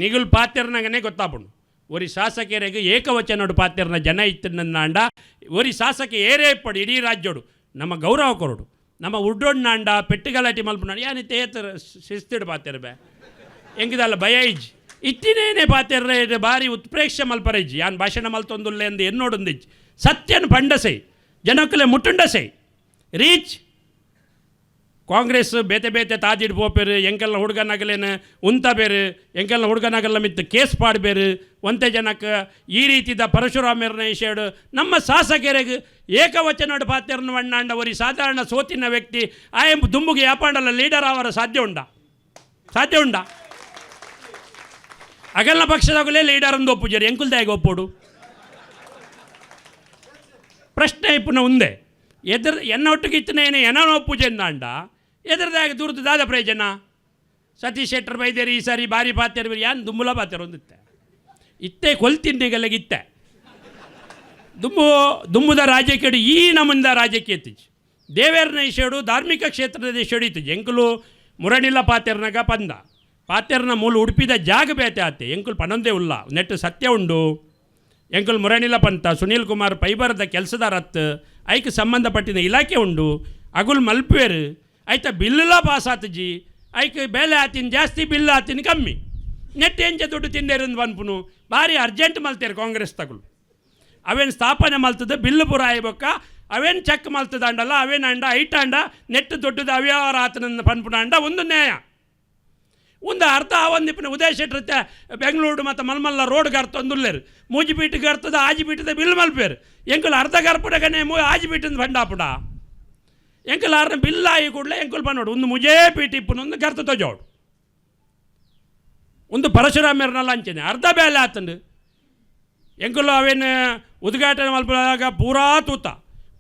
Speaker 5: ನಿಗುಲ್ ಪಾತ್ಯರ್ನಾಗನೇ ಗೊತ್ತಾಪುಂಡು ಒರಿ ಶಾಸಕರಿಗೆ ಏಕವಚನೋಡು ಪಾತ್ಯರ್ನ ಜನ ಇತ್ತಂಡ ಒರಿ ಶಾಸಕ ಏರೇ ಇಪ್ಪಡು ಇಡೀ ರಾಜ್ಯೋಡು ನಮ್ಮ ಗೌರವ ಕೊರಡು ನಮ್ಮ ಉಡ್ಡೊಣ್ಣಾಂಡ ಪೆಟ್ಟುಗಲಾಟಿ ಮಲ್ಪುನಾಡು ಯಾನಿ ತೇತರ ಶಿಸ್ತಿಡು ಪಾತ್ಯರ ಬೇ ಹೆಂಗಿದಲ್ಲ ಭಯ ಇಜ್ಜಿ ಇತ್ತಿನೇನೆ ಪಾತ್ಯರ ಭಾರಿ ಉತ್ಪ್ರೇಕ್ಷ ಮಲ್ಪರಜ್ಜಿ ಯಾನ್ ಭಾಷಣ ಮಲ್ತೊಂದುಲ್ಲೆ ಎಂದು ಎನ್ನೋಡೊಂದಿಜ್ಜಿ ಸತ್ಯನ್ ಪಂಡಸೈ ಜನಕ್ಕಲೆ ಮುಟ್ಟುಂಡಸೈ ರೀಚ್ ಕಾಂಗ್ರೆಸ್ ಬೇತೆ ಬೇತೆ ತಾದಿಡ್ ಪೋಪೇರು ಎಂಕೆಲ್ಲ ಹುಡುಗನಾಗಲೇನು ಉಂತ ಬೇರು ಎಂಕೆಲ್ಲ ಹುಡುಗನಾಗಲ್ಲ ಮಿತ್ತು ಕೇಸ್ ಪಾಡ್ಬೇರು ಒಂತೆ ಜನಕ್ಕೆ ಈ ರೀತಿದ ಪರಶುರಾಮರನ ವಿಷಯಡು ನಮ್ಮ ಶಾಸಕರಿಗೆ ಏಕವಚನೋಡು ಪಾತ್ಯರನ್ನು ಅಣ್ಣಾಂಡ ಒರಿ ಸಾಧಾರಣ ಸೋತಿನ ವ್ಯಕ್ತಿ ಆಯಂ ದುಂಬುಗೆ ಯಾಪಾಂಡಲ್ಲ ಲೀಡರ್ ಅವರ ಸಾಧ್ಯ ಉಂಡ ಅಗಲ್ನ ಪಕ್ಷದಾಗಲೇ ಲೀಡರ್ ಅಂದು ಒಪ್ಪುಜಾರು ಎಂಕುಲ್ದಾಗಿ ಒಪ್ಪೋಡು ಪ್ರಶ್ನೆ ಇಪ್ಪುನ ಉಂದೆ ಎನ್ನೊಟ್ಟಿಗೆ ಇತ್ತನೇನೆ ಏನೋ ಒಪ್ಪುಜೆಂದಾಂಡ ಎದುರದಾಗ ದೂರದ ದಾದ ಪ್ರಯೋಜನ ಸತೀಶ್ ಶೆಟ್ಟರ್ ಬೈದೇರಿ ಈ ಸಾರಿ ಭಾರಿ ಪಾತ್ಯರು ಯಾನ್ ದುಂಬುಲ ಪಾತ್ಯರು ಒಂದಿತ್ತೆ ಇತ್ತೆ ಕೊಲ್ತಿಂಡಿಗಲ್ಲಿಗಿತ್ತೆ ದುಂಬುದ ರಾಜ್ಯಕ್ಕೆ ಈ ನಮ್ಮಿಂದ ರಾಜ್ಯಕ್ಕೆ ಎತ್ತಿಜ್ ದೇವೇರ್ನ ಇಶೇಡು ಧಾರ್ಮಿಕ ಕ್ಷೇತ್ರದ ಇಶೇಡು ಇತ್ತಿಜ್ ಎಂಕುಲು ಮುರಣಿಲ್ಲ ಪಾತ್ಯರ್ನಾಗ ಪಂದ ಪಾತ್ಯರ್ನ ಮೂಲ ಉಡುಪಿದ ಜಾಗ ಬೇತೆ ಆತೆ ಎಂಕುಲು ಪನೊಂದೇ ಉಲ್ಲ ನೆಟ್ಟು ಸತ್ಯ ಉಂಡು ಎಂಕುಲು ಮುರಣಿಲ್ಲ ಪಂತ ಸುನೀಲ್ ಕುಮಾರ್ ಪೈಬರದ ಕೆಲಸದಾರತ್ ಐಕ್ ಸಂಬಂಧಪಟ್ಟಿನ ಇಲಾಖೆ ಉಂಡು ಅಗುಲ್ ಮಲ್ಪೇರು ಆಯ್ತಾ ಬಿಲ್ಲುಲ ಪಾಸ್ ಆತಜಿ ಐಕ್ ಬೆಲೆ ಆತಿನ ಜಾಸ್ತಿ ಬಿಲ್ ಆತಿನ ಕಮ್ಮಿ ನೆಟ್ ಎಂಚ ದುಡ್ಡು ತಿಂದೇರಂದು ಬಂದ್ಪುನು ಭಾರಿ ಅರ್ಜೆಂಟ್ ಮಲ್ತೇರು ಕಾಂಗ್ರೆಸ್ ತಗೊಳು ಅವೇನು ಸ್ಥಾಪನೆ ಮಲ್ತದ ಬಿಲ್ಲು ಪುರ ಆಯ್ಬೇಕ ಅವೇನು ಚೆಕ್ ಮಲ್ತದಂಡಲ್ಲ ಅವೇನು ಅಂಡ ಐಟಾಂಡ ನೆಟ್ ದೊಡ್ಡದ ಅವ್ಯವಹಾರ ಆತನ ಪನ್ಪುನ ಅಂಡ ಒಂದು ನ್ಯಾಯ ಒಂದು ಅರ್ಥ ಒಂದಿಪ್ಪನ ಉದಯ ಶೆಟ್ರತ್ತೆ ಬೆಂಗಳೂರು ಮತ್ತು ಮಲ್ಮಲ್ಲ ರೋಡ್ಗೆ ಅರ್ಥ ಒಂದುಲ್ಲೇರು ಮೂಜಿಬೀಟಿಗೆ ಅರ್ಥದ ಆಜಿಬೀಟದ ಬಿಲ್ ಮಲ್ಪೇರು ಎಂಕುಲು ಅರ್ಧ ಗರ್ಪುಡಗನೆ ಆಜಿಬೀಟಿಂದ ಬಂಡಾಪುಡ ಎಂಕುಲು ಆರ್ನ ಬಿಲ್ ಆಗಿ ಕೂಡಲೇ ಎಂಕುಲು ಪನ್ನೋಡು ಒಂದು ಮುಜೇ ಪೀಟಿ ಇಪ್ಪನ ಒಂದು ಗರ್ತ ತೊಜೋಡು ಒಂದು ಪರಶುರಾಮರನಲ್ಲ ಅಂಚನೆ ಅರ್ಧ ಬೇಲೆ ಆತಂಡು ಎಂಕುಲು ಅವೇನು ಉದ್ಘಾಟನೆ ಮಲ್ಪದಾಗ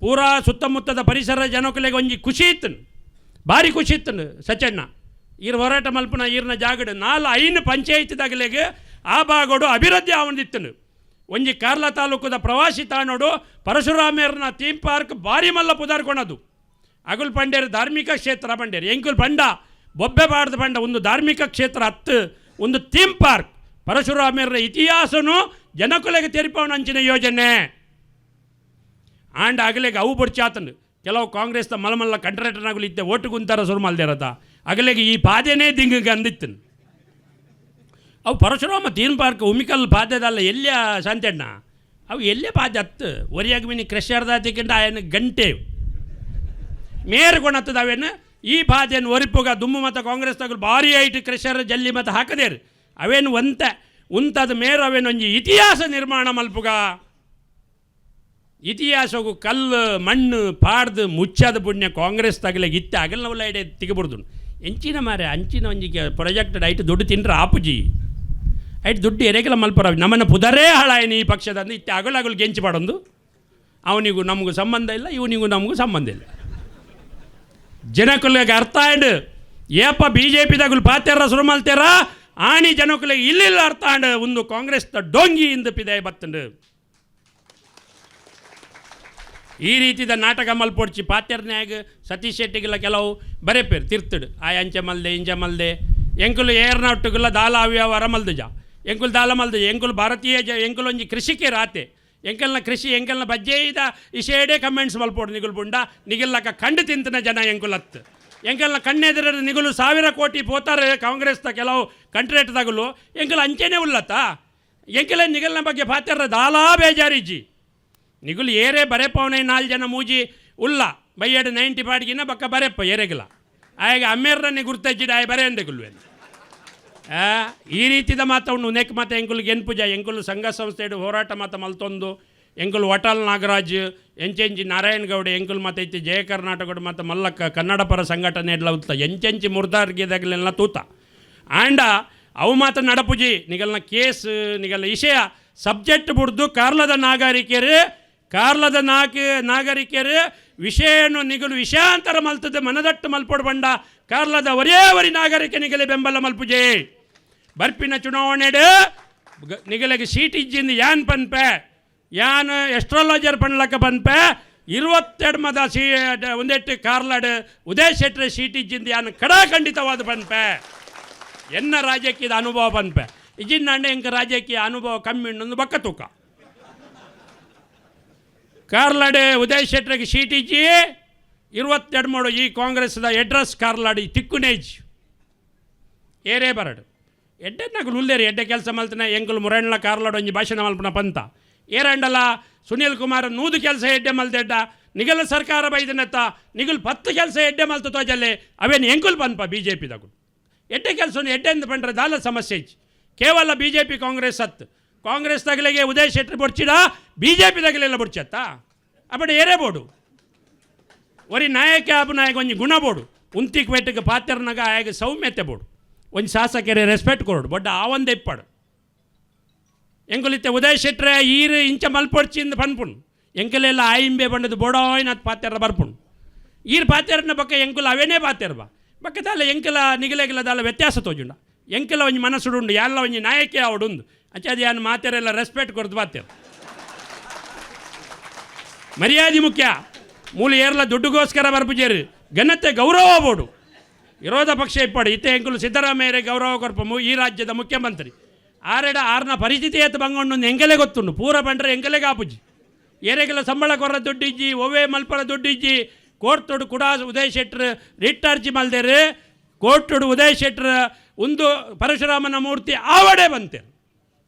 Speaker 5: ಪೂರಾ ಸುತ್ತಮುತ್ತದ ಪರಿಸರ ಜನಕಲೆಗೆ ಒಂಜಿ ಖುಷಿ ಇತ್ತನು ಭಾರಿ ಖುಷಿ ಇತ್ತನು ಸಚಣ್ಣ ಈರ್ ಹೋರಾಟ ಮಲ್ಪನ ಈರ್ನ ಜಾಗಡು 4-5 ಪಂಚಾಯತಿದಾಗಲೆಗೆ ಆ ಭಾಗೋಡು ಅಭಿವೃದ್ಧಿ ಆವಂದಿತ್ತನು ಒಂಜಿ ಕಾರ್ಲ ತಾಲೂಕದ ಪ್ರವಾಸಿ ತಾಣೋಡು ಪರಶುರಾಮೇರ್ನ ಥೀಮ್ ಪಾರ್ಕ್ ಭಾರಿ ಮಲ್ಲ ಪುದಾರ್ಕೊಳದು ಅಗುಲ್ ಪಂಡೇರು ಧಾರ್ಮಿಕ ಕ್ಷೇತ್ರ ಪಂಡೇರು ಎಂಕುಲ್ ಪಂಡ ಬೊಬ್ಬೆ ಬಾಡ್ದ ಪಂಡ ಒಂದು ಧಾರ್ಮಿಕ ಕ್ಷೇತ್ರ ಒಂದು ಥೀಮ್ ಪಾರ್ಕ್ ಪರಶುರಾಮೇರ್ನ ಇತಿಹಾಸನು ಜನಕುಲೆಗೆ ತೆರಿಪವನ ಅಂಚಿನ ಯೋಜನೆ ಆಂಡ್ ಆಗಲೆಗೆ ಅವು ಬುಡ್ಚಾತನು ಕೆಲವು ಕಾಂಗ್ರೆಸ್ನ ಮಲಮಲ್ಲ ಕಂಟ್ರಾಕ್ಟರ್ನಾಗಲು ಇತ್ತೆ ಓಟು ಕುಂತಾರ ಸುರು ಮಲ್ದಿರತ್ತ ಅಗಲೆಗೆ ಈ ಪಾದೆನೇ ದಿಂಗಿಗೆ ಅಂದಿತ್ತನು ಅವು ಪರಶುರಾಮ ಥೀಮ್ ಪಾರ್ಕ್ ಉಮಿಕಲ್ ಪಾದ್ಯದಲ್ಲ ಎಲ್ಲಿಯ ಶಾಂತಣ್ಣ ಅವು ಎಲ್ಲೇ ಪಾದ್ಯ ಒರಿಯಾಗಿ ಮಿನಿ ಕ್ರೆಶರ್ದಾತಿಕೆಂಡ ಆಯನ ಗಂಟೆ ಮೇರ್ಕೊಣತ್ತದ ಅವೇನು ಈ ಪಾದ್ಯನ ಒರಿಪುಗ ದುಮ್ಮು ಮತ್ತು ಕಾಂಗ್ರೆಸ್ ತಗಲು ಭಾರಿ ಐಟ್ ಕ್ರೆಶರ್ ಜಲ್ಲಿ ಮತ್ತು ಹಾಕದೇರು ಅವೇನು ಉಂತದ ಮೇರು ಅವೇನು ಒಂಜಿ ಇತಿಹಾಸ ನಿರ್ಮಾಣ ಮಲ್ಪುಗ ಇತಿಹಾಸವು ಕಲ್ಲು ಮಣ್ಣು ಪಾಡ್ದು ಮುಚ್ಚಾದ ಪುಣ್ಯ ಕಾಂಗ್ರೆಸ್ ತಗಲಿಗೆ ಇತ್ತೆ ಅಗಲ್ನವಲ್ಲ ಇಡೆ ತೆಗಿಬಿಡ್ದು ಎಂಚಿನ ಮಾರೆ ಅಂಚಿನ ಒಂಜಿಗೆ ಪ್ರೊಜೆಕ್ಟೆಡ್ ಐಟು ದುಡ್ಡು ತಿನ್ರ ಆಪುಜಿ ಐಟು ದುಡ್ಡು ಎರೆಗೆಲ್ಲ ಮಲ್ಪರ ನಮ್ಮನ್ನು ಪುದರೇ ಹಾಳಾಯನಿ ಈ ಪಕ್ಷದಂದು ಇತ್ತೆ ಅಗಲು ಗೆಂಚಿ ಮಾಡೋದು ಅವನಿಗೂ ನಮಗೂ ಸಂಬಂಧ ಇಲ್ಲ ಇವನಿಗೂ ನಮಗೂ ಸಂಬಂಧ ಇಲ್ಲ ಜನಕುಲಿಗೆ ಅರ್ಥ ಆಂಡ್ ಏಪ ಬಿ ಜೆ ಪಿದಾಗಲು ಪಾತ್ಯಾರ ಸುರು ಮಲ್ತಾರ ಆಣಿ ಜನಕುಲಿಗೆ ಇಲ್ಲಿಲ್ಲ ಅರ್ಥ ಆಂಡ್ ಒಂದು ಕಾಂಗ್ರೆಸ್ ಡೋಂಗಿ ಇಂದ ಪಿದಾಯ ಬತ್ತಂಡು ಈ ರೀತಿದ ನಾಟಕ ಮಲ್ಪೊಡ್ಚಿ ಪಾತ್ಯರ್ನ್ಯಾಗ ಸತೀಶ್ ಶೆಟ್ಟಿಗೆಲ್ಲ ಕೆಲವು ಬರೆಪೇರು ತಿರ್ತಡು ಆ ಅಂಚೆ ಮಲ್ದೆ ಇಂಚೆ ಮಲ್ದೆ ಎಂಕುಲು ಏರ್ನಾಟುಗೆಲ್ಲ ದಾಲ ಅವ್ಯವಹಾರ ಮಲ್ದಜ ಎಂಕುಲು ದಾಲ ಮಲ್ದಜ ಎಂಕುಲು ಭಾರತೀಯ ಎಂಕುಲು ಒಂಜಿ ಕೃಷಿಕೆ ರಾತೆ ಎಂಕಲ್ನ ಕೃಷಿ ಎಂಕಲ್ನ ಬಜ್ಜೆಯಿದ ಇಶೇಡೆ ಕಮೆಂಟ್ಸ್ ಮಲ್ಪೋಡು ನಿಗುಲು ಬುಂಡ ನಿಗಲ್ಲಕ ಕಂಡು ತಿಂತಿನ ಜನ ಎಂಕುಲತ್ತು ಎಂಕಲ್ನ ಕಣ್ಣೆದಿರ ನಿಗುಲು 1000 ಕೋಟಿ ಪೋತಾರೆ ಕಾಂಗ್ರೆಸ್ದ ಕೆಲವು ಕಂಟ್ರೇಟ್ದಾಗಲು ಎಂಕಲ್ ಅಂಚೆನೇ ಉಲ್ಲತ್ತ ಎಂಕಲ ನಿಗಲ್ನ ಬಗ್ಗೆ ಪಾತ್ಯರ ದಾಲಾ ಬೇಜಾರಿಜ್ಜಿ ನಿಗುಲು ಏರೇ ಬರೆಪವನೇ 4 ಜನ ಮೂಜಿ ಉಲ್ಲ ಬೈಯಡು 90 ಪಾಡ್ಗಿನ ಬಕ್ಕ ಬರೆಪ್ಪ ಏರೆಗಿಲ್ಲ ಆಗ ಅಮ್ಮೇರ್ರನ್ನೇ ಗುರ್ತಜ್ಜಿಡ ಆಯ ಬರೆ ಅಂದೆಗುಲ್ವೇನು ಈ ರೀತಿದ ಮಾತವನ್ನು ನೆಕ್ ಮಾತ ಎಂಕುಲ್ಗೆ ಎನ್ಪುಜ ಎಂಕುಲು ಸಂಘ ಸಂಸ್ಥೆಡು ಹೋರಾಟ ಮಾತ ಮಲ್ತೊಂದು ಎಂಕುಲು ವಟಾಲ್ ನಾಗರಾಜ್ ಎಂಚೆಂಚಿ ನಾರಾಯಣ ಗೌಡ ಎಂಕುಲು ಮತ್ತು ಜಯ ಕರ್ನಾಟಕ ಮತ್ತು ಮಲ್ಲಕ್ಕ ಕನ್ನಡ ಪರ ಸಂಘಟನೆ ಎಲ್ಲ ಉತ್ತ ಎಂಚೆಂಚಿ ಮುರ್ದಾರ್ಗಿದಾಗಲೆಲ್ಲ ತೂತ ಆಂಡ ಅವು ಮಾತ್ರ ನಡಪುಜಿ ನಿಗಲ್ನ ಕೇಸ್ ನಿಗಲ್ಲ ವಿಷಯ ಸಬ್ಜೆಕ್ಟ್ ಬಿಡ್ದು ಕಾರ್ಲದ ನಾಗರಿಕೆರು ವಿಷಯನು ನಿಗಲು ವಿಷಯಾಂತರ ಮಲ್ತದೆ ಮನದಟ್ಟು ಮಲ್ಪೊಡು ಬಂಡ ಕಾರ್ಲದ ಒರೇ ನಾಗರಿಕೆ ನಿಗಲೆ ಬೆಂಬಲ ಮಲ್ಪುಜೆ ಬರ್ಪಿನ ಚುನಾವಣೆಡು ನಿಗಲಿಗೆ ಸೀಟ್ ಇಜ್ಜಿಂದು ಯಾನ್ ಪನ್ಪೆ ಯಾನ್ ಎಸ್ಟ್ರಾಲಜರ್ ಪಣ್ಲಕ್ಕ ಪನ್ಪೆ 22 ಮದ ಒಂದೆಟ್ಟು ಕಾರ್ಲಾಡು ಉದಯ್ ಶೆಟ್ಟಿ ಸೀಟ್ ಇಜ್ಜಿಂದು ಯಾನ್ ಖಂಡಿತವಾದ ಪನ್ಪೆ ಎನ್ನ ರಾಜಕೀಯದ ಅನುಭವ ಪನ್ಪೆ ಇಜಿನ್ನ ಎಂಕ ರಾಜಕೀಯ ಅನುಭವ ಕಮ್ಮಿ ಇನ್ನೊಂದು ಬಕ್ಕ ತೂಕ ಕಾರ್ಲಾಡು ಉದಯ್ ಶೆಟ್ರಿಗೆ ಸೀಟ್ ಇಜ್ಜಿ 22 ಮಾಡು ಈ ಕಾಂಗ್ರೆಸ್ದ ಅಡ್ರೆಸ್ ಕಾರ್ಲಾಡಿ ತಿಕ್ಕುನೇಜ್ ಏರೇ ಬರಡು ಎಡ್ಡೆ ನಗಲು ಉಲ್ಲೇರಿ ಎಡ್ಡೆ ಕೆಲಸ ಮಲ್ತನ ಎಂಕುಲು ಮುರಣ್ಣ ಕಾರ್ಲಾಡು ಒಂಜಿ ಭಾಷಣ ಮಲ್ಪನ ಪಂತ ಏರಂಡಲ ಸುನೀಲ್ ಕುಮಾರ್ 100 ಕೆಲಸ ಎಡ್ಡೆ ಮಲ್ತೆಡ್ಡ ನಿಗಲ ಸರ್ಕಾರ ಬೈದನತ್ತ ನಿಗಲ್ 10 ಕೆಲಸ ಎಡ್ಡೆ ಮಲ್ತು ತೋಜಲ್ಲೆ ಅವೇನು ಎಂಕುಲ್ ಪನ್ಪ ಬಿ ಜೆ ಪಿದಾಗು ಎಡ್ಡೆ ಕೆಲಸ ಎಡ್ಡೆಂದು ಪಂಡ್ರೆ ದಾಲ ಸಮಸ್ಯೆ ಇಚ್ಚಿ ಕೇವಲ B J P Congress Congress ತಗಲಿಗೆ ಉದಯ್ ಶೆಟ್ಟಿ ಬೊಡ್ಚಿಡ ಬಿ ಜೆ ಪಿ ತಗಲೆಲ್ಲ ಬೊಡ್ಚತ್ತ ಅಪ್ಪಡೆ ಏರೇ ಬೋಡು ಒರಿ ನಾಯಕ ನಾಯಕ ಒಂಜಿ ಗುಣ ಬೋಡು ಉಂತಿಕ್ ವೆಟ್ಟಿಗೆ ಪಾತ್ರನಾಗ ಆಗ ಸೌಮ್ಯತೆ ಬೋಡು ಒಂದು ಶಾಸಕರೇ ರೆಸ್ಪೆಕ್ಟ್ ಕೊಡು ಬೊಡ್ಡ ಆವಂದೆ ಇಪ್ಪಡು ಎಂಕುಲಿತ್ತೆ ಉದಯ್ ಶೆಟ್ರೆ ಈರು ಇಂಚ ಮಲ್ಪೊಡ್ಚಿಂದ ಪನ್ಪುಣ್ ಎಂಕಲೆಲ್ಲ ಆಯಿಂಬೆ ಬಂಡದು ಬೋಡೋಯ್ನ ಪಾತ್ಯರ ಬರ್ಪುಣ್ ಈರು ಪಾತ್ಯರನ ಬಕ್ಕ ಎಂಕುಲ ಅವೇನೇ ಪಾತ್ಯರ ಬಕ್ಕದಲ್ಲ ಎಂಕಲ ನಿಗಲೆಗಲದಲ್ಲ ವ್ಯತ್ಯಾಸ ತೋಜುಂಡ ಎಂಕಲ ಒಂಜಿ ಮನಸ್ಸುಡುಂಡು ಎಲ್ಲ ಒಂಜಿ ನಾಯಕಿ ಅವಡುಂದು ಅಂಚದ ಯಾನ್ ಮಾತೆರೆಲ್ಲ ರೆಸ್ಪೆಕ್ಟ್ ಕೊಡ್ದು ಪಾತ್ಯರು ಮರ್ಯಾದೆ ಮುಖ್ಯ ಮೂಲ ಏರ್ಲ ದುಡ್ಡುಗೋಸ್ಕರ ಬರ್ಪುಜೇರು ಘನತೆ ಗೌರವ ಬೋಡು ವಿರೋಧ ಪಕ್ಷ ಇಪ್ಪಡು ಇತ್ತೆ ಎಂಕುಲು ಸಿದ್ದರಾಮಯ್ಯರೇ ಗೌರವ ಕೊರ್ಪಮು ಈ ರಾಜ್ಯದ ಮುಖ್ಯಮಂತ್ರಿ ಆರ್ನ ಪರಿಸ್ಥಿತಿ ಎತ್ತು ಬಂಗೊಂಡು ಎಂಕಲೆ ಗೊತ್ತುಂಡು ಪೂರ ಬಂಡ್ರೆ ಎಂಕಲೆಗೆ ಆಪುಜಿ ಏರೆಗೆಲ್ಲ ಸಂಬಳ ಕೊರ ದುಡ್ಡಿಜ್ಜಿ ಒವ್ವೆ ಮಲ್ಪರ ದುಡ್ಡಿಜ್ಜಿ ಕೋರ್ಟೊಡು ಕೂಡ ಉದಯ್ ಶೆಟ್ರ್ ರಿಟ್ ಅರ್ಜಿ ಮಲ್ದೇರು ಕೋರ್ಟೊಡು ಉದಯ್ ಶೆಟ್ರ್ ಒಂದು ಪರಶುರಾಮನ ಮೂರ್ತಿ ಆವಡೆ ಬಂತೇರು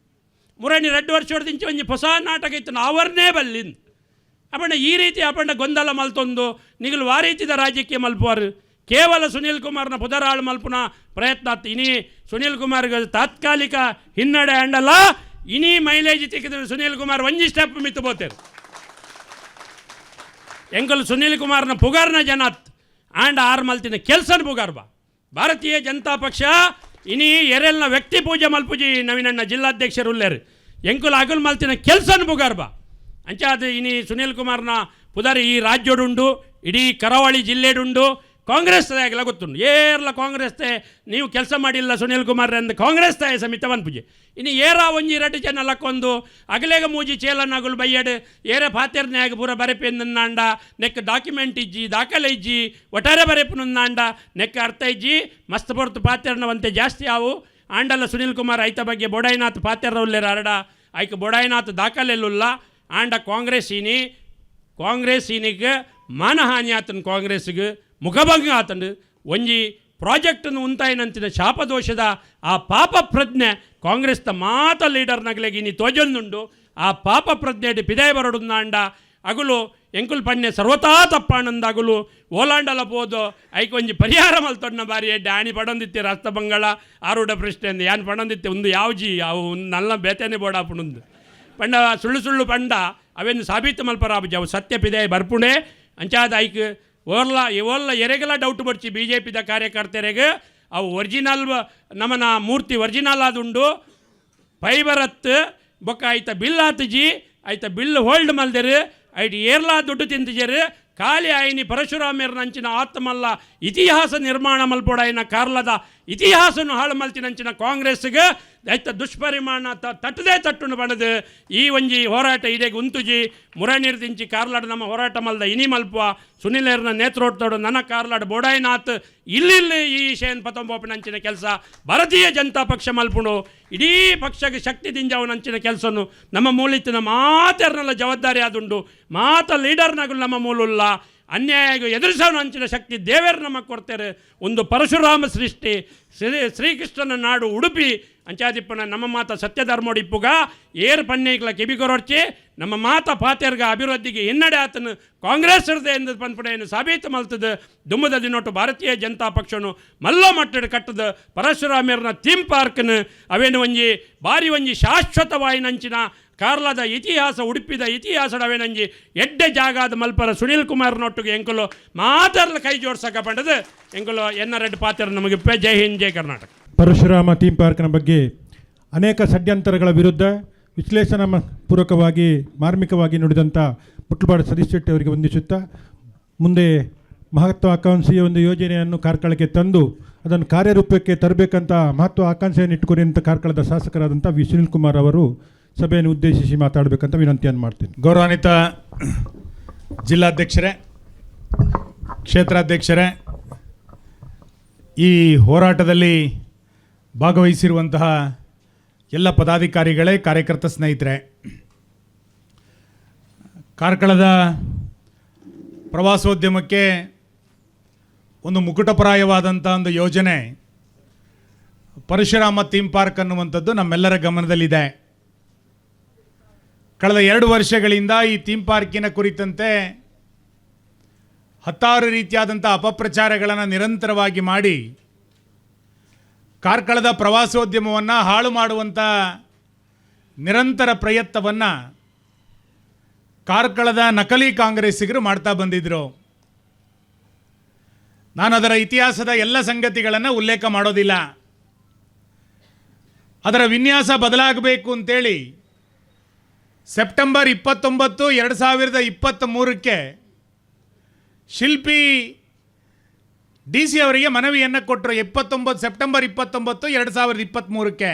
Speaker 5: ಮುರಣಿ 2 ವರ್ಷ ಹೊಡೆದಿಂಚಿ ಒಂಜಿ ಹೊಸ ನಾಟಕ ಇತ್ತು ಅವರ್ನೇ ಬಲ್ಲಿಂದು ಅಪ್ಪಣ್ಣ ಈ ರೀತಿ ಅಪ್ಪಣ್ಣ ಗೊಂದಲ ಮಲ್ತೊಂದು ನಿಗಲು ಆ ರೀತಿದ ರಾಜ್ಯಕ್ಕೆ ಮಲ್ಪುವರು ಕೇವಲ ಸುನೀಲ್ ಕುಮಾರ್ನ ಪುದರಾಳು ಮಲ್ಪುನ ಪ್ರಯತ್ನ ಆಯ್ತು ಇನಿ ಸುನೀಲ್ ಕುಮಾರ್ಗೆ ತಾತ್ಕಾಲಿಕ ಹಿನ್ನಡೆ ಅಂಡಲ್ಲ ಇನಿ ಮೈಲೇಜ್ ತೆಗೆದು ಸುನೀಲ್ ಕುಮಾರ್ ಒಂಜಿ ಸ್ಟೆಪ್ ಮಿತ್ತು ಬೋತೇರು ಎಂಕಲ್ ಸುನೀಲ್ ಕುಮಾರ್ನ ಪುಗಾರ್ನ ಜನತ್ ಆಂಡ್ ಆರ್ ಮಲ್ತಿನ ಕೆಲ್ಸನ ಪುಗಾರ್ ಭಾರತೀಯ ಜನತಾ ಪಕ್ಷ ಇನಿ ಎರೆಲ್ನ ವ್ಯಕ್ತಿ ಪೂಜೆ ಮಲ್ಪುಜಿ ನವೀನಣ್ಣ ಜಿಲ್ಲಾಧ್ಯಕ್ಷರು ಉಲ್ಲೇರು ಎಂಕುಲ್ ಅಗುಲ್ ಮಲ್ತಿನ ಕೆಲ್ಸನ ಪುಗಾರ್ ಅಂಚ ಅದು ಇನಿ ಸುನೀಲ್ ಕುಮಾರ್ನ ಪುದರ್ ಈ ರಾಜ್ಯಡುಂಡು ಇಡೀ ಕರಾವಳಿ ಜಿಲ್ಲೆಡುಂಡು ಕಾಂಗ್ರೆಸ್ ಆಗಲ್ಲ ಗೊತ್ತುಂಡು ಏರ್ಲ ಕಾಂಗ್ರೆಸ್ತೆ ನೀವು ಕೆಲಸ ಮಾಡಿಲ್ಲ ಸುನೀಲ್ ಕುಮಾರ್ ಎಂದು ಕಾಂಗ್ರೆಸ್ ತಾಯ ಸಮಿತವನ್ ಪೂಜೆ ಇನ್ನು ಏರ ಒಂಜಿ 2 ಜನ ಲಕ್ಕೊಂದು ಅಗಲೇಗ ಮೂಜಿ ಚೇಲನಾಗುಲು ಬಯ್ಯಡು ಏರೆ ಪಾತೆರ್ನ್ಯಾಗ ಪೂರ ಬರೆಪೆಂದನ್ನಾಂಡ ನೆಕ್ ಡಾಕ್ಯುಮೆಂಟ್ ಇಜ್ಜಿ ದಾಖಲೆ ಇಜ್ಜಿ ಒಟ್ಟಾರೆ ಬರೆಪುನನ್ನಾಂಡ ನೆಕ್ ಅರ್ಥ ಇಜ್ಜಿ ಮಸ್ತ್ ಹೊರತು ಪಾತೆರ್ನವಂತೆ ಜಾಸ್ತಿ ಆವು ಆಂಡಲ್ಲ ಸುನೀಲ್ ಕುಮಾರ್ ಐತ ಬಗ್ಗೆ ಬೋಡಾಯಿನಾಥ್ ಪಾತೆರ್ರ ಉಲ್ಲೇರ ಅರಡ ಐಕ್ ಬೋಡಾಯಿನಾಥ್ ದಾಖಲೆಲ್ಲ ಆಂಡ ಕಾಂಗ್ರೆಸ್ ಇನಿಗೆ ಮಾನಹಾನಿ ಆತನ ಕಾಂಗ್ರೆಸ್ಗೆ ಮುಖಭಂಗ ಆತಂಡು ಒಂಜಿ ಪ್ರಾಜೆಕ್ಟನ್ನು ಉಂತಾಯಿನಂತಿನ ಶಾಪದೋಷದ ಆ ಪಾಪ ಪ್ರಜ್ಞೆ ಕಾಂಗ್ರೆಸ್ದ ಮಾತ ಲೀಡರ್ ನಗಲೆಗೆ ಇನಿ ತೋಜೊಂದುಂಡು ಆ ಪಾಪ ಪ್ರಜ್ಞೆ ಪಿದಾಯ ಬರಡುಂದಾಂಡ ಅಗುಲು ಎಂಕುಲ್ ಪಣ್ಣೆ ಸರ್ವತಾ ತಪ್ಪಾಣಂದ ಅಗುಲು ಓಲಾಂಡಲ ಪೋದು ಐಕ್ ಒಂಜಿ ಪರಿಹಾರ ಮಲ್ತೊಡ್ನ ಬಾರಿ ಎಡ್ಡೆ ಆಣಿ ಪಡೊಂದಿತ್ತೆ ರಾಷ್ಟ್ರ ಬಂಗಾಳ ಆರೂಢ ಪ್ರಶ್ನೆ ಅಂದು ಯಾನ್ ಪಡೊಂದಿತ್ತೆ ಒಂದು ಯಾವ್ಜಿ ಅವು ನಲ್ಲ ಬೇತೇನೆ ಬೋಡಾಪುಣಂದು ಪಂಡ ಸುಳ್ಳು ಪಂಡ ಅವೇನು ಸಾಬೀತು ಮಲ್ಪರಾಬುಜಿ ಅವು ಸತ್ಯ ಪಿದಾಯ ಬರ್ಪುಣೆ ಅಂಚಾದ ಐಕ್ ಓಲ್ಲ ಎರೆಗೆಲ್ಲ ಡೌಟ್ ಬರ್ಚಿ ಬಿ ಜೆ ಪಿದ ಕಾರ್ಯಕರ್ತರಿಗೆ ಅವು ಒರಿಜಿನಲ್ ನಮ್ಮನ ಮೂರ್ತಿ ಒರಿಜಿನಲ್ ಆದುಂಡು ಫೈಬರತ್ ಬೊಕ್ಕ ಆಯ್ತ ಬಿಲ್ ಆತಜಿ ಆಯ್ತ ಬಿಲ್ ಹೋಲ್ಡ್ ಮಲ್ದೇರು ಐಟ್ ಏರ್ಲಾ ದುಡ್ಡು ತಿಂತಿಜರು ಖಾಲಿ ಆಯ್ನಿ ಪರಶುರಾಮೇರ್ನಂಚಿನ ಆತ್ಮಲ್ಲ ಇತಿಹಾಸ ನಿರ್ಮಾಣ ಮಲ್ಪೋಡಾಯಿನ ಕಾರ್ಲದ ಇತಿಹಾಸನು ಹಾಳು ಮಲ್ತಿನಂಚಿನ ಕಾಂಗ್ರೆಸ್ಗೆ ದೈತ ದುಷ್ಪರಿಮಾಣ ತಟ್ಟದೇ ತಟ್ಟುನು ಬಣದು ಈ ಒಂಜಿ ಹೋರಾಟ ಇಡೆಗೆ ಉಂತುಜಿ ಮುರಣಿರ್ದಿಂಚಿ ಕಾರ್ಲಾಡು ನಮ್ಮ ಹೋರಾಟ ಮಲ್ದ ಇನಿ ಮಲ್ಪುವ ಸುನಿಲೇರ್ನ ನೇತೃತ್ವಡು ನನ್ನ ಕಾರ್ಲಾಡು ಬೋಡಾಯಿನಾಥ್ ಇಲ್ಲಿ ಈ ವಿಷಯನ ಪತಂಬೋಪಿನಂಚಿನ ಕೆಲಸ ಭಾರತೀಯ ಜನತಾ ಪಕ್ಷ ಮಲ್ಪುಂಡು ಇಡೀ ಪಕ್ಷಕ್ಕೆ ಶಕ್ತಿ ದಿಂಜಾವನಂಚಿನ ಕೆಲಸನು ನಮ್ಮ ಮೂಲಿತ್ತಿನ ಮಾತೆರ್ನೆಲ್ಲ ಜವಾಬ್ದಾರಿ ಆದುಂಡು ಮಾತ ಲೀಡರ್ನಾಗಲು ನಮ್ಮ ಮೂಲುಲ್ಲ ಅನ್ಯಾಯ ಎದುರಿಸೋನು ಹಂಚಿನ ಶಕ್ತಿ ದೇವೇರು ನಮಗೆ ಕೊಡ್ತಾರೆ ಒಂದು ಪರಶುರಾಮ ಸೃಷ್ಟಿ ಶ್ರೀಕೃಷ್ಣನ ನಾಡು ಉಡುಪಿ ಅಂಚಾದಿಪ್ಪನ ನಮ್ಮ ಮಾತ ಸತ್ಯಧರ್ಮೋಡಿಪ್ಪುಗ ಏರ್ ಪನ್ನೇಕ್ಲ ಕೆಬಿಗೊರೊಡ್ಚಿ ನಮ್ಮ ಮಾತ ಪಾತೆರ್ಗ ಅಭಿವೃದ್ಧಿಗೆ ಹಿನ್ನಡೆ ಆತನು ಕಾಂಗ್ರೆಸ್ ಇರದೆ ಎಂದು ಪನ್ಪಡೆಯನ್ನು ಸಾಬೀತು ಮಲ್ತದ ದುಮ್ಮದ ದಿನೊಟ್ಟು ಭಾರತೀಯ ಜನತಾ ಪಕ್ಷನು ಮಲ್ಲೋ ಮಟ್ಟದ ಕಟ್ಟದ ಪರಶುರಾಮೇರ್ನ ಥೀಮ್ ಪಾರ್ಕ್ನ ಅವೇನು ಒಂಜಿ ಭಾರಿ ಒಂಜಿ ಶಾಶ್ವತವಾಯಿನಂಚಿನ ಕಾರ್ಲದ ಇತಿಹಾಸ ಉಡುಪಿದ ಇತಿಹಾಸಡವೇನಂಜಿ ಎಡ್ಡೆ ಜಾಗಾದ ಮಲ್ಪರ ಸುನೀಲ್ ಕುಮಾರ್ನೊಟ್ಟಿಗೆ ಎಂಕುಲು ಮಾತಾಡಲು ಕೈ ಜೋಡ್ಸಕ ಪಂಡದು ಎಂಕುಲು ಎನ್ನ ರೆಡ್ ಪಾತ್ರ ನಮಗೆ ಜೈ ಹಿಂದ್ ಜೈ ಕರ್ನಾಟಕ.
Speaker 1: ಪರಶುರಾಮ ಥೀಮ್ ಪಾರ್ಕ್ನ ಬಗ್ಗೆ ಅನೇಕ ಷಡ್ಯಂತರಗಳ ವಿರುದ್ಧ ವಿಶ್ಲೇಷಣಾ ಪೂರ್ವಕವಾಗಿ ಮಾರ್ಮಿಕವಾಗಿ ನುಡಿದಂಥ ಮುಟ್ಲುಪಾಡು ಸತೀಶ್ ಶೆಟ್ಟಿ ಅವರಿಗೆ ವಂದಿಸುತ್ತಾ, ಮುಂದೆ ಮಹತ್ವಾಕಾಂಕ್ಷೆಯ ಒಂದು ಯೋಜನೆಯನ್ನು ಕಾರ್ಕಳಕ್ಕೆ ತಂದು ಅದನ್ನು ಕಾರ್ಯರೂಪಕ್ಕೆ ತರಬೇಕಂತ ಮಹತ್ವಾಕಾಂಕ್ಷೆಯನ್ನು ಇಟ್ಟುಕೊಂಡಿರುವಂಥ ಕಾರ್ಕಳದ ಶಾಸಕರಾದಂಥ ವಿ ಸುನೀಲ್ ಕುಮಾರ್ ಅವರು ಸಭೆಯನ್ನು ಉದ್ದೇಶಿಸಿ ಮಾತಾಡಬೇಕಂತ ವಿನಂತಿಯನ್ನು ಮಾಡ್ತೀನಿ.
Speaker 3: ಗೌರವಾನ್ವಿತ ಜಿಲ್ಲಾಧ್ಯಕ್ಷರೇ, ಕ್ಷೇತ್ರಾಧ್ಯಕ್ಷರೇ, ಈ ಹೋರಾಟದಲ್ಲಿ ಭಾಗವಹಿಸಿರುವಂತಹ ಎಲ್ಲ ಪದಾಧಿಕಾರಿಗಳೇ, ಕಾರ್ಯಕರ್ತ ಸ್ನೇಹಿತರೆ, ಕಾರ್ಕಳದ ಪ್ರವಾಸೋದ್ಯಮಕ್ಕೆ ಒಂದು ಮುಕುಟಪ್ರಾಯವಾದಂಥ ಒಂದು ಯೋಜನೆ ಪರಶುರಾಮ ಥೀಮ್ ಪಾರ್ಕ್ ಅನ್ನುವಂಥದ್ದು ನಮ್ಮೆಲ್ಲರ ಗಮನದಲ್ಲಿದೆ. ಕಳೆದ 2 ವರ್ಷಗಳಿಂದ ಈ ಥೀಮ್ ಪಾರ್ಕಿನ ಕುರಿತಂತೆ ಹತ್ತಾರು ರೀತಿಯಾದಂಥ ಅಪಪ್ರಚಾರಗಳನ್ನು ನಿರಂತರವಾಗಿ ಮಾಡಿ ಕಾರ್ಕಳದ ಪ್ರವಾಸೋದ್ಯಮವನ್ನು ಹಾಳು ಮಾಡುವಂಥ ನಿರಂತರ ಪ್ರಯತ್ನವನ್ನು ಕಾರ್ಕಳದ ನಕಲಿ ಕಾಂಗ್ರೆಸ್ಸಿಗರು ಮಾಡ್ತಾ ಬಂದಿದ್ದರು. ನಾನು ಅದರ ಇತಿಹಾಸದ ಎಲ್ಲ ಸಂಗತಿಗಳನ್ನು ಉಲ್ಲೇಖ ಮಾಡೋದಿಲ್ಲ. ಅದರ ವಿನ್ಯಾಸ ಬದಲಾಗಬೇಕು ಅಂತೇಳಿ ಸೆಪ್ಟೆಂಬರ್ 29, 2023ಕ್ಕೆ ಶಿಲ್ಪಿ DC ಅವರಿಗೆ ಮನವಿಯನ್ನು ಕೊಟ್ಟರು. ಸೆಪ್ಟೆಂಬರ್ 29, 2023ಕ್ಕೆ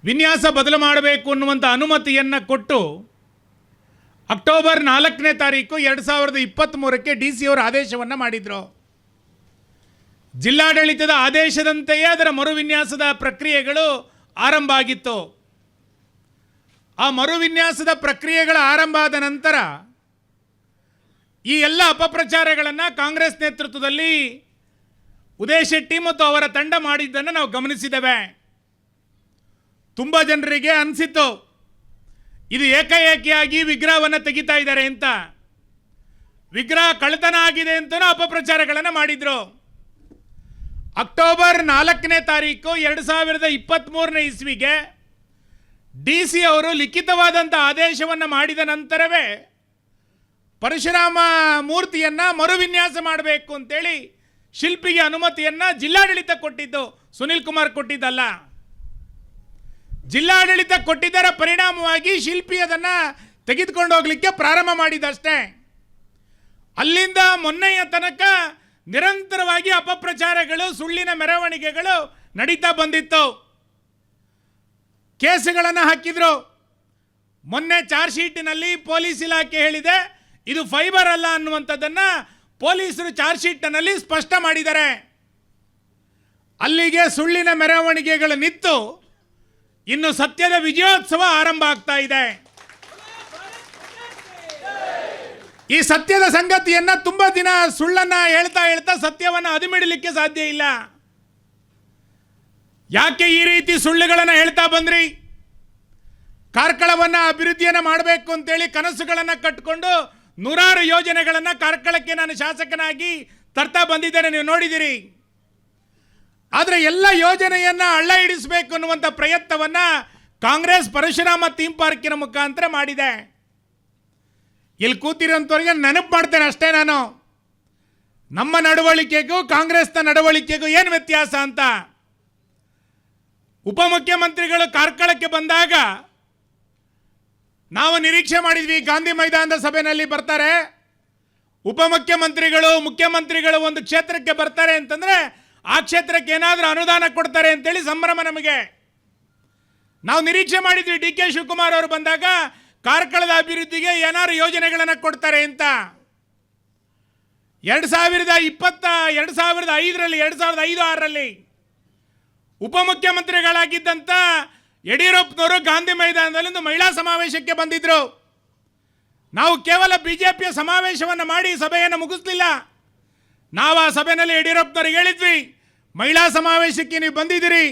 Speaker 3: ವಿನ್ಯಾಸ ಬದಲು ಮಾಡಬೇಕು ಅನ್ನುವಂಥ ಅನುಮತಿಯನ್ನು ಕೊಟ್ಟು ಅಕ್ಟೋಬರ್ 4ನೇ ತಾರೀಕು 2023ಕ್ಕೆ DC ಅವರು ಆದೇಶವನ್ನು ಮಾಡಿದರು. ಜಿಲ್ಲಾಡಳಿತದ ಆದೇಶದಂತೆಯೇ ಅದರ ಮರುವಿನ್ಯಾಸದ ಪ್ರಕ್ರಿಯೆಗಳು ಆರಂಭ ಆಗಿತ್ತು. ಆ ಮರುವಿನ್ಯಾಸದ ಪ್ರಕ್ರಿಯೆಗಳ ಆರಂಭ ಆದ ನಂತರ ಈ ಎಲ್ಲ ಅಪಪ್ರಚಾರಗಳನ್ನು ಕಾಂಗ್ರೆಸ್ ನೇತೃತ್ವದಲ್ಲಿ ಉದಯ್ ಶೆಟ್ಟಿ ಮತ್ತು ಅವರ ತಂಡ ಮಾಡಿದ್ದನ್ನು ನಾವು ಗಮನಿಸಿದ್ದೇವೆ. ತುಂಬ ಜನರಿಗೆ ಅನಿಸಿತ್ತು ಇದು ಏಕಾಏಕಿಯಾಗಿ ವಿಗ್ರಹವನ್ನು ತೆಗಿತಾ ಇದ್ದಾರೆ ಅಂತ. ವಿಗ್ರಹ ಕಳ್ಳತನ ಆಗಿದೆ ಅಂತಲೂ ಅಪಪ್ರಚಾರಗಳನ್ನು ಮಾಡಿದರು. ಅಕ್ಟೋಬರ್ 4ನೇ ತಾರೀಕು 2023ನೇ ಇಸ್ವಿಗೆ DC ಅವರು ಲಿಖಿತವಾದಂಥ ಆದೇಶವನ್ನು ಮಾಡಿದ ನಂತರವೇ ಪರಶುರಾಮ ಮೂರ್ತಿಯನ್ನು ಮರುವಿನ್ಯಾಸ ಮಾಡಬೇಕು ಅಂತೇಳಿ ಶಿಲ್ಪಿಗೆ ಅನುಮತಿಯನ್ನು ಜಿಲ್ಲಾಡಳಿತ ಕೊಟ್ಟಿದ್ದು, ಸುನೀಲ್ ಕುಮಾರ್ ಕೊಟ್ಟಿದ್ದಲ್ಲ. ಜಿಲ್ಲಾಡಳಿತ ಕೊಟ್ಟಿದ್ದರ ಪರಿಣಾಮವಾಗಿ ಶಿಲ್ಪಿ ಅದನ್ನು ತೆಗೆದುಕೊಂಡು ಹೋಗಲಿಕ್ಕೆ ಪ್ರಾರಂಭ ಮಾಡಿದಷ್ಟೇ. ಅಲ್ಲಿಂದ ಮೊನ್ನೆಯ ತನಕ ನಿರಂತರವಾಗಿ ಅಪಪ್ರಚಾರಗಳು, ಸುಳ್ಳಿನ ಮೆರವಣಿಗೆಗಳು ನಡೀತಾ ಬಂದಿತ್ತು. ಕೇಸುಗಳನ್ನು ಹಾಕಿದ್ರು. ಮೊನ್ನೆ ಚಾರ್ಜ್ ಶೀಟಿನಲ್ಲಿ ಪೊಲೀಸ್ ಇಲಾಖೆ ಹೇಳಿದೆ ಇದು ಫೈಬರ್ ಅಲ್ಲ ಅನ್ನುವಂಥದ್ದನ್ನು ಪೊಲೀಸರು ಚಾರ್ಜ್ ಶೀಟ್ನಲ್ಲಿ ಸ್ಪಷ್ಟ ಮಾಡಿದ್ದಾರೆ. ಅಲ್ಲಿಗೆ ಸುಳ್ಳಿನ ಮೆರವಣಿಗೆಗಳು ನಿಂತು ಇನ್ನು ಸತ್ಯದ ವಿಜಯೋತ್ಸವ ಆರಂಭ ಆಗ್ತಾ ಇದೆ. ಈ ಸತ್ಯದ ಸಂಗತಿಯನ್ನು ತುಂಬ ದಿನ ಸುಳ್ಳನ್ನು ಹೇಳ್ತಾ ಹೇಳ್ತಾ ಸತ್ಯವನ್ನು ಅದುಮಿಡಲಿಕ್ಕೆ ಸಾಧ್ಯ ಇಲ್ಲ. ಯಾಕೆ ಈ ರೀತಿ ಸುಳ್ಳುಗಳನ್ನು ಹೇಳ್ತಾ ಬಂದ್ರಿ? ಕಾರ್ಕಳವನ್ನು ಅಭಿವೃದ್ಧಿಯನ್ನು ಮಾಡಬೇಕು ಅಂತೇಳಿ ಕನಸುಗಳನ್ನು ಕಟ್ಟಿಕೊಂಡು ನೂರಾರು ಯೋಜನೆಗಳನ್ನು ಕಾರ್ಕಳಕ್ಕೆ ನಾನು ಶಾಸಕನಾಗಿ ತರ್ತಾ ಬಂದಿದ್ದೇನೆ, ನೀವು ನೋಡಿದಿರಿ. ಆದರೆ ಎಲ್ಲ ಯೋಜನೆಯನ್ನು ಹಳ್ಳ ಹಿಡಿಸಬೇಕು ಅನ್ನುವಂಥ ಪ್ರಯತ್ನವನ್ನು ಕಾಂಗ್ರೆಸ್ ಪರಶುರಾಮ ಥೀಮ್ ಪಾರ್ಕಿನ ಮುಖಾಂತರ ಮಾಡಿದೆ. ಇಲ್ಲಿ ಕೂತಿರೋಂಥವ್ರಿಗೆ ನೆನಪು ಮಾಡ್ತೇನೆ ಅಷ್ಟೇ ನಾನು, ನಮ್ಮ ನಡವಳಿಕೆಗೂ ಕಾಂಗ್ರೆಸ್ನ ನಡವಳಿಕೆಗೂ ಏನು ವ್ಯತ್ಯಾಸ ಅಂತ. ಉಪಮುಖ್ಯಮಂತ್ರಿಗಳು ಕಾರ್ಕಳಕ್ಕೆ ಬಂದಾಗ ನಾವು ನಿರೀಕ್ಷೆ ಮಾಡಿದ್ವಿ ಗಾಂಧಿ ಮೈದಾನದ ಸಭೆಯಲ್ಲಿ ಬರ್ತಾರೆ, ಉಪಮುಖ್ಯಮಂತ್ರಿಗಳು ಮುಖ್ಯಮಂತ್ರಿಗಳು ಒಂದು ಕ್ಷೇತ್ರಕ್ಕೆ ಬರ್ತಾರೆ ಅಂತಂದರೆ ಆ ಕ್ಷೇತ್ರಕ್ಕೆ ಏನಾದರೂ ಅನುದಾನ ಕೊಡ್ತಾರೆ ಅಂತೇಳಿ ಸಂಭ್ರಮ ನಮಗೆ. ನಾವು ನಿರೀಕ್ಷೆ ಮಾಡಿದ್ವಿ DK ಶಿವಕುಮಾರ್ ಅವರು ಬಂದಾಗ ಕಾರ್ಕಳದ ಅಭಿವೃದ್ಧಿಗೆ ಏನಾದ್ರು ಯೋಜನೆಗಳನ್ನು ಕೊಡ್ತಾರೆ ಅಂತ. 2005-2006ರಲ್ಲಿ ಉಪಮುಖ್ಯಮಂತ್ರಿಗಳಾಗಿದ್ದಂಥ ಯಡಿಯೂರಪ್ಪನವರು ಗಾಂಧಿ ಮೈದಾನದಲ್ಲಿ ಒಂದು ಮಹಿಳಾ ಸಮಾವೇಶಕ್ಕೆ ಬಂದಿದ್ದರು. ನಾವು ಕೇವಲ BJPಯ ಸಮಾವೇಶವನ್ನು ಮಾಡಿ ಸಭೆಯನ್ನು ಮುಗಿಸ್ಲಿಲ್ಲ. ನಾವು ಆ ಸಭೆಯಲ್ಲಿ ಯಡಿಯೂರಪ್ಪನವ್ರಿಗೆ ಹೇಳಿದ್ವಿ, ಮಹಿಳಾ ಸಮಾವೇಶಕ್ಕೆ ನೀವು ಬಂದಿದ್ದೀರಿ,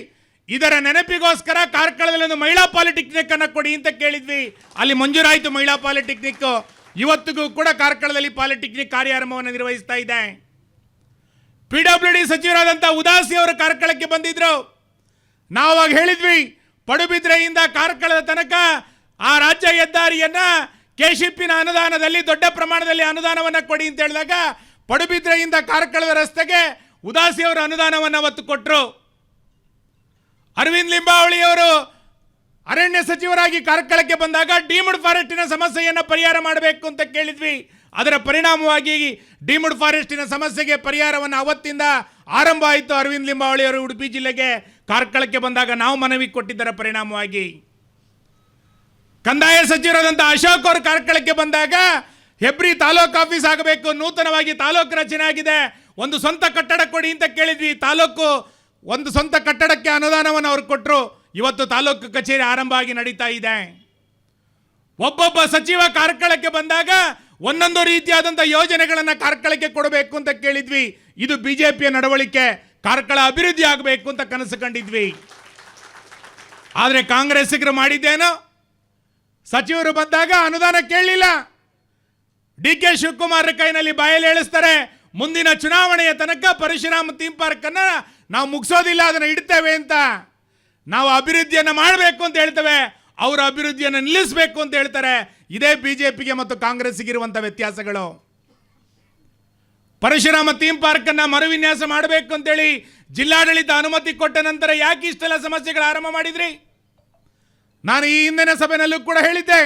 Speaker 3: ಇದರ ನೆನಪಿಗೋಸ್ಕರ ಕಾರ್ಕಳದಲ್ಲಿ ಒಂದು ಮಹಿಳಾ ಪಾಲಿಟೆಕ್ನಿಕ್ ಅನ್ನು ಕೊಡಿ ಅಂತ ಕೇಳಿದ್ವಿ. ಅಲ್ಲಿ ಮಂಜೂರಾಯಿತು ಮಹಿಳಾ ಪಾಲಿಟೆಕ್ನಿಕ್. ಇವತ್ತಿಗೂ ಕೂಡ ಕಾರ್ಕಳದಲ್ಲಿ ಪಾಲಿಟೆಕ್ನಿಕ್ ಕಾರ್ಯಾರಂಭವನ್ನು ನಿರ್ವಹಿಸ್ತಾ ಇದೆ. PWD ಸಚಿವರಾದಂಥ ಉದಾಸಿ ಅವರು ಕಾರ್ಕಳಕ್ಕೆ ಬಂದಿದ್ರು. ನಾವು ಆಗ ಹೇಳಿದ್ವಿ ಪಡುಬಿದ್ರೆಯಿಂದ ಕಾರ್ಕಳದ ತನಕ ಆ ರಾಜ್ಯ ಹೆದ್ದಾರಿಯನ್ನ ಕೆಶಿಪಿನ ಅನುದಾನದಲ್ಲಿ ದೊಡ್ಡ ಪ್ರಮಾಣದಲ್ಲಿ ಅನುದಾನವನ್ನು ಕೊಡಿ ಅಂತ ಹೇಳಿದಾಗ ಪಡುಬಿದ್ರೆಯಿಂದ ಕಾರ್ಕಳದ ರಸ್ತೆಗೆ ಉದಾಸಿ ಅವರು ಅನುದಾನವನ್ನು ಒತ್ತು ಕೊಟ್ಟರು. ಅರವಿಂದ್ ಲಿಂಬಾವಳಿಯವರು ಅರಣ್ಯ ಸಚಿವರಾಗಿ ಕಾರ್ಕಳಕ್ಕೆ ಬಂದಾಗ ಡೀಮ್ಡ್ ಫಾರೆಸ್ಟಿನ ಸಮಸ್ಯೆಯನ್ನು ಪರಿಹಾರ ಮಾಡಬೇಕು ಅಂತ ಕೇಳಿದ್ವಿ. ಅದರ ಪರಿಣಾಮವಾಗಿ ಡೀಮ್ಡ್ ಫಾರೆಸ್ಟಿನ ಸಮಸ್ಯೆಗೆ ಪರಿಹಾರವನ್ನು ಅವತ್ತಿಂದ ಆರಂಭ ಆಯಿತು. ಅರವಿಂದ್ ಲಿಂಬಾವಳಿಯವರು ಉಡುಪಿ ಜಿಲ್ಲೆಗೆ ಕಾರ್ಕಳಕ್ಕೆ ಬಂದಾಗ ನಾವು ಮನವಿ ಕೊಟ್ಟಿದ್ದರ ಪರಿಣಾಮವಾಗಿ ಕಂದಾಯ ಸಚಿವರಾದಂಥ ಅಶೋಕ್ ಅವರು ಕಾರ್ಕಳಕ್ಕೆ ಬಂದಾಗ ಹೆಬ್ರಿ ತಾಲೂಕು ಆಫೀಸ್ ಆಗಬೇಕು, ನೂತನವಾಗಿ ತಾಲೂಕು ರಚನೆ ಆಗಿದೆ, ಒಂದು ಸ್ವಂತ ಕಟ್ಟಡ ಕೊಡಿ ಅಂತ ಕೇಳಿದ್ವಿ. ತಾಲೂಕು ಒಂದು ಸ್ವಂತ ಕಟ್ಟಡಕ್ಕೆ ಅನುದಾನವನ್ನು ಅವರು ಕೊಟ್ಟರು. ಇವತ್ತು ತಾಲೂಕು ಕಚೇರಿ ಆರಂಭ ಆಗಿ ನಡೀತಾ ಇದೆ. ಒಬ್ಬೊಬ್ಬ ಸಚಿವ ಕಾರ್ಕಳಕ್ಕೆ ಬಂದಾಗ ಒಂದೊಂದು ರೀತಿಯಾದಂಥ ಯೋಜನೆಗಳನ್ನು ಕಾರ್ಕಳಕ್ಕೆ ಕೊಡಬೇಕು ಅಂತ ಕೇಳಿದ್ವಿ. ಇದು ಬಿಜೆಪಿಯ ನಡವಳಿಕೆ. ಕಾರ್ಕಳ ಅಭಿವೃದ್ಧಿ ಆಗಬೇಕು ಅಂತ ಕನಸು ಕಂಡಿದ್ವಿ. ಆದರೆ ಕಾಂಗ್ರೆಸ್ಸಿಗರು ಮಾಡಿದ್ದೇನು? ಸಚಿವರು ಬಂದಾಗ ಅನುದಾನ ಕೇಳಲಿಲ್ಲ. DK ಶಿವಕುಮಾರ್ ಕೈನಲ್ಲಿ ಬಾಯಲ್ಲಿ ಹೇಳಿಸ್ತಾರೆ, ಮುಂದಿನ ಚುನಾವಣೆಯ ತನಕ ಪರಶುರಾಮ ಥೀಮ್ ಪಾರ್ಕ್ ಅನ್ನ ನಾವು ಮುಗಿಸೋದಿಲ್ಲ, ಅದನ್ನು ಇಡ್ತೇವೆ ಅಂತ. ನಾವು ಅಭಿವೃದ್ಧಿಯನ್ನು ಮಾಡಬೇಕು ಅಂತ ಹೇಳ್ತೇವೆ, ಅವರು ಅಭಿವೃದ್ಧಿಯನ್ನು ನಿಲ್ಲಿಸಬೇಕು ಅಂತ ಹೇಳ್ತಾರೆ. ಇದೇ ಬಿಜೆಪಿಗೆ ಮತ್ತು ಕಾಂಗ್ರೆಸ್ಸಿಗೆ ಇರುವಂಥ ವ್ಯತ್ಯಾಸಗಳು. ಪರಶುರಾಮ ಥೀಮ್ ಪಾರ್ಕ್ ಅನ್ನ ಮರುವಿನ್ಯಾಸ ಮಾಡಬೇಕು ಅಂತೇಳಿ ಜಿಲ್ಲಾಡಳಿತ ಅನುಮತಿ ಕೊಟ್ಟ ನಂತರ ಯಾಕೆ ಇಷ್ಟೆಲ್ಲ ಸಮಸ್ಯೆಗಳು ಆರಂಭ ಮಾಡಿದ್ರಿ? ನಾನು ಈ ಹಿಂದಿನ ಸಭೆಯಲ್ಲೂ ಕೂಡ ಹೇಳಿದ್ದೆ,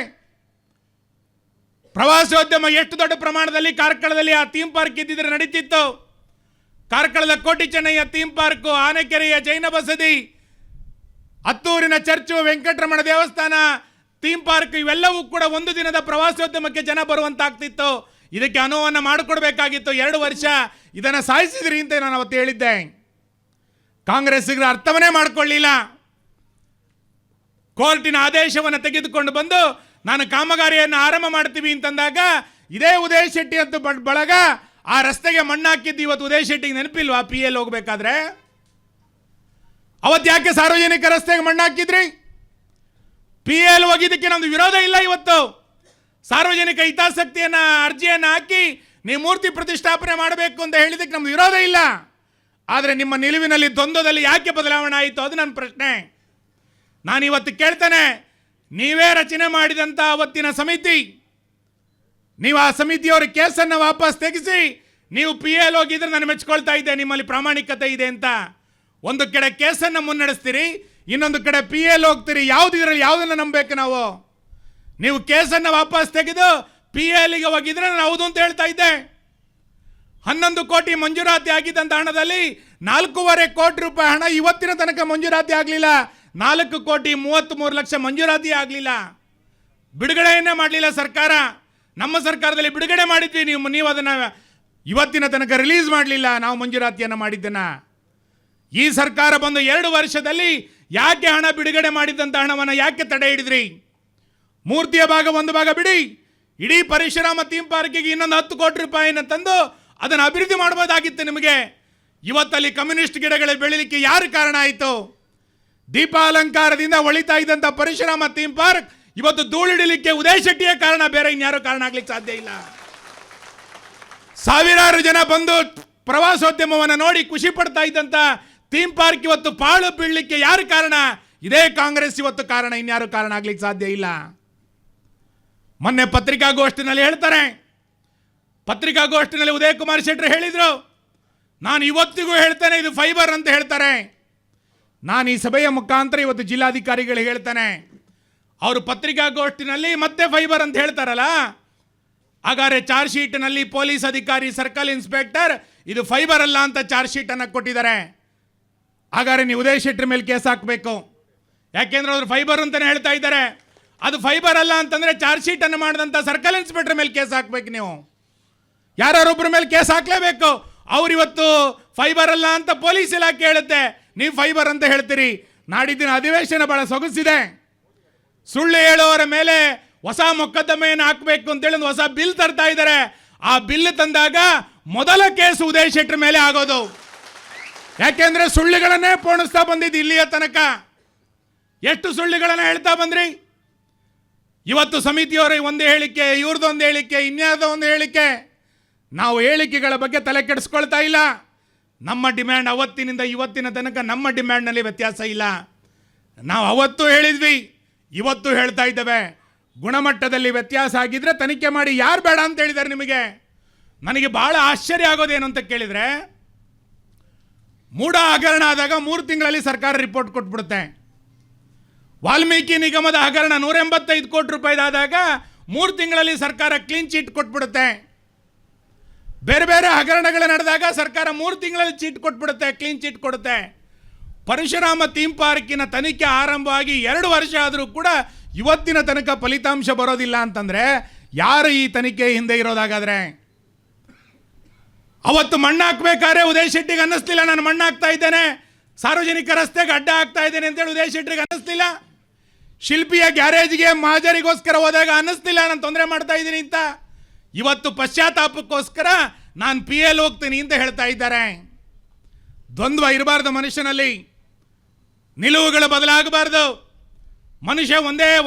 Speaker 3: ಪ್ರವಾಸೋದ್ಯಮ ಎಷ್ಟು ದೊಡ್ಡ ಪ್ರಮಾಣದಲ್ಲಿ ಕಾರ್ಕಳದಲ್ಲಿ ಆ ಥೀಮ್ ಪಾರ್ಕ್ ಇದ್ದಿದ್ರೆ ನಡೀತಿತ್ತು. ಕಾರ್ಕಳದ ಕೋಟಿ ಚೆನ್ನಯ್ಯ ಥೀಮ್ ಪಾರ್ಕು, ಆನೆಕೆರೆಯ ಜೈನ ಬಸದಿ, ಹತ್ತೂರಿನ ಚರ್ಚು, ವೆಂಕಟರಮಣ ದೇವಸ್ಥಾನ, ಥೀಮ್ ಪಾರ್ಕ್ ಇವೆಲ್ಲವೂ ಕೂಡ ಒಂದು ದಿನದ ಪ್ರವಾಸೋದ್ಯಮಕ್ಕೆ ಜನ ಬರುವಂತಾಗ್ತಿತ್ತು. ಇದಕ್ಕೆ ಅನುವನ್ನು ಮಾಡಿಕೊಡ್ಬೇಕಾಗಿತ್ತು. 2 ವರ್ಷ ಇದನ್ನು ಸಾಯಿಸಿದ್ರಿ ಅಂತ ನಾನು ಅವತ್ತು ಹೇಳಿದ್ದೆ. ಕಾಂಗ್ರೆಸ್ಸಿಗರು ಅರ್ಥವನ್ನೇ ಮಾಡಿಕೊಳ್ಳಿಲ್ಲ. ಕೋರ್ಟಿನ ಆದೇಶವನ್ನು ತೆಗೆದುಕೊಂಡು ಬಂದು ನಾನು ಕಾಮಗಾರಿಯನ್ನು ಆರಂಭ ಮಾಡ್ತೀವಿ ಅಂತಂದಾಗ ಇದೇ ಉದಯ್ ಶೆಟ್ಟಿ ಅಂತ ಬಳಗ ಆ ರಸ್ತೆಗೆ ಮಣ್ಣು ಹಾಕಿದ್ದು. ಇವತ್ತು ಉದಯ್ ಶೆಟ್ಟಿಗೆ ನೆನಪಿಲ್ವಾ? PL ಹೋಗ್ಬೇಕಾದ್ರೆ ಅವತ್ತು ಯಾಕೆ ಸಾರ್ವಜನಿಕ ರಸ್ತೆಗೆ ಮಣ್ಣು ಹಾಕಿದ್ರಿ? PL ಹೋಗಿದ್ದಕ್ಕೆ ನಮ್ದು ವಿರೋಧ ಇಲ್ಲ. ಇವತ್ತು ಸಾರ್ವಜನಿಕ ಹಿತಾಸಕ್ತಿಯನ್ನ ಅರ್ಜಿಯನ್ನು ಹಾಕಿ ನೀವು ಮೂರ್ತಿ ಪ್ರತಿಷ್ಠಾಪನೆ ಮಾಡಬೇಕು ಅಂತ ಹೇಳಿದಕ್ಕೆ ನಮ್ದು ವಿರೋಧ ಇಲ್ಲ. ಆದರೆ ನಿಮ್ಮ ನಿಲುವಿನಲ್ಲಿ ದ್ವಂದ್ವದಲ್ಲಿ ಯಾಕೆ ಬದಲಾವಣೆ ಆಯಿತು? ಅದು ನನ್ನ ಪ್ರಶ್ನೆ. ನಾನು ಇವತ್ತು ಕೇಳ್ತೇನೆ, ನೀವೇ ರಚನೆ ಮಾಡಿದಂಥ ಅವತ್ತಿನ ಸಮಿತಿ, ನೀವು ಆ ಸಮಿತಿಯವರ ಕೇಸನ್ನು ವಾಪಸ್ ತೆಗೆಸಿ ನೀವು PL ಹೋಗಿದ್ರೆ ನಾನು ಮೆಚ್ಕೊಳ್ತಾ ಇದ್ದೆ, ನಿಮ್ಮಲ್ಲಿ ಪ್ರಾಮಾಣಿಕತೆ ಇದೆ ಅಂತ. ಒಂದು ಕಡೆ ಕೇಸನ್ನು ಮುನ್ನಡೆಸ್ತೀರಿ, ಇನ್ನೊಂದು ಕಡೆ PL ಹೋಗ್ತೀರಿ. ಇದರಲ್ಲಿ ಯಾವುದನ್ನು ನಂಬಬೇಕು ನಾವು? ನೀವು ಕೇಸನ್ನು ವಾಪಸ್ ತೆಗೆದು PLಗೆ ಹೋಗಿದ್ರೆ ನಾನು ಹೌದು ಅಂತ ಹೇಳ್ತಾ ಇದ್ದೆ. 11 ಕೋಟಿ ಮಂಜೂರಾತಿ ಆಗಿದ್ದಂಥ ಹಣದಲ್ಲಿ 4.5 ಕೋಟಿ ರೂಪಾಯಿ ಹಣ ಇವತ್ತಿನ ತನಕ ಮಂಜೂರಾತಿ ಆಗಲಿಲ್ಲ. 4,33,00,000 ಮಂಜೂರಾತಿ ಆಗಲಿಲ್ಲ. ಬಿಡುಗಡೆಯನ್ನೇ ಮಾಡಲಿಲ್ಲ ಸರ್ಕಾರ. ನಮ್ಮ ಸರ್ಕಾರದಲ್ಲಿ ಬಿಡುಗಡೆ ಮಾಡಿದ್ವಿ, ನೀವು ಅದನ್ನು ಇವತ್ತಿನ ತನಕ ರಿಲೀಸ್ ಮಾಡಲಿಲ್ಲ. ನಾವು ಮಂಜೂರಾತಿಯನ್ನು ಮಾಡಿದ್ದನ್ನು ಈ ಸರ್ಕಾರ ಬಂದು 2 ವರ್ಷದಲ್ಲಿ ಯಾಕೆ ಹಣ ಬಿಡುಗಡೆ ಮಾಡಿದ್ದಂಥ ಹಣವನ್ನು ಯಾಕೆ ತಡೆ ಹಿಡಿದ್ರಿ? ಮೂರ್ತಿಯ ಭಾಗ ಒಂದು ಭಾಗ ಬಿಡಿ, ಇಡೀ ಪರಶುರಾಮ ಥೀಮ್ ಪಾರ್ಕಿಗೆ ಇನ್ನೊಂದು 10 ಕೋಟಿ ರೂಪಾಯಿನ ತಂದು ಅದನ್ನು ಅಭಿವೃದ್ಧಿ ಮಾಡಬಹುದಾಗಿತ್ತು ನಿಮಗೆ. ಇವತ್ತಲ್ಲಿ ಕಮ್ಯುನಿಸ್ಟ್ ಗಿಡಗಳು ಬೆಳಿಲಿಕ್ಕೆ ಯಾರು ಕಾರಣ ಆಯಿತು? ದೀಪಾಲಂಕಾರದಿಂದ ಒಳಿತಾ ಇದ್ದಂಥ ಪರಶುರಾಮ ಥೀಮ್ ಪಾರ್ಕ್ ಇವತ್ತು ಧೂಳಿಡಲಿಕ್ಕೆ ಉದಯ್ ಶೆಟ್ಟಿಯೇ ಕಾರಣ, ಬೇರೆ ಇನ್ಯಾರು ಕಾರಣ ಆಗ್ಲಿಕ್ಕೆ ಸಾಧ್ಯ ಇಲ್ಲ. ಸಾವಿರಾರು ಜನ ಬಂದು ಪ್ರವಾಸೋದ್ಯಮವನ್ನು ನೋಡಿ ಖುಷಿ ಪಡ್ತಾ ಇದ್ದಂಥ ಥೀಮ್ ಪಾರ್ಕ್ ಇವತ್ತು ಪಾಳು ಬೀಳಲಿಕ್ಕೆ ಯಾರು ಕಾರಣ? ಇದೇ ಕಾಂಗ್ರೆಸ್ ಇವತ್ತು ಕಾರಣ, ಇನ್ಯಾರು ಕಾರಣ ಆಗ್ಲಿಕ್ಕೆ ಸಾಧ್ಯ ಇಲ್ಲ. ಮೊನ್ನೆ ಪತ್ರಿಕಾಗೋಷ್ಠಿನಲ್ಲಿ ಹೇಳ್ತಾರೆ, ಪತ್ರಿಕಾಗೋಷ್ಠಿನಲ್ಲಿ ಉದಯ್ ಕುಮಾರ್ ಶೆಟ್ಟರ್ ಹೇಳಿದ್ರು, ನಾನು ಇವತ್ತಿಗೂ ಹೇಳ್ತೇನೆ ಇದು ಫೈಬರ್ ಅಂತ ಹೇಳ್ತಾರೆ. ನಾನು ಈ ಸಭೆಯ ಮುಖಾಂತರ ಇವತ್ತು ಜಿಲ್ಲಾಧಿಕಾರಿಗಳಿಗೆ ಹೇಳ್ತೇನೆ, ಅವರು ಪತ್ರಿಕಾಗೋಷ್ಠಿನಲ್ಲಿ ಮತ್ತೆ ಫೈಬರ್ ಅಂತ ಹೇಳ್ತಾರಲ್ಲ, ಹಾಗಾದ್ರೆ ಚಾರ್ಜ್ ಶೀಟ್ನಲ್ಲಿ ಪೊಲೀಸ್ ಅಧಿಕಾರಿ, ಸರ್ಕಲ್ ಇನ್ಸ್ಪೆಕ್ಟರ್ ಇದು ಫೈಬರ್ ಅಲ್ಲ ಅಂತ ಚಾರ್ಜ್ ಶೀಟನ್ನು ಕೊಟ್ಟಿದ್ದಾರೆ. ಹಾಗಾದ್ರೆ ನೀವು ಉದಯ್ ಶೆಟ್ಟರ್ ಮೇಲೆ ಕೇಸ್ ಹಾಕಬೇಕು. ಯಾಕೆಂದ್ರೆ ಅವರು ಫೈಬರ್ ಅಂತಲೇ ಹೇಳ್ತಾ ಇದ್ದಾರೆ. ಅದು ಫೈಬರ್ ಅಲ್ಲ ಅಂತಂದರೆ ಚಾರ್ಜ್ ಶೀಟನ್ನು ಮಾಡಿದಂಥ ಸರ್ಕಲ್ ಇನ್ಸ್ಪೆಕ್ಟರ್ ಮೇಲೆ ಕೇಸ್ ಹಾಕಬೇಕು. ನೀವು ಯಾರೊಬ್ಬರ ಮೇಲೆ ಕೇಸ್ ಹಾಕಲೇಬೇಕು. ಅವ್ರು ಇವತ್ತು ಫೈಬರ್ ಅಲ್ಲ ಅಂತ ಪೊಲೀಸ್ ಇಲಾಖೆ ಹೇಳುತ್ತೆ, ನೀವು ಫೈಬರ್ ಅಂತ ಹೇಳ್ತೀರಿ. ನಾಡಿದ್ದಿನ ಅಧಿವೇಶನ ಬಹಳ ಸೊಗಸಿದೆ. ಸುಳ್ಳು ಹೇಳುವವರ ಮೇಲೆ ಹೊಸ ಮೊಕದ್ದಮೆಯನ್ನು ಹಾಕಬೇಕು ಅಂತೇಳಿ ಒಂದು ಹೊಸ ಬಿಲ್ ತರ್ತಾ ಇದ್ದಾರೆ. ಆ ಬಿಲ್ ತಂದಾಗ ಮೊದಲ ಕೇಸ್ ಉದಯ್ ಶೆಟ್ಟರ್ ಮೇಲೆ ಆಗೋದು. ಯಾಕೆಂದ್ರೆ ಸುಳ್ಳುಗಳನ್ನೇ ಪೋಣಿಸ್ತಾ ಬಂದಿದ್ದು ಇಲ್ಲಿಯ ತನಕ. ಎಷ್ಟು ಸುಳ್ಳುಗಳನ್ನು ಹೇಳ್ತಾ ಬಂದ್ರಿ? ಇವತ್ತು ಸಮಿತಿಯವರ ಒಂದು ಹೇಳಿಕೆ, ಇವ್ರದ್ದೊಂದು ಹೇಳಿಕೆ, ಇನ್ಯಾವುದೋ ಒಂದು ಹೇಳಿಕೆ. ನಾವು ಹೇಳಿಕೆಗಳ ಬಗ್ಗೆ ತಲೆ ಕೆಡಿಸ್ಕೊಳ್ತಾ ಇಲ್ಲ. ನಮ್ಮ ಡಿಮ್ಯಾಂಡ್ ಅವತ್ತಿನಿಂದ ಇವತ್ತಿನ ತನಕ ನಮ್ಮ ಡಿಮ್ಯಾಂಡ್ನಲ್ಲಿ ವ್ಯತ್ಯಾಸ ಇಲ್ಲ. ನಾವು ಅವತ್ತು ಹೇಳಿದ್ವಿ, ಇವತ್ತು ಹೇಳ್ತಾ ಇದ್ದೇವೆ, ಗುಣಮಟ್ಟದಲ್ಲಿ ವ್ಯತ್ಯಾಸ ಆಗಿದ್ರೆ ತನಿಖೆ ಮಾಡಿ. ಯಾರು ಬೇಡ ಅಂತ ಹೇಳಿದ್ದಾರೆ ನಿಮಗೆ? ನನಗೆ ಭಾಳ ಆಶ್ಚರ್ಯ ಆಗೋದೇನು ಅಂತ ಕೇಳಿದರೆ, ಮೂಢ ಹಗರಣ ಆದಾಗ 3 ತಿಂಗಳಲ್ಲಿ ಸರ್ಕಾರ ರಿಪೋರ್ಟ್ ಕೊಟ್ಬಿಡುತ್ತೆ. ವಾಲ್ಮೀಕಿ ನಿಗಮದ ಹಗರಣ 185 ಕೋಟಿ ರೂಪಾಯಿದಾದಾಗ 3 ತಿಂಗಳಲ್ಲಿ ಸರ್ಕಾರ ಕ್ಲೀನ್ ಚೀಟ್ ಕೊಟ್ಬಿಡುತ್ತೆ. ಬೇರೆ ಬೇರೆ ಹಗರಣಗಳು ನಡೆದಾಗ ಸರ್ಕಾರ 3 ತಿಂಗಳಲ್ಲಿ ಚೀಟ್ ಕೊಟ್ಬಿಡುತ್ತೆ, ಕ್ಲೀನ್ ಚೀಟ್ ಕೊಡುತ್ತೆ. ಪರಶುರಾಮ ಥೀಮ್ ಪಾರ್ಕಿನ ತನಿಖೆ ಆರಂಭವಾಗಿ 2 ವರ್ಷ ಆದರೂ ಕೂಡ ಇವತ್ತಿನ ತನಕ ಫಲಿತಾಂಶ ಬರೋದಿಲ್ಲ ಅಂತಂದರೆ ಯಾರು ಈ ತನಿಖೆ ಹಿಂದೆ ಇರೋದಾಗಾದ್ರೆ? ಅವತ್ತು ಮಣ್ಣು ಹಾಕ್ಬೇಕಾದ್ರೆ ಉದಯ್ ಶೆಟ್ಟಿಗೆ ಅನ್ನಿಸ್ಲಿಲ್ಲ ನಾನು ಮಣ್ಣು ಹಾಕ್ತಾ ಇದ್ದೇನೆ, ಸಾರ್ವಜನಿಕ ರಸ್ತೆಗೆ ಅಡ್ಡ ಹಾಕ್ತಾ ಇದ್ದೇನೆ ಅಂತೇಳಿ ಉದಯ್ ಶೆಟ್ಟಿಗೆ ಅನ್ನಿಸ್ಲಿಲ್ಲ. ಶಿಲ್ಪಿಯ ಗ್ಯಾರೇಜ್ಗೆ ಮಹಾಜರಿಗೋಸ್ಕರ ಹೋದಾಗ ಅನ್ನಿಸ್ತಿಲ್ಲ ನಾನು ತೊಂದರೆ ಮಾಡ್ತಾ ಇದ್ದೀನಿ ಅಂತ. ಇವತ್ತು ಪಶ್ಚಾತ್ತಾಪಕ್ಕೋಸ್ಕರ ನಾನು PL ಹೋಗ್ತೀನಿ ಅಂತ ಹೇಳ್ತಾ ಇದ್ದಾರೆ. ದ್ವಂದ್ವ ಇರಬಾರ್ದು ಮನುಷ್ಯನಲ್ಲಿ, ನಿಲುವುಗಳು ಬದಲಾಗಬಾರ್ದು. ಮನುಷ್ಯ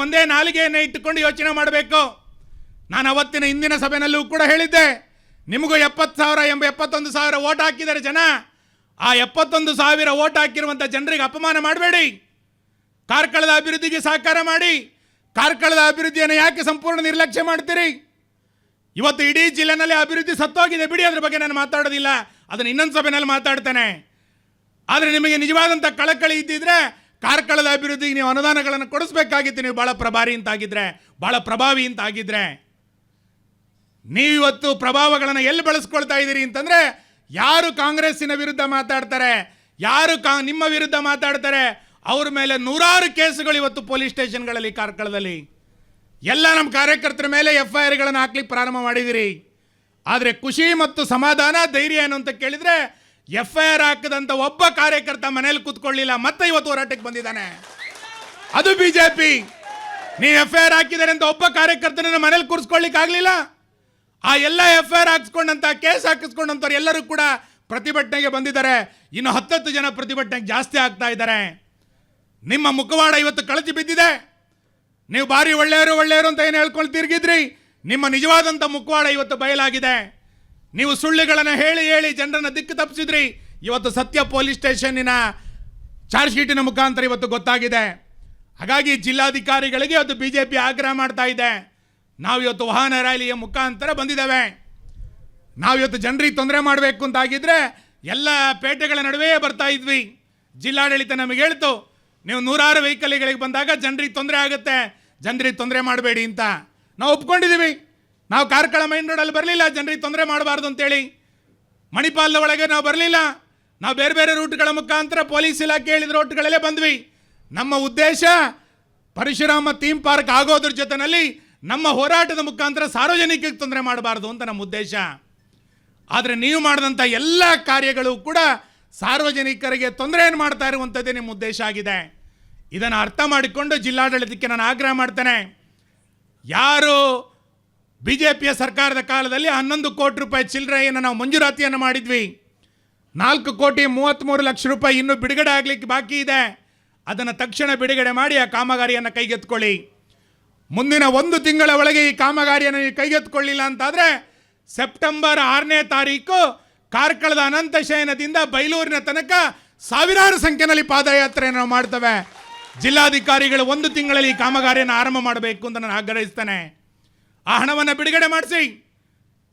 Speaker 3: ಒಂದೇ ನಾಲಿಗೆಯನ್ನು ಇಟ್ಟುಕೊಂಡು ಯೋಚನೆ ಮಾಡಬೇಕು. ನಾನು ಅವತ್ತಿನ ಹಿಂದಿನ ಸಭೆಯಲ್ಲೂ ಕೂಡ ಹೇಳಿದ್ದೆ, ನಿಮಗೂ 71,000 ಓಟ್ ಹಾಕಿದ್ದಾರೆ ಜನ. ಆ 71,000 ಓಟ್ ಹಾಕಿರುವಂಥ ಜನರಿಗೆ ಅಪಮಾನ ಮಾಡಬೇಡಿ. ಕಾರ್ಕಳದ ಅಭಿವೃದ್ಧಿಗೆ ಸಹಕಾರ ಮಾಡಿ. ಕಾರ್ಕಳದ ಅಭಿವೃದ್ಧಿಯನ್ನು ಯಾಕೆ ಸಂಪೂರ್ಣ ನಿರ್ಲಕ್ಷ್ಯ ಮಾಡ್ತೀರಿ? ಇವತ್ತು ಇಡೀ ಜಿಲ್ಲೆನಲ್ಲಿ ಅಭಿವೃದ್ಧಿ ಸತ್ತೋಗಿದೆ, ಬಿಡಿ, ಅದ್ರ ಬಗ್ಗೆ ನಾನು ಮಾತಾಡೋದಿಲ್ಲ, ಅದನ್ನು ಇನ್ನೊಂದು ಸಭೆಯಲ್ಲಿ ಮಾತಾಡ್ತೇನೆ. ಆದರೆ ನಿಮಗೆ ನಿಜವಾದಂಥ ಕಳಕಳಿ ಇದ್ದಿದ್ರೆ ಕಾರ್ಕಳದ ಅಭಿವೃದ್ಧಿಗೆ ನೀವು ಅನುದಾನಗಳನ್ನು ಕೊಡಿಸ್ಬೇಕಾಗಿತ್ತು. ನೀವು ಭಾಳ ಪ್ರಭಾರಿ ಅಂತಾಗಿದ್ರೆ, ಭಾಳ ಪ್ರಭಾವಿ ಅಂತಾಗಿದ್ರೆ. ನೀವಿವತ್ತು ಪ್ರಭಾವಗಳನ್ನು ಎಲ್ಲಿ ಬಳಸ್ಕೊಳ್ತಾ ಇದ್ದೀರಿ ಅಂತಂದರೆ, ಯಾರು ಕಾಂಗ್ರೆಸ್ಸಿನ ವಿರುದ್ಧ ಮಾತಾಡ್ತಾರೆ, ಯಾರು ನಿಮ್ಮ ವಿರುದ್ಧ ಮಾತಾಡ್ತಾರೆ, ಅವ್ರ ಮೇಲೆ 100 ಕೇಸುಗಳು ಇವತ್ತು ಪೊಲೀಸ್ ಸ್ಟೇಷನ್ಗಳಲ್ಲಿ ಕಾರ್ಕಳದಲ್ಲಿ. ಎಲ್ಲ ನಮ್ಮ ಕಾರ್ಯಕರ್ತರ ಮೇಲೆ FIRಗಳನ್ನು ಹಾಕ್ಲಿಕ್ಕೆ ಪ್ರಾರಂಭ ಮಾಡಿದಿರಿ. ಆದರೆ ಖುಷಿ ಮತ್ತು ಸಮಾಧಾನ, ಧೈರ್ಯ ಏನು ಅಂತ ಕೇಳಿದರೆ, FIR ಹಾಕದಂಥ ಒಬ್ಬ ಕಾರ್ಯಕರ್ತ ಮನೇಲಿ ಕೂತ್ಕೊಳ್ಳಿಲ್ಲ, ಮತ್ತೆ ಇವತ್ತು ಹೋರಾಟಕ್ಕೆ ಬಂದಿದ್ದಾನೆ. ಅದು BJP. ನೀವು FIR ಹಾಕಿದ್ದಾರೆ ಅಂತ ಒಬ್ಬ ಕಾರ್ಯಕರ್ತನ ಮನೇಲಿ ಕೂರಿಸ್ಕೊಳ್ಳಿಕ್ಕೆ ಆಗಲಿಲ್ಲ. ಆ ಎಲ್ಲ FIR ಹಾಕಿಸ್ಕೊಂಡಂಥ, ಕೇಸ್ ಹಾಕಿಸ್ಕೊಂಡಂಥವ್ರು ಎಲ್ಲರೂ ಕೂಡ ಪ್ರತಿಭಟನೆಗೆ ಬಂದಿದ್ದಾರೆ. ಇನ್ನು 10 ಜನ ಪ್ರತಿಭಟನೆಗೆ ಜಾಸ್ತಿ ಆಗ್ತಾ ಇದ್ದಾರೆ. ನಿಮ್ಮ ಮುಖವಾಡ ಇವತ್ತು ಕಳಚಿ ಬಿದ್ದಿದೆ. ನೀವು ಭಾರಿ ಒಳ್ಳೆಯವರು ಅಂತ ಏನು ಹೇಳ್ಕೊಂಡು ತಿರುಗಿದ್ರಿ, ನಿಮ್ಮ ನಿಜವಾದಂಥ ಮುಖವಾಡ ಇವತ್ತು ಬಯಲಾಗಿದೆ. ನೀವು ಸುಳ್ಳುಗಳನ್ನು ಹೇಳಿ ಜನರನ್ನು ದಿಕ್ಕು ತಪ್ಪಿಸಿದ್ರಿ. ಇವತ್ತು ಸತ್ಯ ಪೊಲೀಸ್ ಸ್ಟೇಷನ್ನಿನ ಚಾರ್ಜ್ ಶೀಟಿನ ಮುಖಾಂತರ ಇವತ್ತು ಗೊತ್ತಾಗಿದೆ. ಹಾಗಾಗಿ ಜಿಲ್ಲಾಧಿಕಾರಿಗಳಿಗೆ ಇವತ್ತು BJP ಆಗ್ರಹ ಮಾಡ್ತಾ ಇದೆ. ನಾವು ಇವತ್ತು ವಾಹನ ರ್ಯಾಲಿಯ ಮುಖಾಂತರ ಬಂದಿದ್ದೇವೆ. ನಾವಿವತ್ತು ಜನರಿಗೆ ತೊಂದರೆ ಮಾಡಬೇಕು ಅಂತಾಗಿದ್ದರೆ ಎಲ್ಲ ಪೇಟೆಗಳ ನಡುವೆ ಬರ್ತಾ ಇದ್ವಿ. ಜಿಲ್ಲಾಡಳಿತ ನಮಗೆ ಹೇಳ್ತು, ನೀವು 100 ವೆಹಿಕಲ್ಗಳಿಗೆ ಬಂದಾಗ ಜನರಿಗೆ ತೊಂದರೆ ಆಗುತ್ತೆ, ಜನರಿಗೆ ತೊಂದರೆ ಮಾಡಬೇಡಿ ಅಂತ. ನಾವು ಒಪ್ಕೊಂಡಿದ್ದೀವಿ. ನಾವು ಕಾರ್ಕಳ ಮೈನ್ ರೋಡಲ್ಲಿ ಬರಲಿಲ್ಲ ಜನರಿಗೆ ತೊಂದರೆ ಮಾಡಬಾರ್ದು ಅಂತೇಳಿ. ಮಣಿಪಾಲದ ಒಳಗೆ ನಾವು ಬರಲಿಲ್ಲ. ನಾವು ಬೇರೆ ಬೇರೆ ರೂಟ್ಗಳ ಮುಖಾಂತರ ಪೊಲೀಸ್ ಇಲಾಖೆ ಹೇಳಿದ ರೂಟ್ಗಳಲ್ಲೇ ಬಂದ್ವಿ. ನಮ್ಮ ಉದ್ದೇಶ ಪರಶುರಾಮ ಥೀಮ್ ಪಾರ್ಕ್ ಆಗೋದ್ರ ಜೊತೆಯಲ್ಲಿ ನಮ್ಮ ಹೋರಾಟದ ಮುಖಾಂತರ ಸಾರ್ವಜನಿಕರಿಗೆ ತೊಂದರೆ ಮಾಡಬಾರ್ದು ಅಂತ ನಮ್ಮ ಉದ್ದೇಶ. ಆದರೆ ನೀವು ಮಾಡಿದಂಥ ಎಲ್ಲ ಕಾರ್ಯಗಳು ಕೂಡ ಸಾರ್ವಜನಿಕರಿಗೆ ತೊಂದರೆಯನ್ನು ಮಾಡ್ತಾ ಇರುವಂಥದ್ದೇ ನಿಮ್ಮ ಉದ್ದೇಶ ಆಗಿದೆ. ಇದನ್ನು ಅರ್ಥ ಮಾಡಿಕೊಂಡು ಜಿಲ್ಲಾಡಳಿತಕ್ಕೆ ನಾನು ಆಗ್ರಹ ಮಾಡ್ತೇನೆ. ಯಾರು BJPಯ ಸರ್ಕಾರದ ಕಾಲದಲ್ಲಿ 11 ಕೋಟಿ ರೂಪಾಯಿ ಚಿಲ್ಲರೆಯನ್ನು ನಾವು ಮಂಜೂರಾತಿಯನ್ನು ಮಾಡಿದ್ವಿ, 4,33,00,000 ರೂಪಾಯಿ ಇನ್ನೂ ಬಿಡುಗಡೆ ಆಗಲಿಕ್ಕೆ ಬಾಕಿ ಇದೆ. ಅದನ್ನು ತಕ್ಷಣ ಬಿಡುಗಡೆ ಮಾಡಿ ಆ ಕಾಮಗಾರಿಯನ್ನು ಕೈಗೆತ್ತಿಕೊಳ್ಳಿ. ಮುಂದಿನ 1 ತಿಂಗಳ ಒಳಗೆ ಈ ಕಾಮಗಾರಿಯನ್ನು ನೀವು ಕೈಗೆತ್ತಿಕೊಳ್ಳಿಲ್ಲ ಅಂತಾದರೆ ಸೆಪ್ಟೆಂಬರ್ 6ನೇ ತಾರೀಕು ಕಾರ್ಕಳದ ಅನಂತ ಶಯನದಿಂದ ಬೈಲೂರಿನ ತನಕ ಸಾವಿರಾರು ಸಂಖ್ಯೆಯಲ್ಲಿ ಪಾದಯಾತ್ರೆಯನ್ನು ನಾವು ಮಾಡ್ತೇವೆ. ಜಿಲ್ಲಾಧಿಕಾರಿಗಳು 1 ತಿಂಗಳಲ್ಲಿ ಈ ಕಾಮಗಾರಿಯನ್ನು ಆರಂಭ ಮಾಡಬೇಕು ಅಂತ ನಾನು ಆಗ್ರಹಿಸ್ತೇನೆ. ಆ ಹಣವನ್ನು ಬಿಡುಗಡೆ ಮಾಡಿಸಿ.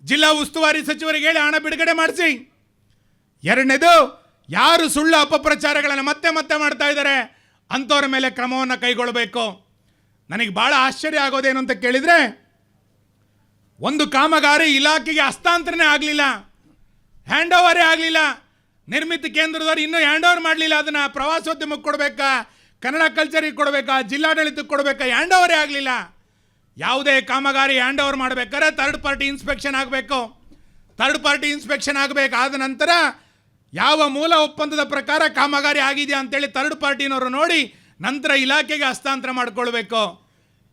Speaker 3: ಜಿಲ್ಲಾ ಉಸ್ತುವಾರಿ ಸಚಿವರಿಗೆ ಹೇಳಿ ಹಣ ಬಿಡುಗಡೆ ಮಾಡಿಸಿ. ಎರಡನೇದು, ಯಾರು ಸುಳ್ಳು ಅಪಪ್ರಚಾರಗಳನ್ನು ಮತ್ತೆ ಮಾಡ್ತಾ ಇದ್ದಾರೆ ಅಂಥವ್ರ ಮೇಲೆ ಕ್ರಮವನ್ನು ಕೈಗೊಳ್ಳಬೇಕು. ನನಗೆ ಭಾಳ ಆಶ್ಚರ್ಯ ಆಗೋದೇನು ಅಂತ ಕೇಳಿದರೆ, ಒಂದು ಕಾಮಗಾರಿ ಇಲಾಖೆಗೆ ಹಸ್ತಾಂತರನೇ ಆಗಲಿಲ್ಲ, ಹ್ಯಾಂಡ್ ಓವರೇ ಆಗಲಿಲ್ಲ. ನಿರ್ಮಿತಿ ಕೇಂದ್ರದವ್ರು ಇನ್ನೂ ಹ್ಯಾಂಡ್ ಓವರ್ ಮಾಡಲಿಲ್ಲ. ಅದನ್ನು ಪ್ರವಾಸೋದ್ಯಮಕ್ಕೆ ಕೊಡಬೇಕಾ, ಕನ್ನಡ ಕಲ್ಚರಿಗೆ ಕೊಡಬೇಕಾ, ಜಿಲ್ಲಾಡಳಿತಕ್ಕೆ ಕೊಡಬೇಕಾ, ಹ್ಯಾಂಡ್ ಓವರೇ ಆಗಲಿಲ್ಲ. ಯಾವುದೇ ಕಾಮಗಾರಿ ಹ್ಯಾಂಡ್ ಓವರ್ ಮಾಡಬೇಕಾದ್ರೆ ಥರ್ಡ್ ಪಾರ್ಟಿ ಇನ್ಸ್ಪೆಕ್ಷನ್ ಆಗಬೇಕು. ಥರ್ಡ್ ಪಾರ್ಟಿ ಇನ್ಸ್ಪೆಕ್ಷನ್ ಆಗಬೇಕಾದ ನಂತರ ಯಾವ ಮೂಲ ಒಪ್ಪಂದದ ಪ್ರಕಾರ ಕಾಮಗಾರಿ ಆಗಿದೆಯಾ ಅಂತೇಳಿ ಥರ್ಡ್ ಪಾರ್ಟಿನವರು ನೋಡಿ ನಂತರ ಇಲಾಖೆಗೆ ಹಸ್ತಾಂತರ ಮಾಡಿಕೊಳ್ಬೇಕು.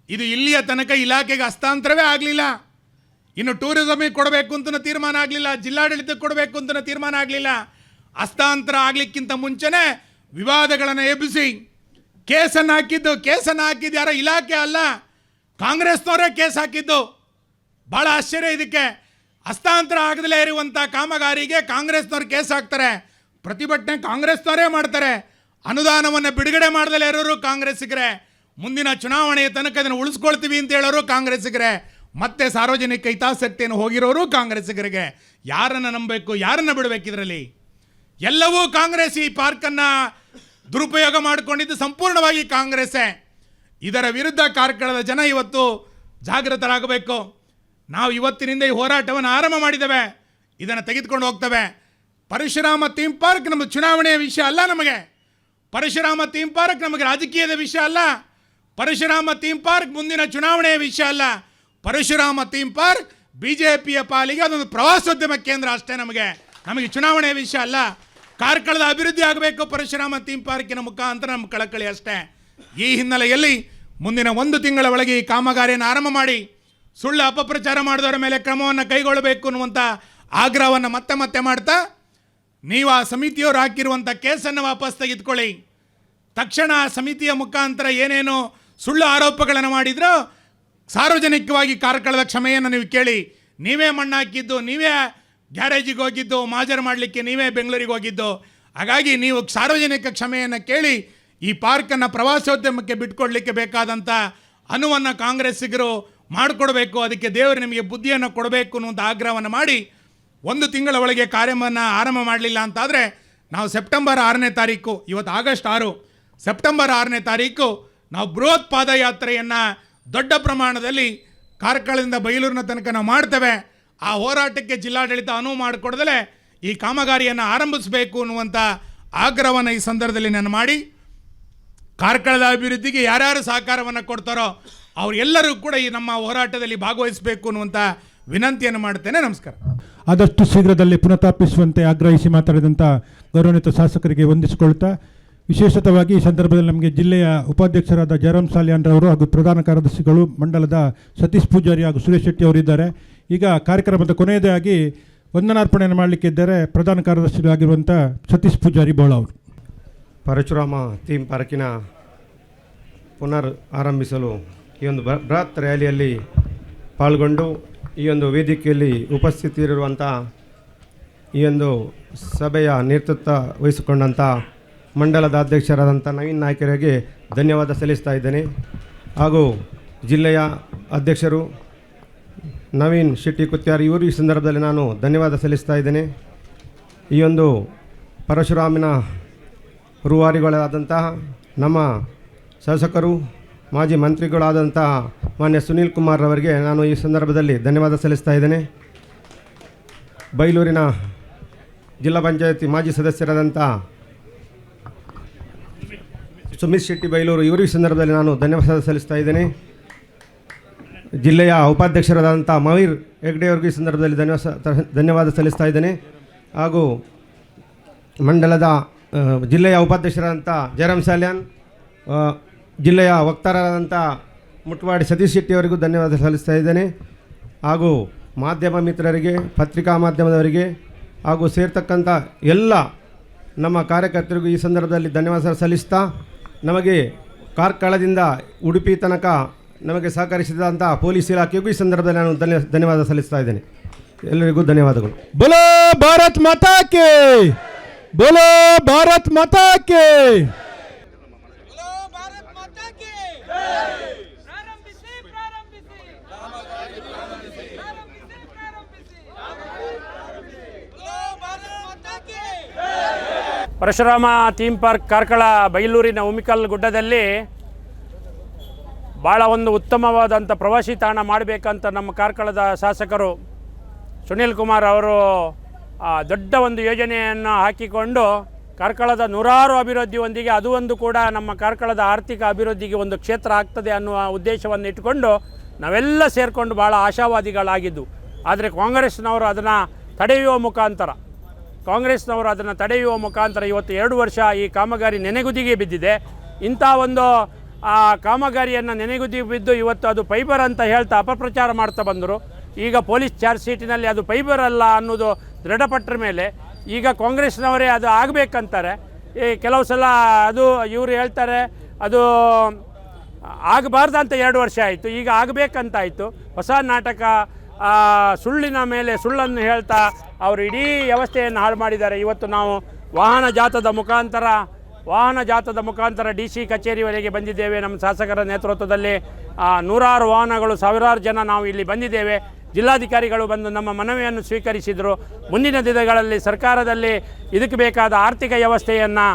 Speaker 3: ಇದು ಇಲ್ಲಿಯ ತನಕ ಇಲಾಖೆಗೆ ಹಸ್ತಾಂತರವೇ ಆಗಲಿಲ್ಲ. ಇನ್ನು ಟೂರಿಸಮಿಗೆ ಕೊಡಬೇಕು ಅಂತಲೂ ತೀರ್ಮಾನ ಆಗಲಿಲ್ಲ, ಜಿಲ್ಲಾಡಳಿತಕ್ಕೆ ಕೊಡಬೇಕು ಅಂತಲೂ ತೀರ್ಮಾನ ಆಗಲಿಲ್ಲ. ಹಸ್ತಾಂತರ ಆಗಲಿಕ್ಕಿಂತ ಮುಂಚೆನೇ ವಿವಾದಗಳನ್ನು ಎಬ್ಬಿಸಿ ಕೇಸನ್ನು ಹಾಕಿದ್ದು ಯಾರೋ ಇಲಾಖೆ ಅಲ್ಲ, ಕಾಂಗ್ರೆಸ್ನವರೇ ಕೇಸ್ ಹಾಕಿದ್ದು. ಭಾಳ ಆಶ್ಚರ್ಯ ಇದಕ್ಕೆ. ಹಸ್ತಾಂತರ ಆಗದಲೇ ಇರುವಂಥ ಕಾಮಗಾರಿಗೆ ಕಾಂಗ್ರೆಸ್ನವ್ರು ಕೇಸ್ ಹಾಕ್ತಾರೆ, ಪ್ರತಿಭಟನೆ ಕಾಂಗ್ರೆಸ್ನವರೇ ಮಾಡ್ತಾರೆ. ಅನುದಾನವನ್ನು ಬಿಡುಗಡೆ ಮಾಡದಲ್ಲೇ ಇರೋರು ಕಾಂಗ್ರೆಸ್ಸಿಗರೇ, ಮುಂದಿನ ಚುನಾವಣೆಯ ತನಕ ಅದನ್ನು ಉಳಿಸ್ಕೊಳ್ತೀವಿ ಅಂತ ಹೇಳೋರು ಕಾಂಗ್ರೆಸ್ಸಿಗರೇ, ಮತ್ತೆ ಸಾರ್ವಜನಿಕ ಹಿತಾಸಕ್ತಿಯನ್ನು ಹೋಗಿರೋರು ಕಾಂಗ್ರೆಸ್ಸಿಗರಿಗೆ. ಯಾರನ್ನು ನಂಬಬೇಕು, ಯಾರನ್ನು ಬಿಡಬೇಕು? ಇದರಲ್ಲಿ ಎಲ್ಲವೂ ಕಾಂಗ್ರೆಸ್. ಈ ಪಾರ್ಕನ್ನು ದುರುಪಯೋಗ ಮಾಡಿಕೊಂಡಿದ್ದು ಸಂಪೂರ್ಣವಾಗಿ ಕಾಂಗ್ರೆಸ್ಸೇ. ಇದರ ವಿರುದ್ಧ ಕಾರ್ಕಳದ ಜನ ಇವತ್ತು ಜಾಗೃತರಾಗಬೇಕು. ನಾವು ಇವತ್ತಿನಿಂದ ಈ ಹೋರಾಟವನ್ನು ಆರಂಭ ಮಾಡಿದ್ದೇವೆ, ಇದನ್ನು ತೆಗೆದುಕೊಂಡು ಹೋಗ್ತೇವೆ. ಪರಶುರಾಮ ಥೀಮ್ ಪಾರ್ಕ್ ನಮ್ಮ ಚುನಾವಣೆಯ ವಿಷಯ ಅಲ್ಲ. ನಮಗೆ ಪರಶುರಾಮ ಥೀಮ್ ಪಾರ್ಕ್ ನಮಗೆ ರಾಜಕೀಯದ ವಿಷಯ ಅಲ್ಲ. ಪರಶುರಾಮ ಥೀಮ್ ಪಾರ್ಕ್ ಮುಂದಿನ ಚುನಾವಣೆಯ ವಿಷಯ ಅಲ್ಲ. ಪರಶುರಾಮ ಥೀಮ್ ಪಾರ್ಕ್ BJPಯ ಪಾಲಿಗೆ ಅದೊಂದು ಪ್ರವಾಸೋದ್ಯಮ ಕೇಂದ್ರ ಅಷ್ಟೇ. ನಮಗೆ ಚುನಾವಣೆಯ ವಿಷಯ ಅಲ್ಲ. ಕಾರ್ಕಳದ ಅಭಿವೃದ್ಧಿ ಆಗಬೇಕು ಪರಶುರಾಮ ಥೀಮ್ ಪಾರ್ಕಿನ ಮುಖಾಂತರ ನಮ್ಮ ಕಳಕಳಿ ಅಷ್ಟೇ. ಈ ಹಿನ್ನೆಲೆಯಲ್ಲಿ ಮುಂದಿನ 1 ತಿಂಗಳ ಒಳಗೆ ಈ ಕಾಮಗಾರಿಯನ್ನು ಆರಂಭ ಮಾಡಿ ಸುಳ್ಳು ಅಪಪ್ರಚಾರ ಮಾಡಿದವರ ಮೇಲೆ ಕ್ರಮವನ್ನು ಕೈಗೊಳ್ಳಬೇಕು ಅನ್ನುವಂಥ ಆಗ್ರಹವನ್ನು ಮತ್ತೆ ಮಾಡ್ತಾ, ನೀವು ಆ ಸಮಿತಿಯವರು ಹಾಕಿರುವಂಥ ಕೇಸನ್ನು ವಾಪಸ್ ತೆಗೆದುಕೊಳ್ಳಿ. ತಕ್ಷಣ ಸಮಿತಿಯ ಮುಖಾಂತರ ಏನೇನು ಸುಳ್ಳು ಆರೋಪಗಳನ್ನು ಮಾಡಿದ್ರೋ ಸಾರ್ವಜನಿಕವಾಗಿ ಕಾರ್ಕಳದ ಕ್ಷಮೆಯನ್ನು ನೀವು ಕೇಳಿ. ನೀವೇ ಮಣ್ಣಾಕಿದ್ದು, ನೀವೇ ಗ್ಯಾರೇಜಿಗೆ ಹೋಗಿದ್ದು, ಮಾಜರ್ ಮಾಡಲಿಕ್ಕೆ ನೀವೇ ಬೆಂಗಳೂರಿಗೆ ಹೋಗಿದ್ದು. ಹಾಗಾಗಿ ನೀವು ಸಾರ್ವಜನಿಕ ಕ್ಷಮೆಯನ್ನು ಕೇಳಿ ಈ ಪಾರ್ಕನ್ನು ಪ್ರವಾಸೋದ್ಯಮಕ್ಕೆ ಬಿಟ್ಕೊಡ್ಲಿಕ್ಕೆ ಬೇಕಾದಂಥ ಅನುವನ್ನು ಕಾಂಗ್ರೆಸ್ಸಿಗರು ಮಾಡಿಕೊಡ್ಬೇಕು. ಅದಕ್ಕೆ ದೇವರು ನಿಮಗೆ ಬುದ್ಧಿಯನ್ನು ಕೊಡಬೇಕು ಅನ್ನುವಂಥ ಆಗ್ರಹವನ್ನು ಮಾಡಿ 1 ತಿಂಗಳ ಒಳಗೆ ಕಾರ್ಯವನ್ನು ಆರಂಭ ಮಾಡಲಿಲ್ಲ ಅಂತಾದರೆ ನಾವು ಸೆಪ್ಟೆಂಬರ್ 6ನೇ ತಾರೀಕು, ಇವತ್ತು ಆಗಸ್ಟ್ 6, ಸೆಪ್ಟೆಂಬರ್ 6ನೇ ತಾರೀಕು ನಾವು ಬೃಹತ್ ಪಾದಯಾತ್ರೆಯನ್ನು ದೊಡ್ಡ ಪ್ರಮಾಣದಲ್ಲಿ ಕಾರ್ಕಳದಿಂದ ಬೈಲೂರಿನ ತನಕ ನಾವು ಮಾಡ್ತೇವೆ. ಆ ಹೋರಾಟಕ್ಕೆ ಜಿಲ್ಲಾಡಳಿತ ಅನುವು ಮಾಡಿಕೊಡದಲೇ ಈ ಕಾಮಗಾರಿಯನ್ನು ಆರಂಭಿಸಬೇಕು ಅನ್ನುವಂಥ ಆಗ್ರಹವನ್ನು ಈ ಸಂದರ್ಭದಲ್ಲಿ ನಾನು ಮಾಡಿ, ಕಾರ್ಕಳದ ಅಭಿವೃದ್ಧಿಗೆ ಯಾರ್ಯಾರು ಸಹಕಾರವನ್ನು ಕೊಡ್ತಾರೋ ಅವರೆಲ್ಲರೂ ಕೂಡ ಈ ನಮ್ಮ ಹೋರಾಟದಲ್ಲಿ ಭಾಗವಹಿಸಬೇಕು ಅನ್ನುವಂಥ ವಿನಂತಿಯನ್ನು ಮಾಡ್ತೇನೆ. ನಮಸ್ಕಾರ.
Speaker 1: ಆದಷ್ಟು ಶೀಘ್ರದಲ್ಲಿ ಪುನಃಸ್ಥಾಪಿಸುವಂತೆ ಆಗ್ರಹಿಸಿ ಮಾತಾಡಿದಂಥ ಗೌರವಾನ್ವಿತ ಶಾಸಕರಿಗೆ ವಂದಿಸಿಕೊಳ್ತಾ, ವಿಶೇಷತವಾಗಿ ಈ ಸಂದರ್ಭದಲ್ಲಿ ನಮಗೆ ಜಿಲ್ಲೆಯ ಉಪಾಧ್ಯಕ್ಷರಾದ ಜಯರಾಮ್ ಸಾಲಿಯಾನ್ರವರು ಹಾಗೂ ಪ್ರಧಾನ ಕಾರ್ಯದರ್ಶಿಗಳು ಮಂಡಲದ ಸತೀಶ್ ಪೂಜಾರಿ ಹಾಗೂ ಸುರೇಶ್ ಶೆಟ್ಟಿ ಅವರಿದ್ದಾರೆ. ಈಗ ಕಾರ್ಯಕ್ರಮದ ಕೊನೆಯದಾಗಿ ವಂದನಾರ್ಪಣೆಯನ್ನು ಮಾಡಲಿಕ್ಕಿದ್ದಾರೆ ಪ್ರಧಾನ ಕಾರ್ಯದರ್ಶಿಗಳಾಗಿರುವಂಥ ಸತೀಶ್ ಪೂಜಾರಿ ಬೋಳ ಅವರು.
Speaker 7: ಪರಶುರಾಮ ಥೀಮ್ ಪಾರ್ಕಿನ ಪುನರ್ ಆರಂಭಿಸಲು ಈ ಒಂದು ಬೃಹತ್ ರ್ಯಾಲಿಯಲ್ಲಿ ಪಾಲ್ಗೊಂಡು ಈ ಒಂದು ವೇದಿಕೆಯಲ್ಲಿ ಉಪಸ್ಥಿತರಿರುವಂಥ ಈ ಒಂದು ಸಭೆಯ ನೇತೃತ್ವ ವಹಿಸಿಕೊಂಡಂಥ ಮಂಡಲದ ಅಧ್ಯಕ್ಷರಾದಂಥ ನವೀನ್ ನಾಯ್ಕರಿಗೆ ಧನ್ಯವಾದ ಸಲ್ಲಿಸ್ತಾ ಇದ್ದೇನೆ. ಹಾಗೂ ಜಿಲ್ಲೆಯ ಅಧ್ಯಕ್ಷರು ನವೀನ್ ಶೆಟ್ಟಿ ಕುತ್ಯಾರ್ ಇವರು ಈ ಸಂದರ್ಭದಲ್ಲಿ ನಾನು ಧನ್ಯವಾದ ಸಲ್ಲಿಸ್ತಾ ಇದ್ದೇನೆ. ಈ ಒಂದು ಪರಶುರಾಮನ ರೂವಾರಿಗಳಾದಂತಹ ನಮ್ಮ ಶಾಸಕರು ಮಾಜಿ ಮಂತ್ರಿಗಳಾದಂತಹ ಮಾನ್ಯ ಸುನೀಲ್ ಕುಮಾರ್ ಅವರಿಗೆ ನಾನು ಈ ಸಂದರ್ಭದಲ್ಲಿ ಧನ್ಯವಾದ ಸಲ್ಲಿಸ್ತಾ ಇದ್ದೇನೆ. ಬೈಲೂರಿನ ಜಿಲ್ಲಾ ಪಂಚಾಯತಿ ಮಾಜಿ ಸದಸ್ಯರಾದಂಥ ಸುಮಿತ್ ಶೆಟ್ಟಿ ಬೈಲೂರು ಇವರು ಈ ಸಂದರ್ಭದಲ್ಲಿ ನಾನು ಧನ್ಯವಾದ ಸಲ್ಲಿಸ್ತಾ ಇದ್ದೇನೆ. ಜಿಲ್ಲೆಯ ಉಪಾಧ್ಯಕ್ಷರಾದಂಥ ಮವೀರ್ ಹೆಗ್ಡೆ ಅವರಿಗೂ ಈ ಸಂದರ್ಭದಲ್ಲಿ ಧನ್ಯವಾದ ಸಲ್ಲಿಸ್ತಾ ಇದ್ದೇನೆ. ಹಾಗೂ ಮಂಡಲದ ಜಿಲ್ಲೆಯ ಉಪಾಧ್ಯಕ್ಷರಾದಂಥ ಜಯರಾಮ್ ಸಾಲ್ಯಾನ್, ಜಿಲ್ಲೆಯ ವಕ್ತಾರರಾದಂಥ ಮುಟ್ವಾಡಿ ಸತೀಶ್ ಶೆಟ್ಟಿ ಅವರಿಗೂ ಧನ್ಯವಾದ ಸಲ್ಲಿಸ್ತಾ ಇದ್ದೇನೆ. ಹಾಗೂ ಮಾಧ್ಯಮ ಮಿತ್ರರಿಗೆ, ಪತ್ರಿಕಾ ಮಾಧ್ಯಮದವರಿಗೆ ಹಾಗೂ ಸೇರ್ತಕ್ಕಂಥ ಎಲ್ಲ ನಮ್ಮ ಕಾರ್ಯಕರ್ತರಿಗೂ ಈ ಸಂದರ್ಭದಲ್ಲಿ ಧನ್ಯವಾದ ಸಲ್ಲಿಸ್ತಾ, ನಮಗೆ ಕಾರ್ಕಳದಿಂದ ಉಡುಪಿ ತನಕ ನಮಗೆ ಸಹಕರಿಸಿದಂಥ ಪೊಲೀಸ್ ಇಲಾಖೆಗೂ ಈ ಸಂದರ್ಭದಲ್ಲಿ ನಾನು ಧನ್ಯವಾದ ಸಲ್ಲಿಸ್ತಾ ಇದ್ದೇನೆ. ಎಲ್ಲರಿಗೂ ಧನ್ಯವಾದಗಳು.
Speaker 1: ಬೋಲೋ ಭಾರತ್ ಮಾತಾ ಕೇ, ಬೋಲೋ ಭಾರತ್ ಮಾತಾ ಕೇ.
Speaker 5: ಪರಶುರಾಮ ಥೀಮ್ ಪಾರ್ಕ್ ಕಾರ್ಕಳ ಬೈಲೂರಿನ ಉಮಿಕಲ್ ಗುಡ್ಡದಲ್ಲಿ ಭಾಳ ಒಂದು ಉತ್ತಮವಾದಂಥ ಪ್ರವಾಸಿ ತಾಣ ಮಾಡಬೇಕಂತ ನಮ್ಮ ಕಾರ್ಕಳದ ಶಾಸಕರು ಸುನೀಲ್ ಕುಮಾರ್ ಅವರು ದೊಡ್ಡ ಒಂದು ಯೋಜನೆಯನ್ನು ಹಾಕಿಕೊಂಡು ಕಾರ್ಕಳದ ನೂರಾರು ಅಭಿವೃದ್ಧಿಯೊಂದಿಗೆ ಅದು ಒಂದು ಕೂಡ ನಮ್ಮ ಕಾರ್ಕಳದ ಆರ್ಥಿಕ ಅಭಿವೃದ್ಧಿಗೆ ಒಂದು ಕ್ಷೇತ್ರ ಆಗ್ತದೆ ಅನ್ನುವ ಉದ್ದೇಶವನ್ನು ಇಟ್ಟುಕೊಂಡು ನಾವೆಲ್ಲ ಸೇರಿಕೊಂಡು ಭಾಳ ಆಶಾವಾದಿಗಳಾಗಿದ್ದು. ಆದರೆ ಕಾಂಗ್ರೆಸ್ನವರು ಅದನ್ನು ತಡೆಯುವ ಮುಖಾಂತರ ಇವತ್ತು 2 ವರ್ಷ ಈ ಕಾಮಗಾರಿ ನೆನೆಗುದಿಗೆ ಬಿದ್ದಿದೆ. ಇಂಥ ಒಂದು ಕಾಮಗಾರಿಯನ್ನು ನೆನೆಗುದಿಗೆ ಬಿದ್ದು ಇವತ್ತು ಅದು ಫೈಬರ್ ಅಂತ ಹೇಳ್ತಾ ಅಪಪ್ರಚಾರ ಮಾಡ್ತಾ ಬಂದರು. ಈಗ ಪೊಲೀಸ್ ಚಾರ್ಜ್ ಶೀಟಿನಲ್ಲಿ ಅದು ಫೈಬರ್ ಅಲ್ಲ ಅನ್ನೋದು ದೃಢಪಟ್ಟರ ಮೇಲೆ ಈಗ ಕಾಂಗ್ರೆಸ್ನವರೇ ಅದು ಆಗಬೇಕಂತಾರೆ. ಕೆಲವು ಸಲ ಅದು ಇವರು ಹೇಳ್ತಾರೆ ಅದು ಆಗಬಾರ್ದಂತ 2 ವರ್ಷ ಆಯಿತು, ಈಗ ಆಗಬೇಕಂತಾಯಿತು. ಹೊಸ ನಾಟಕ, ಸುಳ್ಳಿನ ಮೇಲೆ ಸುಳ್ಳನ್ನು ಹೇಳ್ತಾ ಅವರು ಇಡೀ ವ್ಯವಸ್ಥೆಯನ್ನು ಹಾಳು ಮಾಡಿದ್ದಾರೆ. ಇವತ್ತು ನಾವು ವಾಹನ ಜಾಥದ ಮುಖಾಂತರ ವಾಹನ ಜಾಥಾದ ಮುಖಾಂತರ DC ಕಚೇರಿವರೆಗೆ ಬಂದಿದ್ದೇವೆ. ನಮ್ಮ ಶಾಸಕರ ನೇತೃತ್ವದಲ್ಲಿ ನೂರಾರು ವಾಹನಗಳು, ಸಾವಿರಾರು ಜನ ನಾವು ಇಲ್ಲಿ ಬಂದಿದ್ದೇವೆ. ಜಿಲ್ಲಾಧಿಕಾರಿಗಳು ಬಂದು ನಮ್ಮ ಮನವಿಯನ್ನು ಸ್ವೀಕರಿಸಿದರು. ಮುಂದಿನ ದಿನಗಳಲ್ಲಿ ಸರ್ಕಾರದಲ್ಲಿ ಇದಕ್ಕೆ ಬೇಕಾದ ಆರ್ಥಿಕ ವ್ಯವಸ್ಥೆಯನ್ನು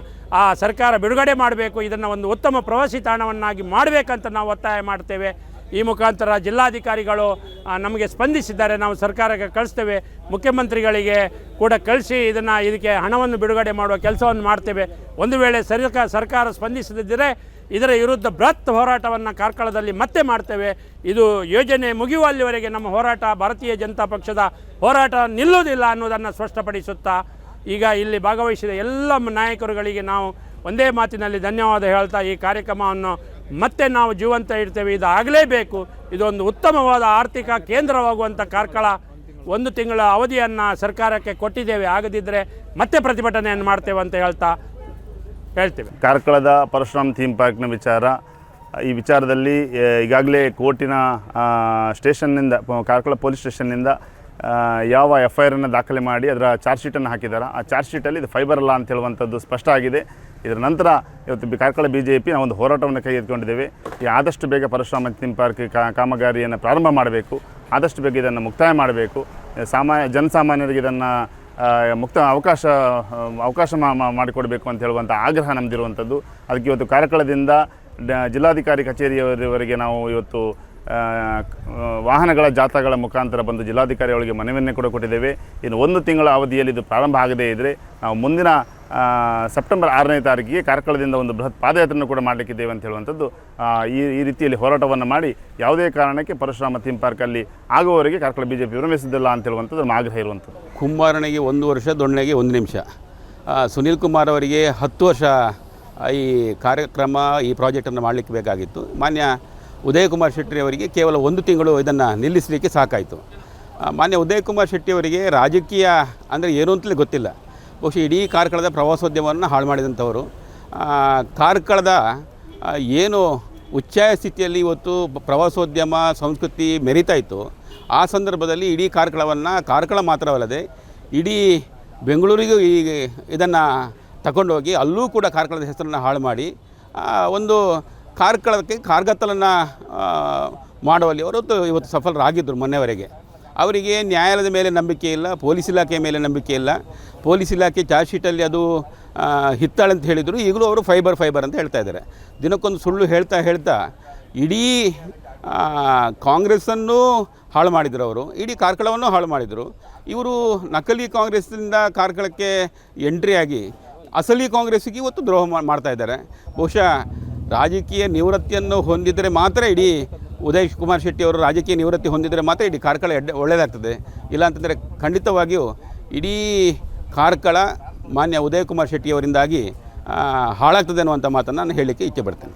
Speaker 5: ಸರ್ಕಾರ ಬಿಡುಗಡೆ ಮಾಡಬೇಕು, ಇದನ್ನು ಒಂದು ಉತ್ತಮ ಪ್ರವಾಸಿ ತಾಣವನ್ನಾಗಿ ಮಾಡಬೇಕಂತ ನಾವು ಒತ್ತಾಯ ಮಾಡ್ತೇವೆ. ಈ ಮುಖಾಂತರ ಜಿಲ್ಲಾಧಿಕಾರಿಗಳು ನಮಗೆ ಸ್ಪಂದಿಸಿದ್ದಾರೆ. ನಾವು ಸರ್ಕಾರಕ್ಕೆ ಕಳಿಸ್ತೇವೆ, ಮುಖ್ಯಮಂತ್ರಿಗಳಿಗೆ ಕೂಡ ಕಳಿಸಿ ಇದಕ್ಕೆ ಹಣವನ್ನು ಬಿಡುಗಡೆ ಮಾಡುವ ಕೆಲಸವನ್ನು ಮಾಡ್ತೇವೆ. ಒಂದು ವೇಳೆ ಸರ್ಕಾರ ಸ್ಪಂದಿಸದಿದ್ದರೆ ಇದರ ವಿರುದ್ಧ ಬೃಹತ್ ಹೋರಾಟವನ್ನು ಕಾರ್ಕಳದಲ್ಲಿ ಮತ್ತೆ ಮಾಡ್ತೇವೆ. ಇದು ಯೋಜನೆ ಮುಗಿಯುವಲ್ಲಿವರೆಗೆ ನಮ್ಮ ಹೋರಾಟ, ಭಾರತೀಯ ಜನತಾ ಪಕ್ಷದ ಹೋರಾಟ ನಿಲ್ಲುವುದಿಲ್ಲ ಅನ್ನೋದನ್ನು ಸ್ಪಷ್ಟಪಡಿಸುತ್ತಾ ಈಗ ಇಲ್ಲಿ ಭಾಗವಹಿಸಿದ ಎಲ್ಲ ನಾಯಕರುಗಳಿಗೆ ನಾವು ಒಂದೇ ಮಾತಿನಲ್ಲಿ ಧನ್ಯವಾದ ಹೇಳ್ತಾ ಈ ಕಾರ್ಯಕ್ರಮವನ್ನು ಮತ್ತೆ ನಾವು ಜೀವಂತ ಇಡ್ತೇವೆ. ಇದು ಆಗಲೇಬೇಕು. ಇದೊಂದು ಉತ್ತಮವಾದ ಆರ್ಥಿಕ ಕೇಂದ್ರವಾಗುವಂಥ ಕಾರ್ಕಳ 1 ತಿಂಗಳ ಅವಧಿಯನ್ನು ಸರ್ಕಾರಕ್ಕೆ ಕೊಟ್ಟಿದ್ದೇವೆ. ಆಗದಿದ್ದರೆ ಮತ್ತೆ ಪ್ರತಿಭಟನೆಯನ್ನು ಮಾಡ್ತೇವೆ ಅಂತ ಹೇಳ್ತೇವೆ.
Speaker 8: ಕಾರ್ಕಳದ ಪರಶುರಾಮ್ ಥೀಮ್ ಪಾರ್ಕ್ನ ಈ ವಿಚಾರದಲ್ಲಿ ಈಗಾಗಲೇ ಕೋರ್ಟಿನ ಸ್ಟೇಷನ್ನಿಂದ, ಕಾರ್ಕಳ ಪೊಲೀಸ್ ಸ್ಟೇಷನ್ನಿಂದ ಯಾವ FIR ದಾಖಲೆ ಮಾಡಿ ಅದರ ಚಾರ್ಜ್ ಶೀಟನ್ನು ಹಾಕಿದ್ದಾರೆ. ಆ ಚಾರ್ಜ್ ಶೀಟಲ್ಲಿ ಇದು ಫೈಬರ್ ಅಲ್ಲ ಅಂತ ಹೇಳುವಂಥದ್ದು ಸ್ಪಷ್ಟ ಆಗಿದೆ. ಇದರ ನಂತರ ಇವತ್ತು ಕಾರ್ಕಳ BJP ನಾವು ಒಂದು ಹೋರಾಟವನ್ನು ಕೈಗೆತ್ತಿಕೊಂಡಿದ್ದೇವೆ. ಆದಷ್ಟು ಬೇಗ ಪರಶುರಾಮ ಥೀಮ್ ಪಾರ್ಕ್ ಕಾಮಗಾರಿಯನ್ನು ಪ್ರಾರಂಭ ಮಾಡಬೇಕು, ಆದಷ್ಟು ಬೇಗ ಇದನ್ನು ಮುಕ್ತಾಯ ಮಾಡಬೇಕು, ಜನಸಾಮಾನ್ಯರಿಗೆ ಇದನ್ನು ಮುಕ್ತ ಅವಕಾಶ ಮಾಡಿಕೊಡಬೇಕು ಅಂತ ಹೇಳುವಂಥ ಆಗ್ರಹ ನಮ್ಮದಿರುವಂಥದ್ದು. ಅದಕ್ಕೆ ಇವತ್ತು ಕಾರ್ಕಳದಿಂದ ಜಿಲ್ಲಾಧಿಕಾರಿ ಕಚೇರಿಯವರೆಗೆ ನಾವು ಇವತ್ತು ವಾಹನಗಳ ಜಾಥಾಗಳ ಮುಖಾಂತರ ಬಂದು ಜಿಲ್ಲಾಧಿಕಾರಿ ಅವರಿಗೆ ಮನವಿಯನ್ನೇ ಕೂಡ ಕೊಟ್ಟಿದ್ದೇವೆ. ಇನ್ನು 1 ತಿಂಗಳ ಅವಧಿಯಲ್ಲಿ ಇದು ಪ್ರಾರಂಭ ಆಗದೇ ಇದ್ದರೆ ನಾವು ಮುಂದಿನ ಸೆಪ್ಟೆಂಬರ್ 6ನೇ ತಾರೀಕಿಗೆ ಕಾರ್ಕಳದಿಂದ ಒಂದು ಬೃಹತ್ ಪಾದಯಾತ್ರೆಯನ್ನು ಕೂಡ ಮಾಡಲಿಕ್ಕಿದ್ದೇವೆ ಅಂತ ಹೇಳುವಂಥದ್ದು. ಈ ರೀತಿಯಲ್ಲಿ ಹೋರಾಟವನ್ನು ಮಾಡಿ ಯಾವುದೇ ಕಾರಣಕ್ಕೆ ಪರಶುರಾಮ ಥೀಮ್ ಪಾರ್ಕಲ್ಲಿ ಆಗುವವರೆಗೆ ಕಾರ್ಕಳ BJP ವಿರಮಿಸುವುದಿಲ್ಲ ಅಂತ ಹೇಳುವಂಥದ್ದು ನಮ್ಮ ಆಗ್ರಹ ಇರುವಂಥದ್ದು.
Speaker 9: ಕುಂಬಾರನಿಗೆ 1 ವರ್ಷ, ದೊಣ್ಣೆಗೆ 1 ನಿಮಿಷ. ಸುನೀಲ್ ಕುಮಾರ್ ಅವರಿಗೆ 10 ವರ್ಷ ಈ ಕಾರ್ಯಕ್ರಮ, ಈ ಪ್ರಾಜೆಕ್ಟನ್ನು ಮಾಡಲಿಕ್ಕೆ ಬೇಕಾಗಿತ್ತು. ಮಾನ್ಯ ಉದಯ್ ಕುಮಾರ್ ಶೆಟ್ಟಿ ಅವರಿಗೆ ಕೇವಲ 1 ತಿಂಗಳು ಇದನ್ನು ನಿಲ್ಲಿಸಲಿಕ್ಕೆ ಸಾಕಾಯಿತು. ಮಾನ್ಯ ಉದಯ್ ಕುಮಾರ್ ಶೆಟ್ಟಿ ಅವರಿಗೆ ರಾಜಕೀಯ ಅಂದರೆ ಏನು ಅಂತಲೇ ಗೊತ್ತಿಲ್ಲ. ಬಹುಶಃ ಇಡೀ ಕಾರ್ಕಳದ ಪ್ರವಾಸೋದ್ಯಮವನ್ನು ಹಾಳು ಮಾಡಿದಂಥವರು. ಕಾರ್ಕಳದ ಏನು ಉಚ್ಚಾಯ ಸ್ಥಿತಿಯಲ್ಲಿ ಇವತ್ತು ಪ್ರವಾಸೋದ್ಯಮ ಸಂಸ್ಕೃತಿ ಮೆರಿತಾ ಇತ್ತು, ಆ ಸಂದರ್ಭದಲ್ಲಿ ಇಡೀ ಕಾರ್ಕಳ ಮಾತ್ರವಲ್ಲದೆ ಇಡೀ ಬೆಂಗಳೂರಿಗೂ ಇದನ್ನು ತಗೊಂಡೋಗಿ ಅಲ್ಲೂ ಕೂಡ ಕಾರ್ಕಳದ ಹೆಸರನ್ನು ಹಾಳು ಮಾಡಿ ಒಂದು ಕಾರ್ಕಳಕ್ಕೆ ಕಾರ್ಗತ್ತಲನ್ನು ಮಾಡುವಲ್ಲಿ ಅವರು ಇವತ್ತು ಸಫಲರಾಗಿದ್ದರು. ಮೊನ್ನೆವರೆಗೆ ಅವರಿಗೆ ನ್ಯಾಯಾಲಯದ ಮೇಲೆ ನಂಬಿಕೆ ಇಲ್ಲ, ಪೊಲೀಸ್ ಇಲಾಖೆಯ ಮೇಲೆ ನಂಬಿಕೆ ಇಲ್ಲ. ಪೊಲೀಸ್ ಇಲಾಖೆ ಚಾರ್ಜ್ ಶೀಟಲ್ಲಿ ಅದು ಹಿತ್ತಾಳೆ ಅಂತ ಹೇಳಿದರು, ಈಗಲೂ ಅವರು ಫೈಬರ್ ಅಂತ ಹೇಳ್ತಾ ಇದ್ದಾರೆ. ದಿನಕ್ಕೊಂದು ಸುಳ್ಳು ಹೇಳ್ತಾ ಇಡೀ ಕಾಂಗ್ರೆಸ್ಸನ್ನು ಹಾಳು ಮಾಡಿದರು ಅವರು, ಇಡೀ ಕಾರ್ಕಳವನ್ನು ಹಾಳು ಮಾಡಿದರು. ಇವರು ನಕಲಿ ಕಾಂಗ್ರೆಸ್ನಿಂದ ಕಾರ್ಕಳಕ್ಕೆ ಎಂಟ್ರಿ ಆಗಿ ಅಸಲಿ ಕಾಂಗ್ರೆಸ್ಸಿಗೆ ಇವತ್ತು ದ್ರೋಹ ಮಾಡ್ತಾ ಇದ್ದಾರೆ. ಬಹುಶಃ ರಾಜಕೀಯ ನಿವೃತ್ತಿಯನ್ನು ಹೊಂದಿದರೆ ಮಾತ್ರ ಇಡೀ ಉದಯ್ ಕುಮಾರ್ ಶೆಟ್ಟಿ ಅವರು ರಾಜಕೀಯ ನಿವೃತ್ತಿ ಹೊಂದಿದರೆ ಮಾತ್ರ ಇಡೀ ಕಾರ್ಕಳ ಒಳ್ಳೆಯದಾಗ್ತದೆ. ಇಲ್ಲಾಂತಂದರೆ ಖಂಡಿತವಾಗಿಯೂ ಇಡೀ ಕಾರ್ಕಳ ಮಾನ್ಯ ಉದಯ್ ಕುಮಾರ್ ಶೆಟ್ಟಿಯವರಿಂದಾಗಿ ಹಾಳಾಗ್ತದೆ ಅನ್ನುವಂಥ ಮಾತನ್ನು ನಾನು ಹೇಳಲಿಕ್ಕೆ ಇಚ್ಛೆ ಪಡ್ತೇನೆ.